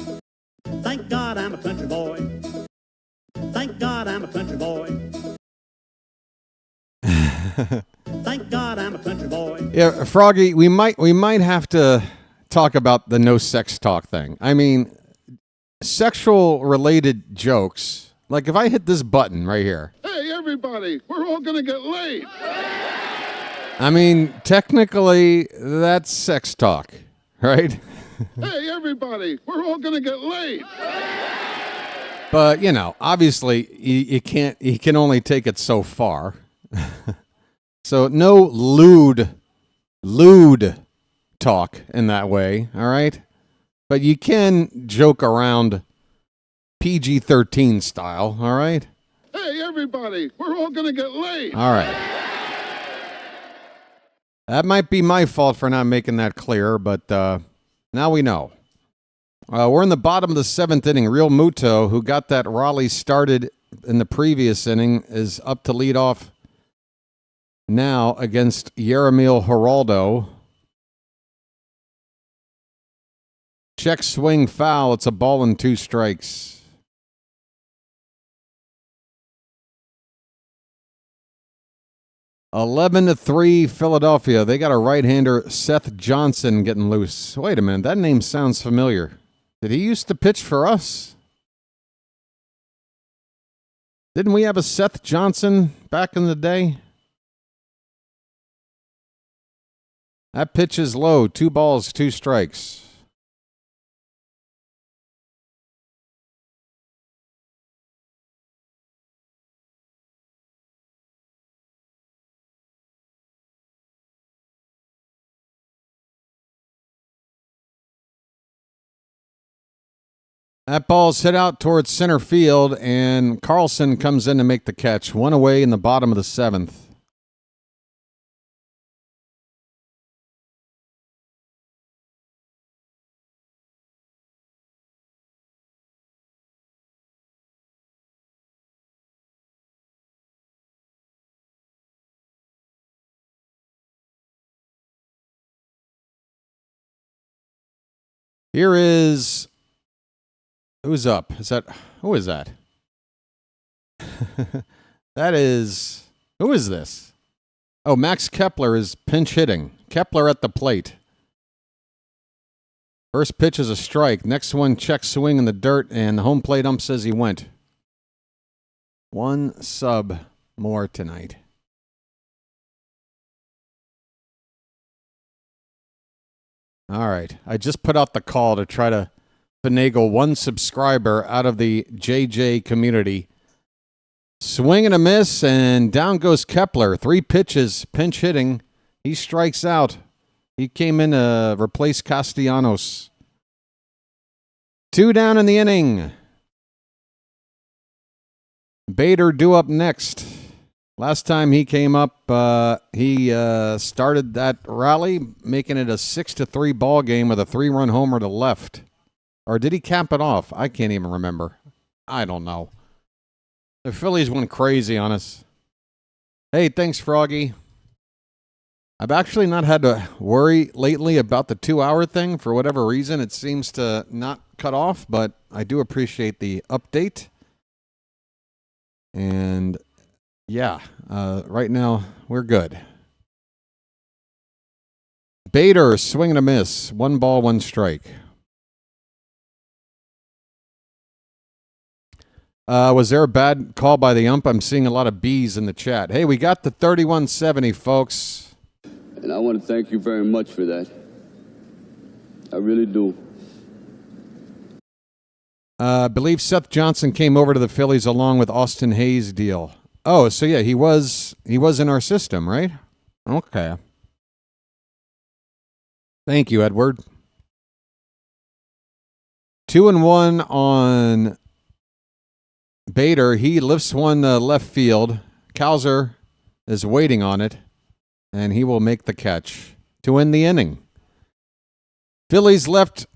Thank God I'm a country boy. Thank God I'm a country boy. Thank God I'm a country boy. Yeah, Froggy, we might have to talk about the no sex talk thing. I mean, sexual related jokes. Like if I hit this button right here. Hey, everybody, we're all going to get laid. I mean, technically, that's sex talk, right? Hey, everybody, we're all going to get laid. But, you know, obviously, you can only take it so far. So no lewd talk in that way, all right? But you can joke around PG-13 style, all right? Hey, everybody, we're all going to get laid. All right. That might be my fault for not making that clear, but now we know. We're in the bottom of the 7th inning. Real Muto, who got that Raleigh started in the previous inning, is up to lead off now against Yeremil Geraldo. Check swing foul. It's a ball and 2 strikes. (11-3) Philadelphia. They got a right-hander, Seth Johnson, getting loose. Wait a minute. That name sounds familiar. Did he used to pitch for us? Didn't we have a Seth Johnson back in the day? That pitch is low. 2 balls, 2 strikes. That ball's hit out towards center field, and Carlson comes in to make the catch. 1 away in the bottom of the 7th. Here is... Who's up? Who is that? That is... Who is this? Oh, Max Kepler is pinch hitting. Kepler at the plate. First pitch is a strike. Next one, check swing in the dirt, and the home plate ump says he went. 1 sub more tonight. All right. I just put out the call to try to finagle 1 subscriber out of the JJ community. Swing and a miss, and down goes Kepler. 3 pitches, pinch hitting. He strikes out. He came in to replace Castellanos. 2 down in the inning. Bader due up next. Last time he came up, he started that rally, making it a 6-3 ball game with a 3-run homer to left. Or did he cap it off? I can't even remember. I don't know. The Phillies went crazy on us. Hey, thanks, Froggy. I've actually not had to worry lately about the 2-hour thing. For whatever reason, it seems to not cut off, but I do appreciate the update. And yeah, right now we're good. Bader, swing and a miss. 1 ball, 1 strike. Was there a bad call by the ump? I'm seeing a lot of B's in the chat. Hey, we got the 3170, folks. And I want to thank you very much for that. I really do. I believe Seth Johnson came over to the Phillies along with Austin Hayes' deal. Oh, so yeah, he was in our system, right? Okay. Thank you, Edward. 2-1 on Bader, he lifts one left field. Cowser is waiting on it, and he will make the catch to end the inning. Phillies left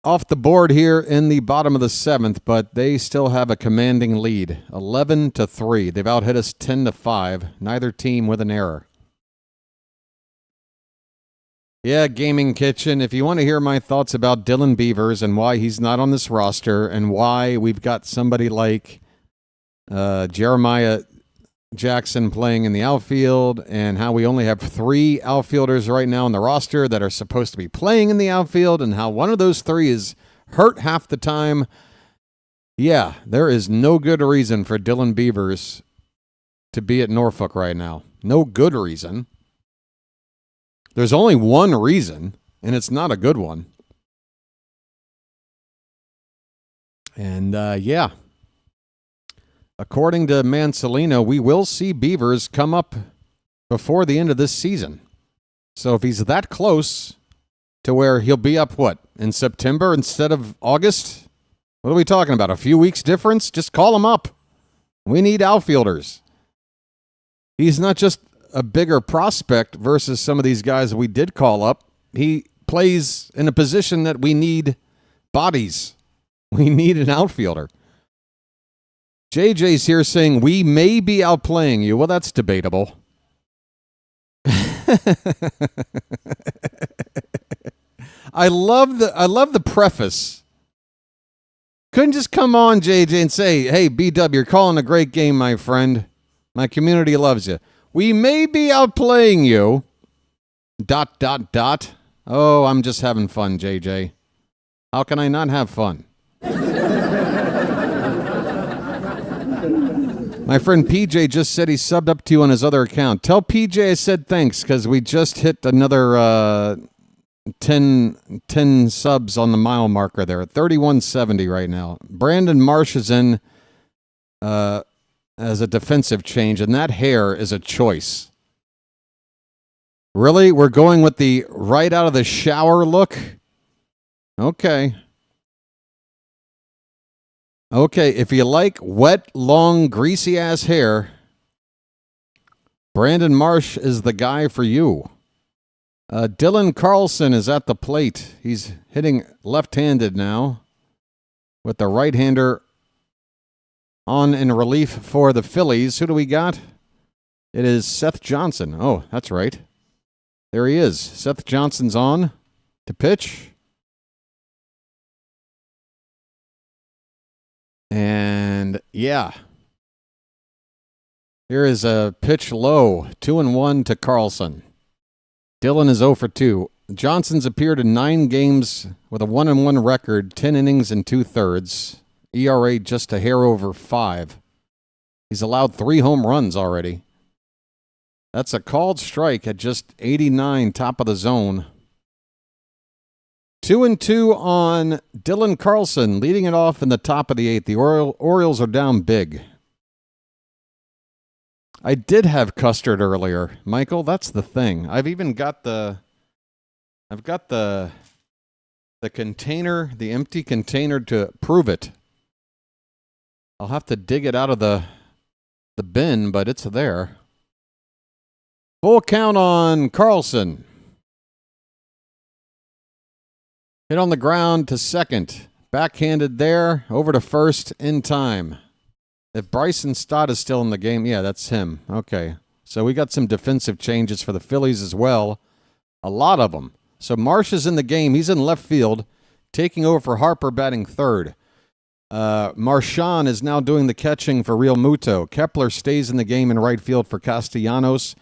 off the board here in the bottom of the 7th, but they still have a commanding lead, 11-3. They've out-hit us 10-5. Neither team with an error. Yeah, Gaming Kitchen, if you want to hear my thoughts about Dylan Beavers and why he's not on this roster and why we've got somebody like Jeremiah Jackson playing in the outfield and how we only have 3 outfielders right now on the roster that are supposed to be playing in the outfield and how one of those 3 is hurt half the time. Yeah, there is no good reason for Dylan Beavers to be at Norfolk right now. No good reason. There's only one reason, and it's not a good one. And, yeah. According to Mansolino, we will see Beavers come up before the end of this season. So if he's that close to where he'll be up, what, in September instead of August? What are we talking about? A few weeks difference? Just call him up. We need outfielders. He's not just a bigger prospect versus some of these guys we did call up. He plays in a position that we need bodies. We need an outfielder. JJ's here saying, we may be outplaying you. Well, that's debatable. I love the preface. Couldn't just come on, JJ, and say, hey, BW, you're calling a great game, my friend. My community loves you. We may be outplaying you. ... Oh, I'm just having fun, JJ. How can I not have fun? My friend PJ just said he subbed up to you on his other account. Tell PJ I said thanks because we just hit another 10 subs on the mile marker there. 3170 right now. Brandon Marsh is in as a defensive change, and that hair is a choice. Really? We're going with the right out of the shower look? Okay. Okay, if you like wet, long, greasy-ass hair, Brandon Marsh is the guy for you. Dylan Carlson is at the plate. He's hitting left-handed now with the right-hander on in relief for the Phillies. Who do we got? It is Seth Johnson. Oh, that's right. There he is. Seth Johnson's on to pitch. And, yeah. Here is a pitch low. 2-1 to Carlson. Dylan is 0 for 2. Johnson's appeared in 9 games with a 1-1 record, 10 innings and 2/3. ERA just a hair over 5. He's allowed 3 home runs already. That's a called strike at just 89, top of the zone. 2-2 on Dylan Carlson, leading it off in the top of the 8th. The Orioles are down big. I did have custard earlier, Michael. That's the thing. I've even got the container, the empty container to prove it. I'll have to dig it out of the bin, but it's there. Full count on Carlson. Hit on the ground to second. Backhanded there. Over to first in time. If Bryson Stott is still in the game, yeah, that's him. Okay. So we got some defensive changes for the Phillies as well. A lot of them. So Marsh is in the game. He's in left field, taking over for Harper batting third. Marchand is now doing the catching for Real Muto. Kepler stays in the game in right field for Castellanos.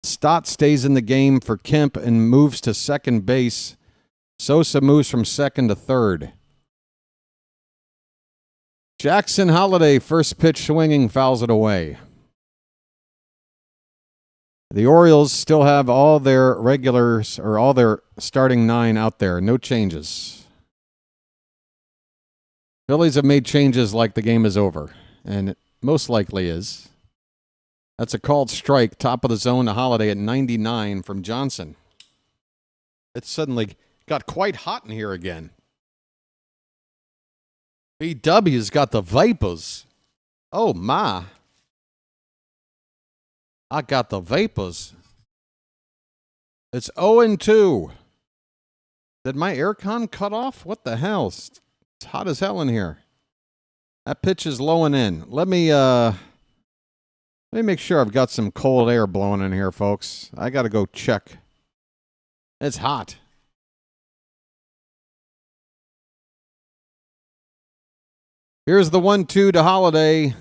Stott stays in the game for Kemp and moves to second base. Sosa moves from second to third. Jackson Holiday, first pitch swinging, fouls it away. The Orioles still have all their regulars, or all their starting 9 out there. No changes. Phillies have made changes like the game is over, and it most likely is. That's a called strike, top of the zone to Holiday at 99 from Johnson. It suddenly got quite hot in here again. BW's got the vapors. Oh, my. I got the vapors. It's 0-2. Did my aircon cut off? What the hell? It's hot as hell in here. That pitch is low and in. Let me make sure I've got some cold air blowing in here, folks. I got to go check. It's hot. Here's the 1-2 to Holiday.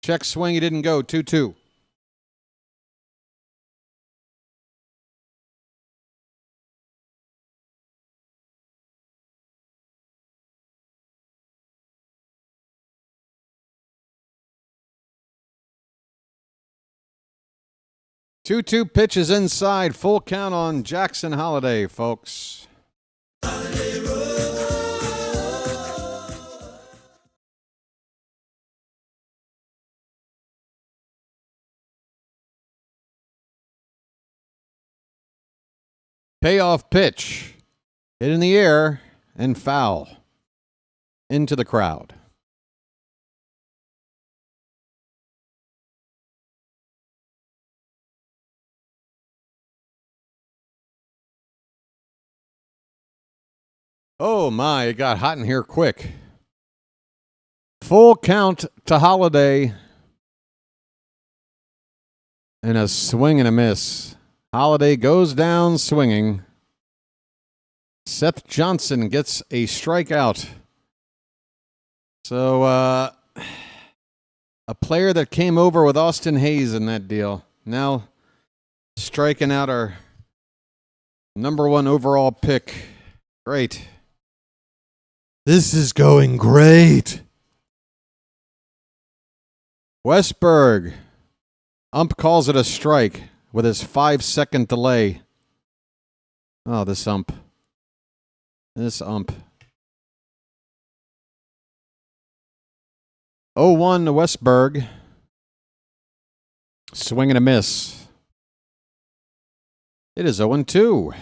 Check swing. He didn't go. 2-2. Two pitches inside. Full count on Jackson Holiday, folks. Payoff pitch. Hit in the air and foul. Into the crowd. Oh my, it got hot in here quick. Full count to Holiday. And a swing and a miss. Holiday goes down swinging. Seth Johnson gets a strikeout. So, a player that came over with Austin Hayes in that deal. Now striking out our number 1 overall pick. Great. This is going great. Westberg. Ump calls it a strike with his 5-second delay. Oh, this ump. This ump. 0-1 to Westberg. Swing and a miss. It is 0-2.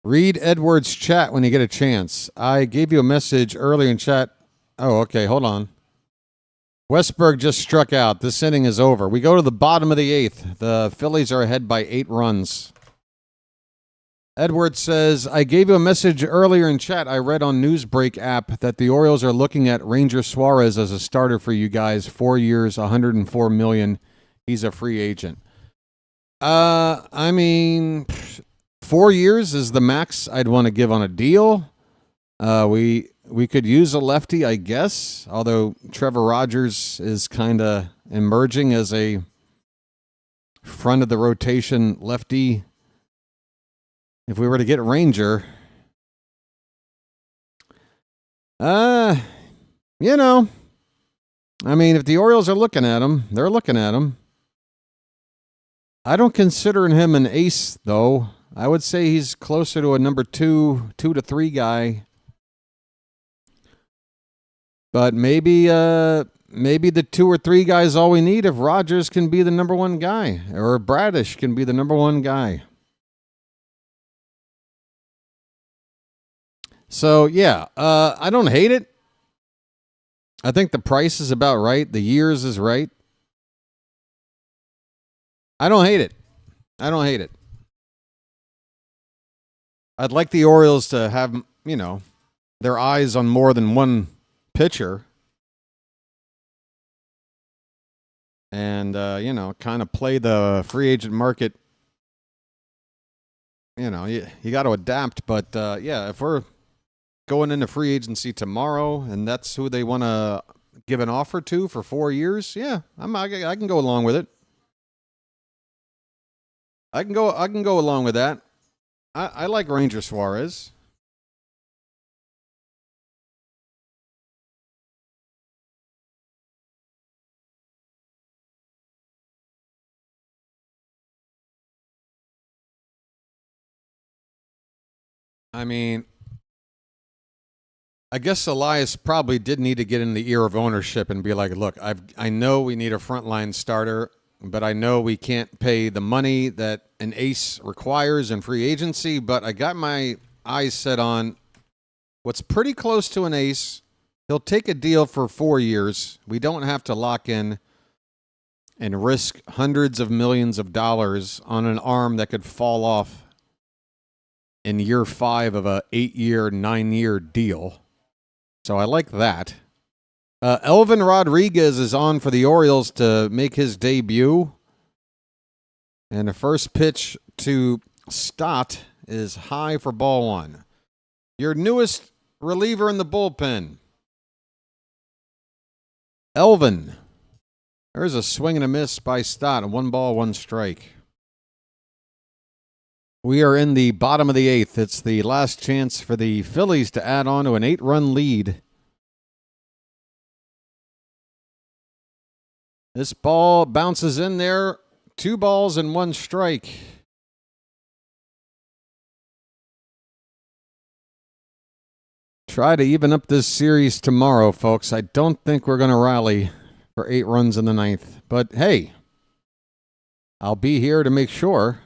Read Edwards' chat when you get a chance. I gave you a message earlier in chat. Oh, okay, hold on. Westberg just struck out. This inning is over. We go to the bottom of the 8th. The Phillies are ahead by 8 runs. Edwards says, I gave you a message earlier in chat. I read on Newsbreak app that the Orioles are looking at Ranger Suarez as a starter for you guys. 4 years, $104 million. He's a free agent. I mean, 4 years is the max I'd want to give on a deal. We could use a lefty, I guess, although Trevor Rogers is kind of emerging as a front of the rotation lefty. If we were to get Ranger, I mean, if the Orioles are looking at him, they're looking at him. I don't consider him an ace, though. I would say he's closer to a number 2 to 3 guy. But maybe the 2 or 3 guys all we need if Rogers can be the number 1 guy or Bradish can be the number 1 guy. So, yeah, I don't hate it. I think the price is about right. The years is right. I don't hate it. I'd like the Orioles to have, their eyes on more than one pitcher. And, kind of play the free agent market. You got to adapt. But, if we're going into free agency tomorrow and that's who they want to give an offer to for 4 years, yeah, I can go along with it. I can go along with that. I like Ranger Suarez. I mean, I guess Elias probably did need to get in the ear of ownership and be like, look, I know we need a frontline starter, but I know we can't pay the money that an ace requires in free agency, but I got my eyes set on what's pretty close to an ace. He'll take a deal for 4 years. We don't have to lock in and risk hundreds of millions of dollars on an arm that could fall off in year 5 of a 8-year, 9-year deal. So I like that. Elvin Rodriguez is on for the Orioles to make his debut. And the first pitch to Stott is high for ball 1. Your newest reliever in the bullpen. Elvin. There's a swing and a miss by Stott. 1 ball, 1 strike. We are in the bottom of the 8th. It's the last chance for the Phillies to add on to an 8-run lead. This ball bounces in there. 2 balls and 1 strike. Try to even up this series tomorrow, folks. I don't think we're going to rally for 8 runs in the 9th. But hey, I'll be here to make sure.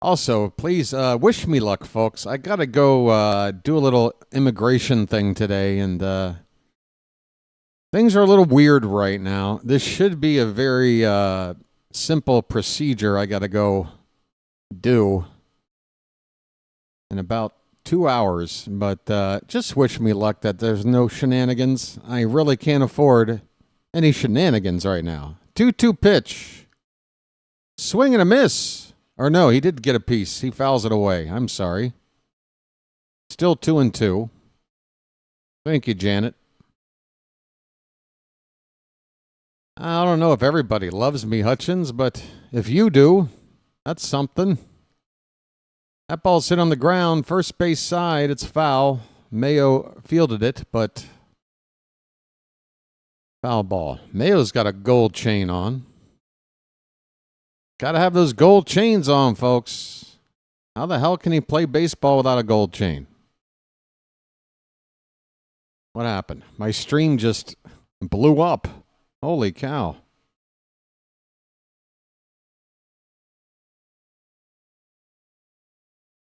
Also, please wish me luck, folks. I got to go do a little immigration thing today, and things are a little weird right now. This should be a very simple procedure I got to go do in about 2 hours, but just wish me luck that there's no shenanigans. I really can't afford any shenanigans right now. 2-2 pitch. Swing and a miss. Or no, he did get a piece. He fouls it away. I'm sorry. Still 2-2. Thank you, Janet. I don't know if everybody loves me, Hutchins, but if you do, that's something. That ball's hit on the ground, first base side. It's foul. Mayo fielded it, but foul ball. Mayo's got a gold chain on. Got to have those gold chains on, folks. How the hell can he play baseball without a gold chain? What happened? My stream just blew up. Holy cow.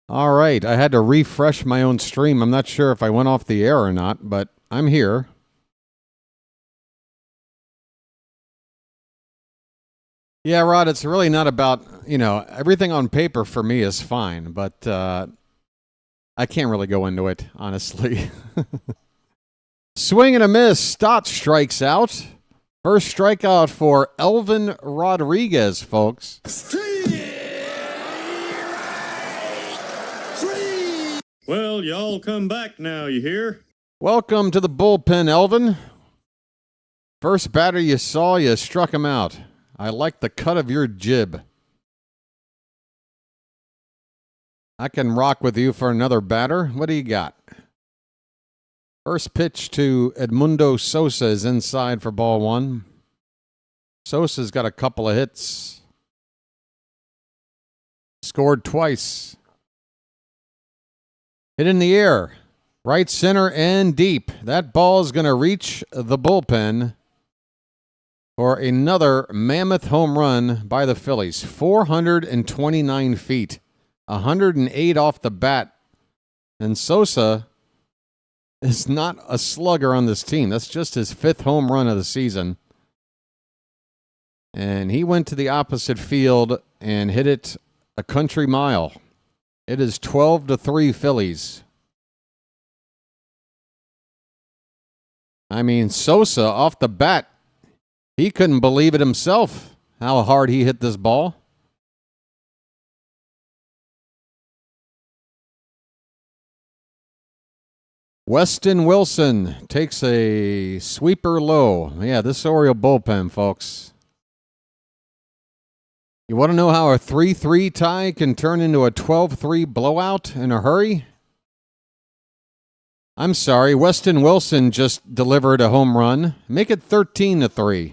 All right, I had to refresh my own stream. I'm not sure if I went off the air or not, but I'm here. Yeah, Rod, it's really not about, everything on paper for me is fine, but I can't really go into it, honestly. Swing and a miss. Stott strikes out. First strikeout for Elvin Rodriguez, folks. Well, y'all come back now, you hear? Welcome to the bullpen, Elvin. First batter you saw, you struck him out. I like the cut of your jib. I can rock with you for another batter. What do you got? First pitch to Edmundo Sosa is inside for ball 1. Sosa's got a couple of hits. Scored twice. Hit in the air. Right center and deep. That ball is going to reach the bullpen for another mammoth home run by the Phillies. 429 feet. 108 off the bat. And Sosa is not a slugger on this team. That's just his 5th home run of the season. And he went to the opposite field and hit it a country mile. It is 12-3 Phillies. I mean, Sosa off the bat, he couldn't believe it himself, how hard he hit this ball. Weston Wilson takes a sweeper low. Yeah, this Oriole bullpen, folks. You want to know how a 3-3 tie can turn into a 12-3 blowout in a hurry? I'm sorry, Weston Wilson just delivered a home run. Make it 13-3.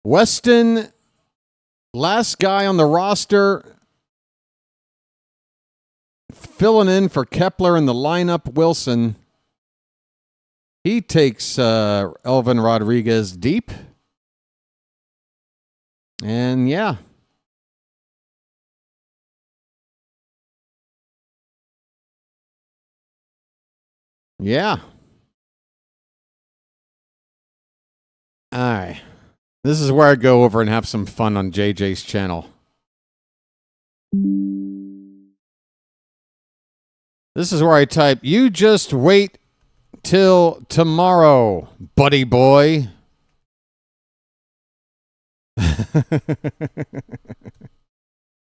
Weston, last guy on the roster, filling in for Kepler in the lineup. Wilson He takes Elvin Rodriguez deep. And yeah. Yeah. All right. This is where I go over and have some fun on JJ's channel. This is where I type, "You just wait till tomorrow, buddy boy."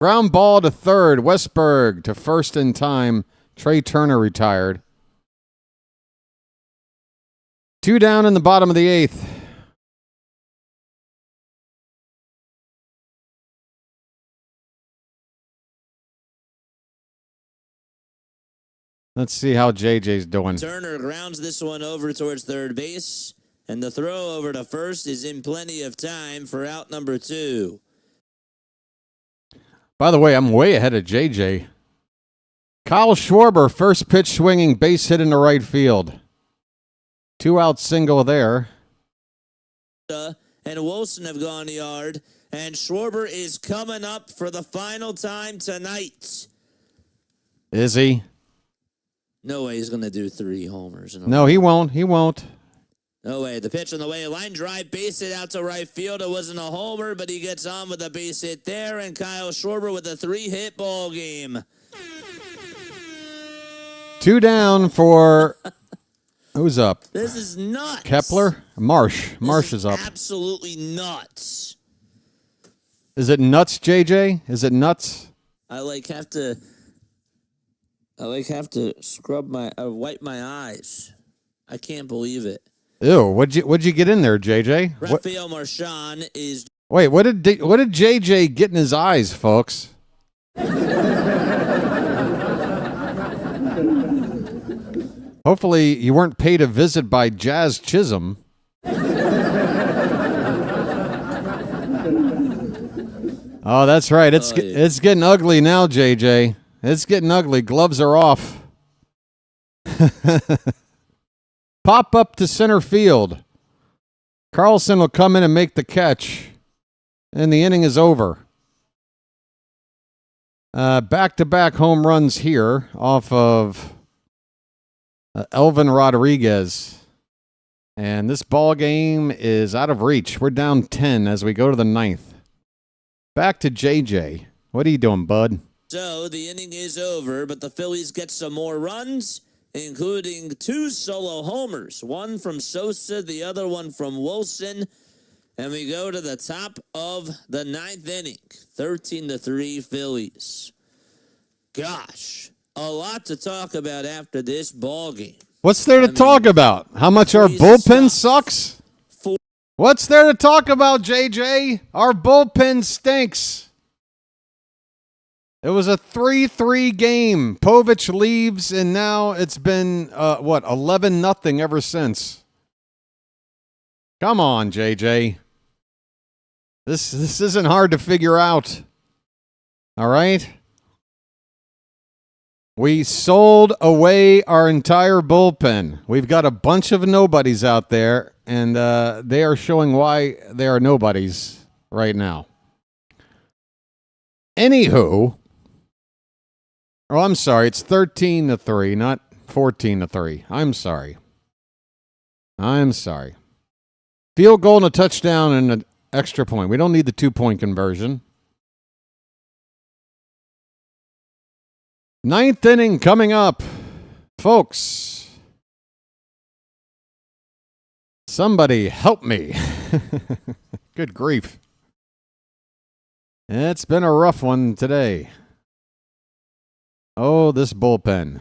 Ground ball to third. Westberg to first in time. Trey Turner retired. 2 down in the bottom of the 8th. Let's see how JJ's doing. Turner grounds this one over towards third base, and the throw over to first is in plenty of time for out number 2. By the way, I'm way ahead of JJ. Kyle Schwarber, first pitch swinging, base hit into right field. 2-out single there. And Wilson have gone yard, and Schwarber is coming up for the final time tonight. Is he? No way he's going to do 3 homers. No, he won't. He won't. No way. The pitch on the way. Line drive, base hit out to right field. It wasn't a homer, but he gets on with a base hit there. And Kyle Schwarber with a 3-hit ball game. 2 down for... Who's up? This is nuts. Kepler? Marsh. Marsh is up. Absolutely nuts. Is it nuts, JJ? Is it nuts? I have to scrub wipe my eyes. I can't believe it. Ew, what'd you get in there, JJ? Rafael Marchand is... Wait, what did JJ get in his eyes, folks? Hopefully you weren't paid a visit by Jazz Chisholm. Oh, that's right. It's getting ugly now, JJ. It's getting ugly. Gloves are off. Pop up to center field. Carlson will come in and make the catch. And the inning is over. Back-to-back home runs here off of Elvin Rodriguez. And this ball game is out of reach. We're down 10 as we go to the 9th. Back to JJ. What are you doing, bud? So the inning is over, but the Phillies get some more runs, including 2 solo homers. One from Sosa, the other one from Wilson. And we go to the top of the 9th inning. 13-3 Phillies. Gosh, a lot to talk about after this ball game. What's there to talk about? How much our bullpen sucks? What's there to talk about, JJ? Our bullpen stinks. It was a 3-3 game. Povich leaves, and now it's been, 11-0 ever since. Come on, JJ. This isn't hard to figure out. All right? We sold away our entire bullpen. We've got a bunch of nobodies out there, and they are showing why they are nobodies right now. Anywho, oh, I'm sorry. It's 13-3, not 14-3. I'm sorry. Field goal and a touchdown and an extra point. We don't need the 2-point conversion. 9th inning coming up. Folks, somebody help me. Good grief. It's been a rough one today. Oh, this bullpen.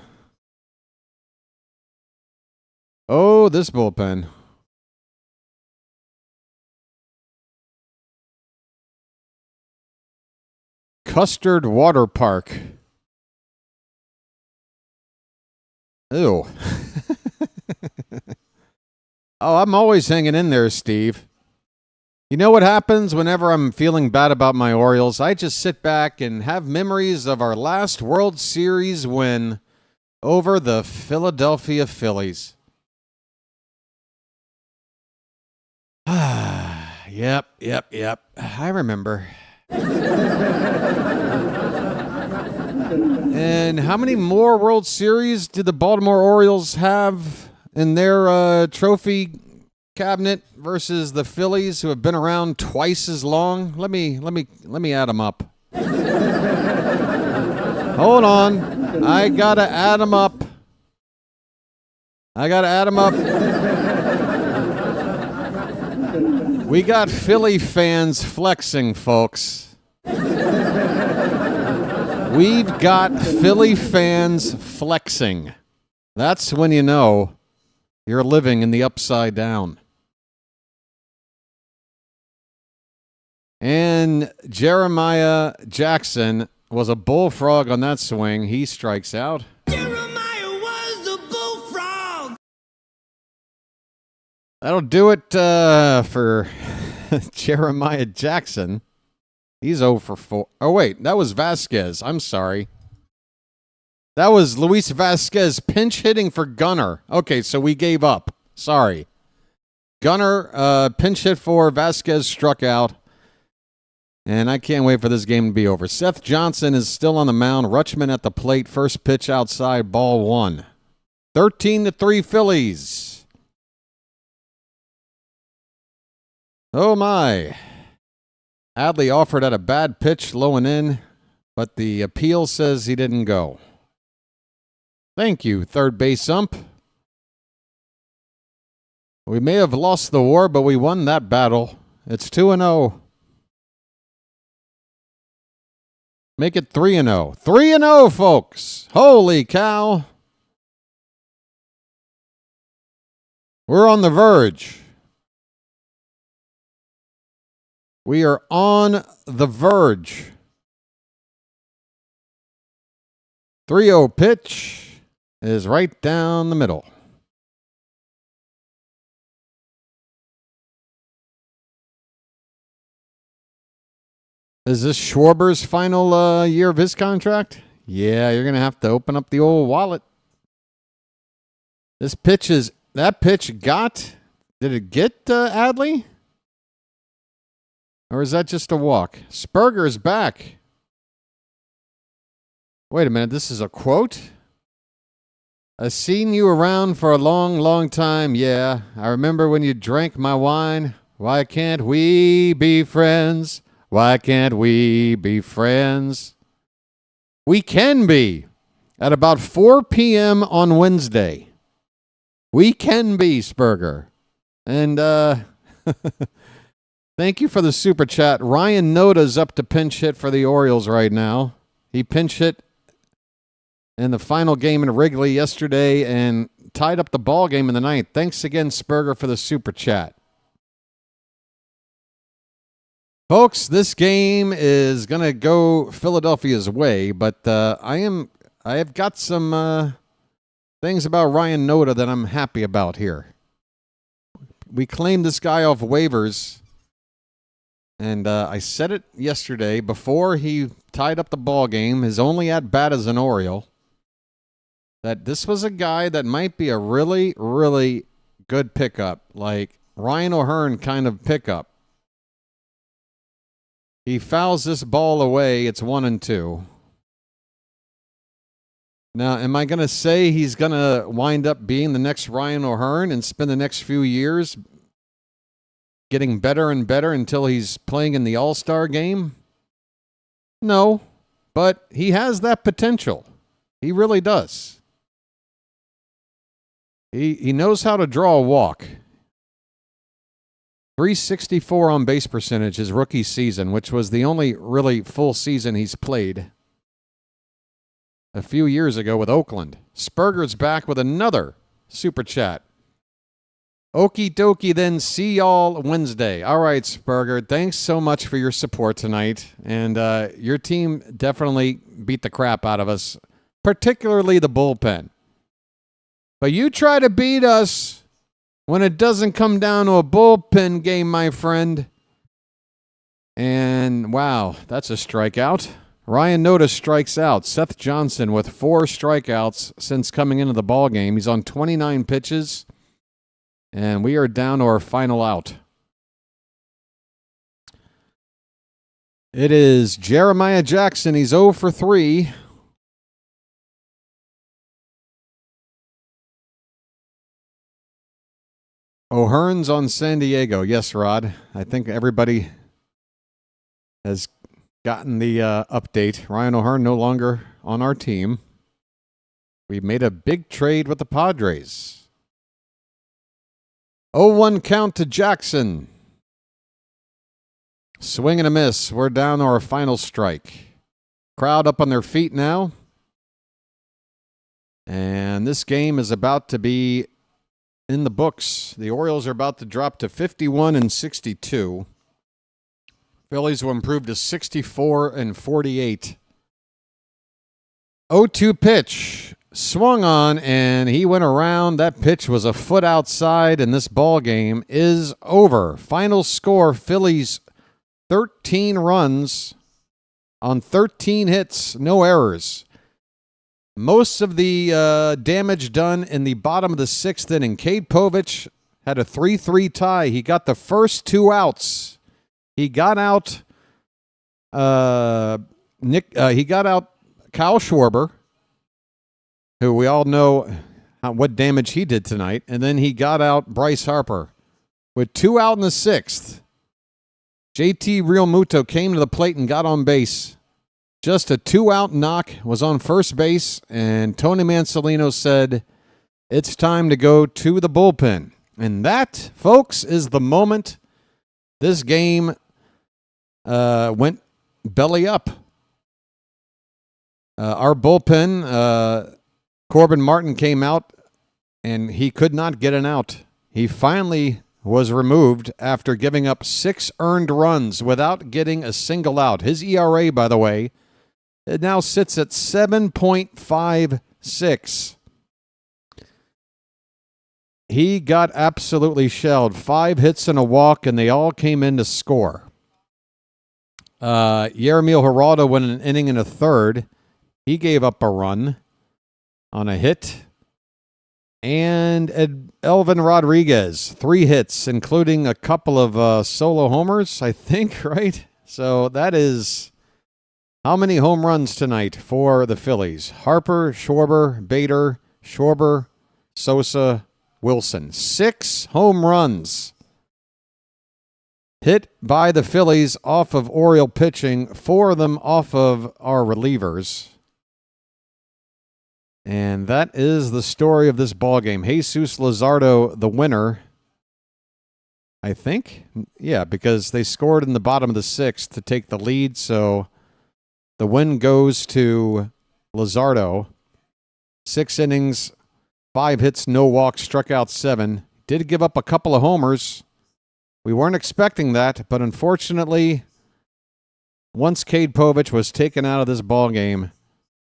Custard Water Park. Ew. Oh, I'm always hanging in there, Steve. You know what happens whenever I'm feeling bad about my Orioles? I just sit back and have memories of our last World Series win over the Philadelphia Phillies. Yep. I remember. And how many more World Series did the Baltimore Orioles have in their trophy cabinet versus the Phillies, who have been around twice as long? Let me add them up. Hold on. I gotta add them up. We got Philly fans flexing, folks. We've got Philly fans flexing. That's when you know you're living in the upside down. And Jeremiah Jackson was a bullfrog on that swing. He strikes out. Jeremiah was a bullfrog. That'll do it for Jeremiah Jackson. He's 0 for 4. Oh, wait. That was Vasquez. I'm sorry. That was Luis Vasquez pinch hitting for Gunnar. Okay, so we gave up. Sorry. Gunnar pinch hit for Vasquez, struck out. And I can't wait for this game to be over. Seth Johnson is still on the mound. Rutschman at the plate. First pitch outside, ball 1. 13-3 Phillies. Oh, my. Adley offered at a bad pitch, low and in, but the appeal says he didn't go. Thank you, third base ump. We may have lost the war, but we won that battle. It's 2-0. Make it 3-0. 3-0, folks. Holy cow. We're on the verge. We are on the verge. 3-0 pitch is right down the middle. Is this Schwarber's final year of his contract? Yeah, you're going to have to open up the old wallet. That pitch got, did it get Adley? Or is that just a walk? Sperger's back. Wait a minute, this is a quote? I've seen you around for a long, long time, yeah. I remember when you drank my wine. Why can't we be friends? Why can't we be friends? We can be at about 4 p.m. on Wednesday. We can be, Sperger. And thank you for the super chat. Ryan Noda's up to pinch hit for the Orioles right now. He pinch hit in the final game in Wrigley yesterday and tied up the ball game in the ninth. Thanks again, Sperger, for the super chat. Folks, this game is going to go Philadelphia's way, but I have got some things about Ryan Noda that I'm happy about here. We claimed this guy off waivers, and I said it yesterday before he tied up the ball game, his only at-bat as an Oriole, that this was a guy that might be a really, really good pickup, like Ryan O'Hearn kind of pickup. He fouls this ball away. It's 1-2. Now, am I going to say he's going to wind up being the next Ryan O'Hearn and spend the next few years getting better and better until he's playing in the All-Star game? No, but he has that potential. He really does. He knows how to draw a walk. 364 on base percentage his rookie season, which was the only really full season he's played a few years ago with Oakland. Sperger's back with another super chat. Okie dokie, then see y'all Wednesday. All right, Sperger, thanks so much for your support tonight. And your team definitely beat the crap out of us, particularly the bullpen. But you try to beat us when it doesn't come down to a bullpen game, my friend. And, wow, that's a strikeout. Ryan Noda strikes out. Seth Johnson with 4 strikeouts since coming into the ballgame. He's on 29 pitches. And we are down to our final out. It is Jeremiah Jackson. He's 0 for 3. O'Hearn's on San Diego. Yes, Rod. I think everybody has gotten the update. Ryan O'Hearn no longer on our team. We made a big trade with the Padres. 0-1 count to Jackson. Swing and a miss. We're down to our final strike. Crowd up on their feet now. And this game is about to be in the books. The Orioles are about to drop to 51-62. Phillies will improve to 64-48. 0-2 pitch. Swung on, and he went around. That pitch was a foot outside, and this ball game is over. Final score, Phillies 13 runs on 13 hits, no errors. Most of the damage done in the bottom of the sixth inning. Cade Povich had a 3-3 tie. He got the first 2 outs. He got out he got out Kyle Schwarber, who we all know what damage he did tonight. And then he got out Bryce Harper with 2 out in the sixth. JT Realmuto came to the plate and got on base. Just a 2-out knock, was on first base, and Tony Mansolino said, it's time to go to the bullpen. And that, folks, is the moment this game went belly up. Our bullpen, Corbin Martin came out, and he could not get an out. He finally was removed after giving up 6 earned runs without getting a single out. His ERA, by the way, it now sits at 7.56. He got absolutely shelled. 5 hits and a walk, and they all came in to score. Yermil Geraldo went an inning and a third. He gave up a run on a hit. And Elvin Rodriguez, 3 hits, including a couple of solo homers, I think, right? So that is how many home runs tonight for the Phillies? Harper, Schwarber, Bader, Schwarber, Sosa, Wilson. 6 home runs hit by the Phillies off of Oriole pitching, 4 of them off of our relievers. And that is the story of this ballgame. Jesus Luzardo, the winner, I think. Yeah, because they scored in the bottom of the sixth to take the lead. So the win goes to Luzardo. 6 innings, 5 hits, no walks, struck out 7. Did give up a couple of homers. We weren't expecting that, but unfortunately, once Cade Povich was taken out of this ballgame,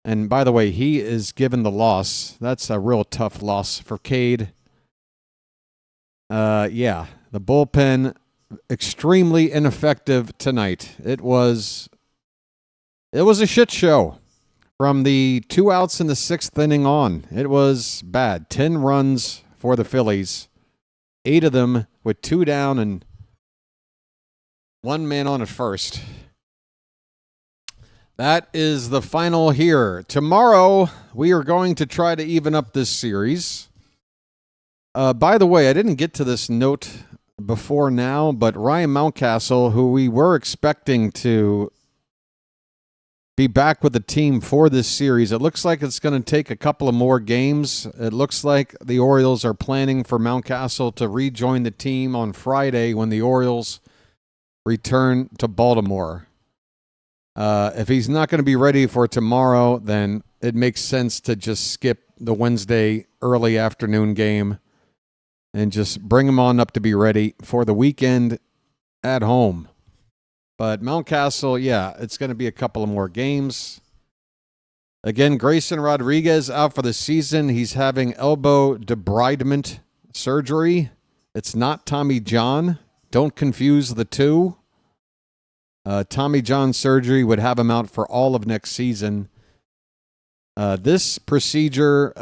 and by the way, he is given the loss. That's a real tough loss for Cade. Yeah, the bullpen extremely ineffective tonight. It was a shit show from the 2 outs in the 6th inning on. It was bad. 10 runs for the Phillies, 8 of them with 2 down and 1 man on at first. That is the final here. Tomorrow, we are going to try to even up this series. By the way, I didn't get to this note before now, but Ryan Mountcastle, who we were expecting to be back with the team for this series, it looks like it's going to take a couple of more games. It looks like the Orioles are planning for Mountcastle to rejoin the team on Friday when the Orioles return to Baltimore. If he's not going to be ready for tomorrow, then it makes sense to just skip the Wednesday early afternoon game and just bring him on up to be ready for the weekend at home. But Mountcastle, yeah, it's going to be a couple of more games. Again, Grayson Rodriguez out for the season. He's having elbow debridement surgery. It's not Tommy John. Don't confuse the two. Tommy John surgery would have him out for all of next season. This procedure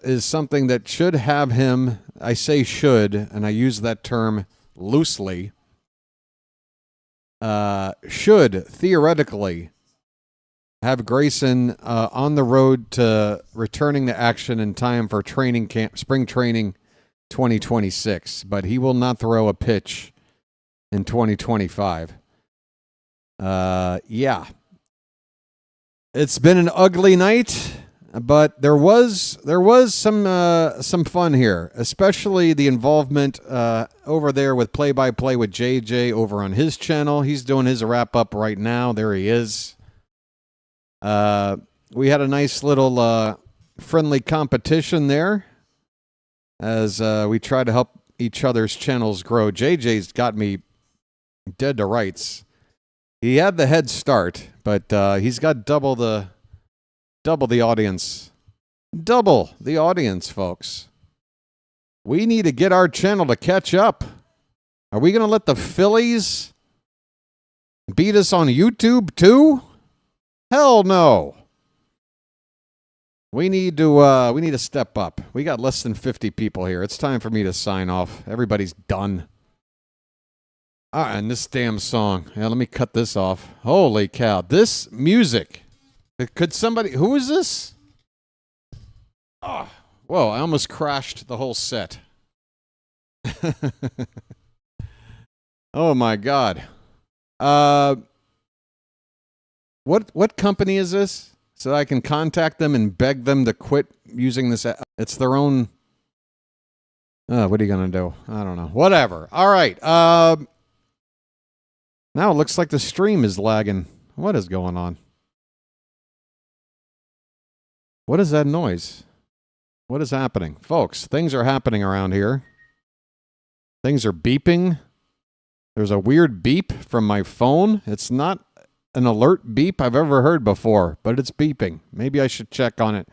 is something that should have him, I say should, and I use that term loosely, should theoretically have Grayson on the road to returning to action in time for training camp, spring training 2026, but he will not throw a pitch in 2025. Yeah. It's been an ugly night, but there was some fun here, especially the involvement over there with play-by-play with JJ over on his channel. He's doing his wrap-up right now. There he is. We had a nice little friendly competition there as we try to help each other's channels grow. JJ's got me dead to rights. He had the head start, but he's got double the audience. Double the audience, folks. We need to get our channel to catch up. Are we going to let the Phillies beat us on YouTube too? Hell no. We need to step up. We got less than 50 people here. It's time for me to sign off. Everybody's done. And this damn song. Yeah, let me cut this off. Holy cow. This music. Could somebody... Who is this? Oh, whoa, I almost crashed the whole set. Oh, my God. What company is this? So I can contact them and beg them to quit using this. It's their own... what are you going to do? I don't know. Whatever. All right. Now it looks like the stream is lagging. What is going on? What is that noise? What is happening? Folks, things are happening around here. Things are beeping. There's a weird beep from my phone. It's not an alert beep I've ever heard before, but it's beeping. Maybe I should check on it.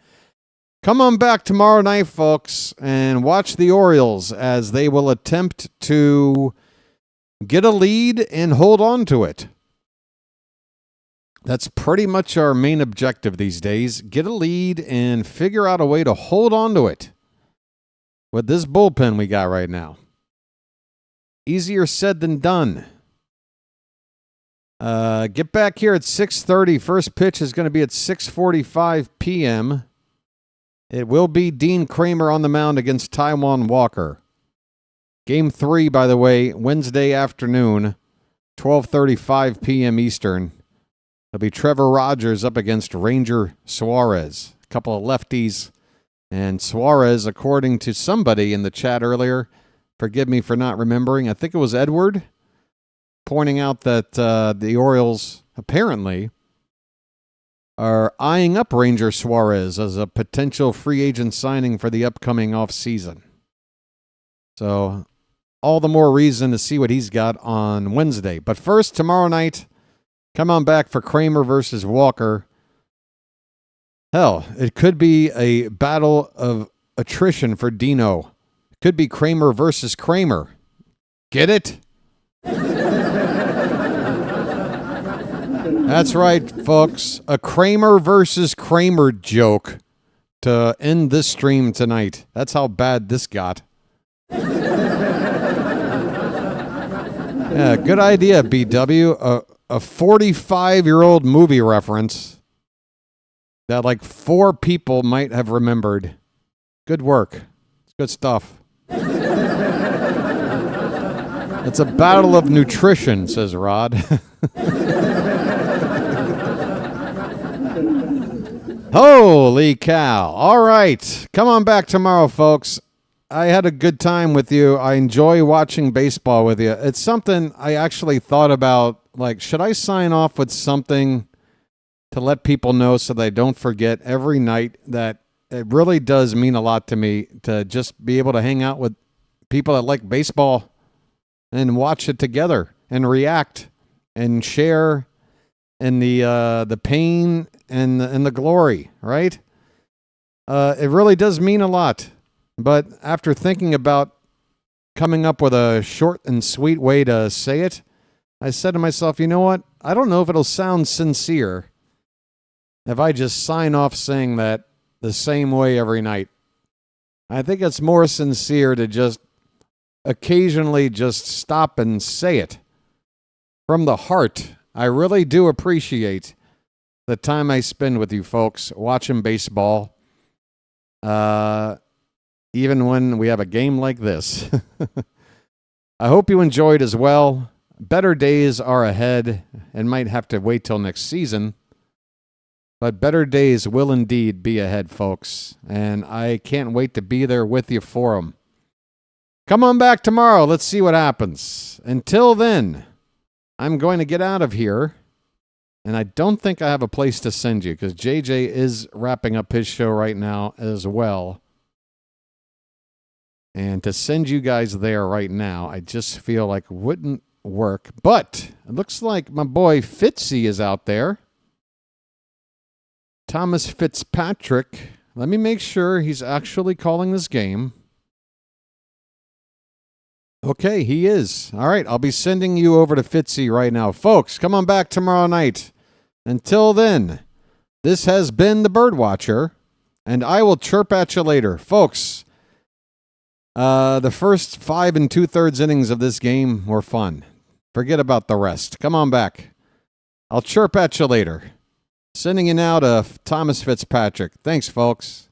Come on back tomorrow night, folks, and watch the Orioles as they will attempt to get a lead and hold on to it. That's pretty much our main objective these days. Get a lead and figure out a way to hold on to it with this bullpen we got right now. Easier said than done. Get back here at 6:30. First pitch is going to be at 6:45 p.m. It will be Dean Kramer on the mound against Taijuan Walker. Game 3, by the way, Wednesday afternoon, 12:35 p.m. Eastern. It'll be Trevor Rogers up against Ranger Suarez. A couple of lefties. And Suarez, according to somebody in the chat earlier, forgive me for not remembering, I think it was Edward, pointing out that the Orioles apparently are eyeing up Ranger Suarez as a potential free agent signing for the upcoming offseason. So all the more reason to see what he's got on Wednesday. But first, tomorrow night, come on back for Kramer versus Walker. Hell, it could be a battle of attrition for Dino. It could be Kramer versus Kramer. Get it? That's right, folks. A Kramer versus Kramer joke to end this stream tonight. That's how bad this got. Yeah, good idea, BW. A 45-year-old movie reference that like 4 people might have remembered. Good work. It's good stuff. It's a battle of nutrition, says Rod. Holy cow. All right. Come on back tomorrow, folks. I had a good time with you. I enjoy watching baseball with you. It's something I actually thought about, like, should I sign off with something to let people know so they don't forget every night that it really does mean a lot to me to just be able to hang out with people that like baseball and watch it together and react and share in the pain and the glory, right? It really does mean a lot. But after thinking about coming up with a short and sweet way to say it, I said to myself, you know what? I don't know if it'll sound sincere if I just sign off saying that the same way every night. I think it's more sincere to just occasionally just stop and say it. from the heart, I really do appreciate the time I spend with you folks watching baseball. Even when we have a game like this. I hope you enjoyed as well. Better days are ahead and might have to wait till next season. But better days will indeed be ahead, folks. And I can't wait to be there with you for them. Come on back tomorrow. Let's see what happens. Until then, I'm going to get out of here. And I don't think I have a place to send you because JJ is wrapping up his show right now as well. And to send you guys there right now, I just feel like wouldn't work. But it looks like my boy Fitzy is out there. Thomas Fitzpatrick. Let me make sure he's actually calling this game. Okay, he is. All right, I'll be sending you over to Fitzy right now. Folks, come on back tomorrow night. Until then, this has been the Birdwatcher, and I will chirp at you later. Folks, the first 5 2/3 innings of this game were fun. Forget about the rest. Come on back. I'll chirp at you later. Sending you now to Thomas Fitzpatrick. Thanks, folks.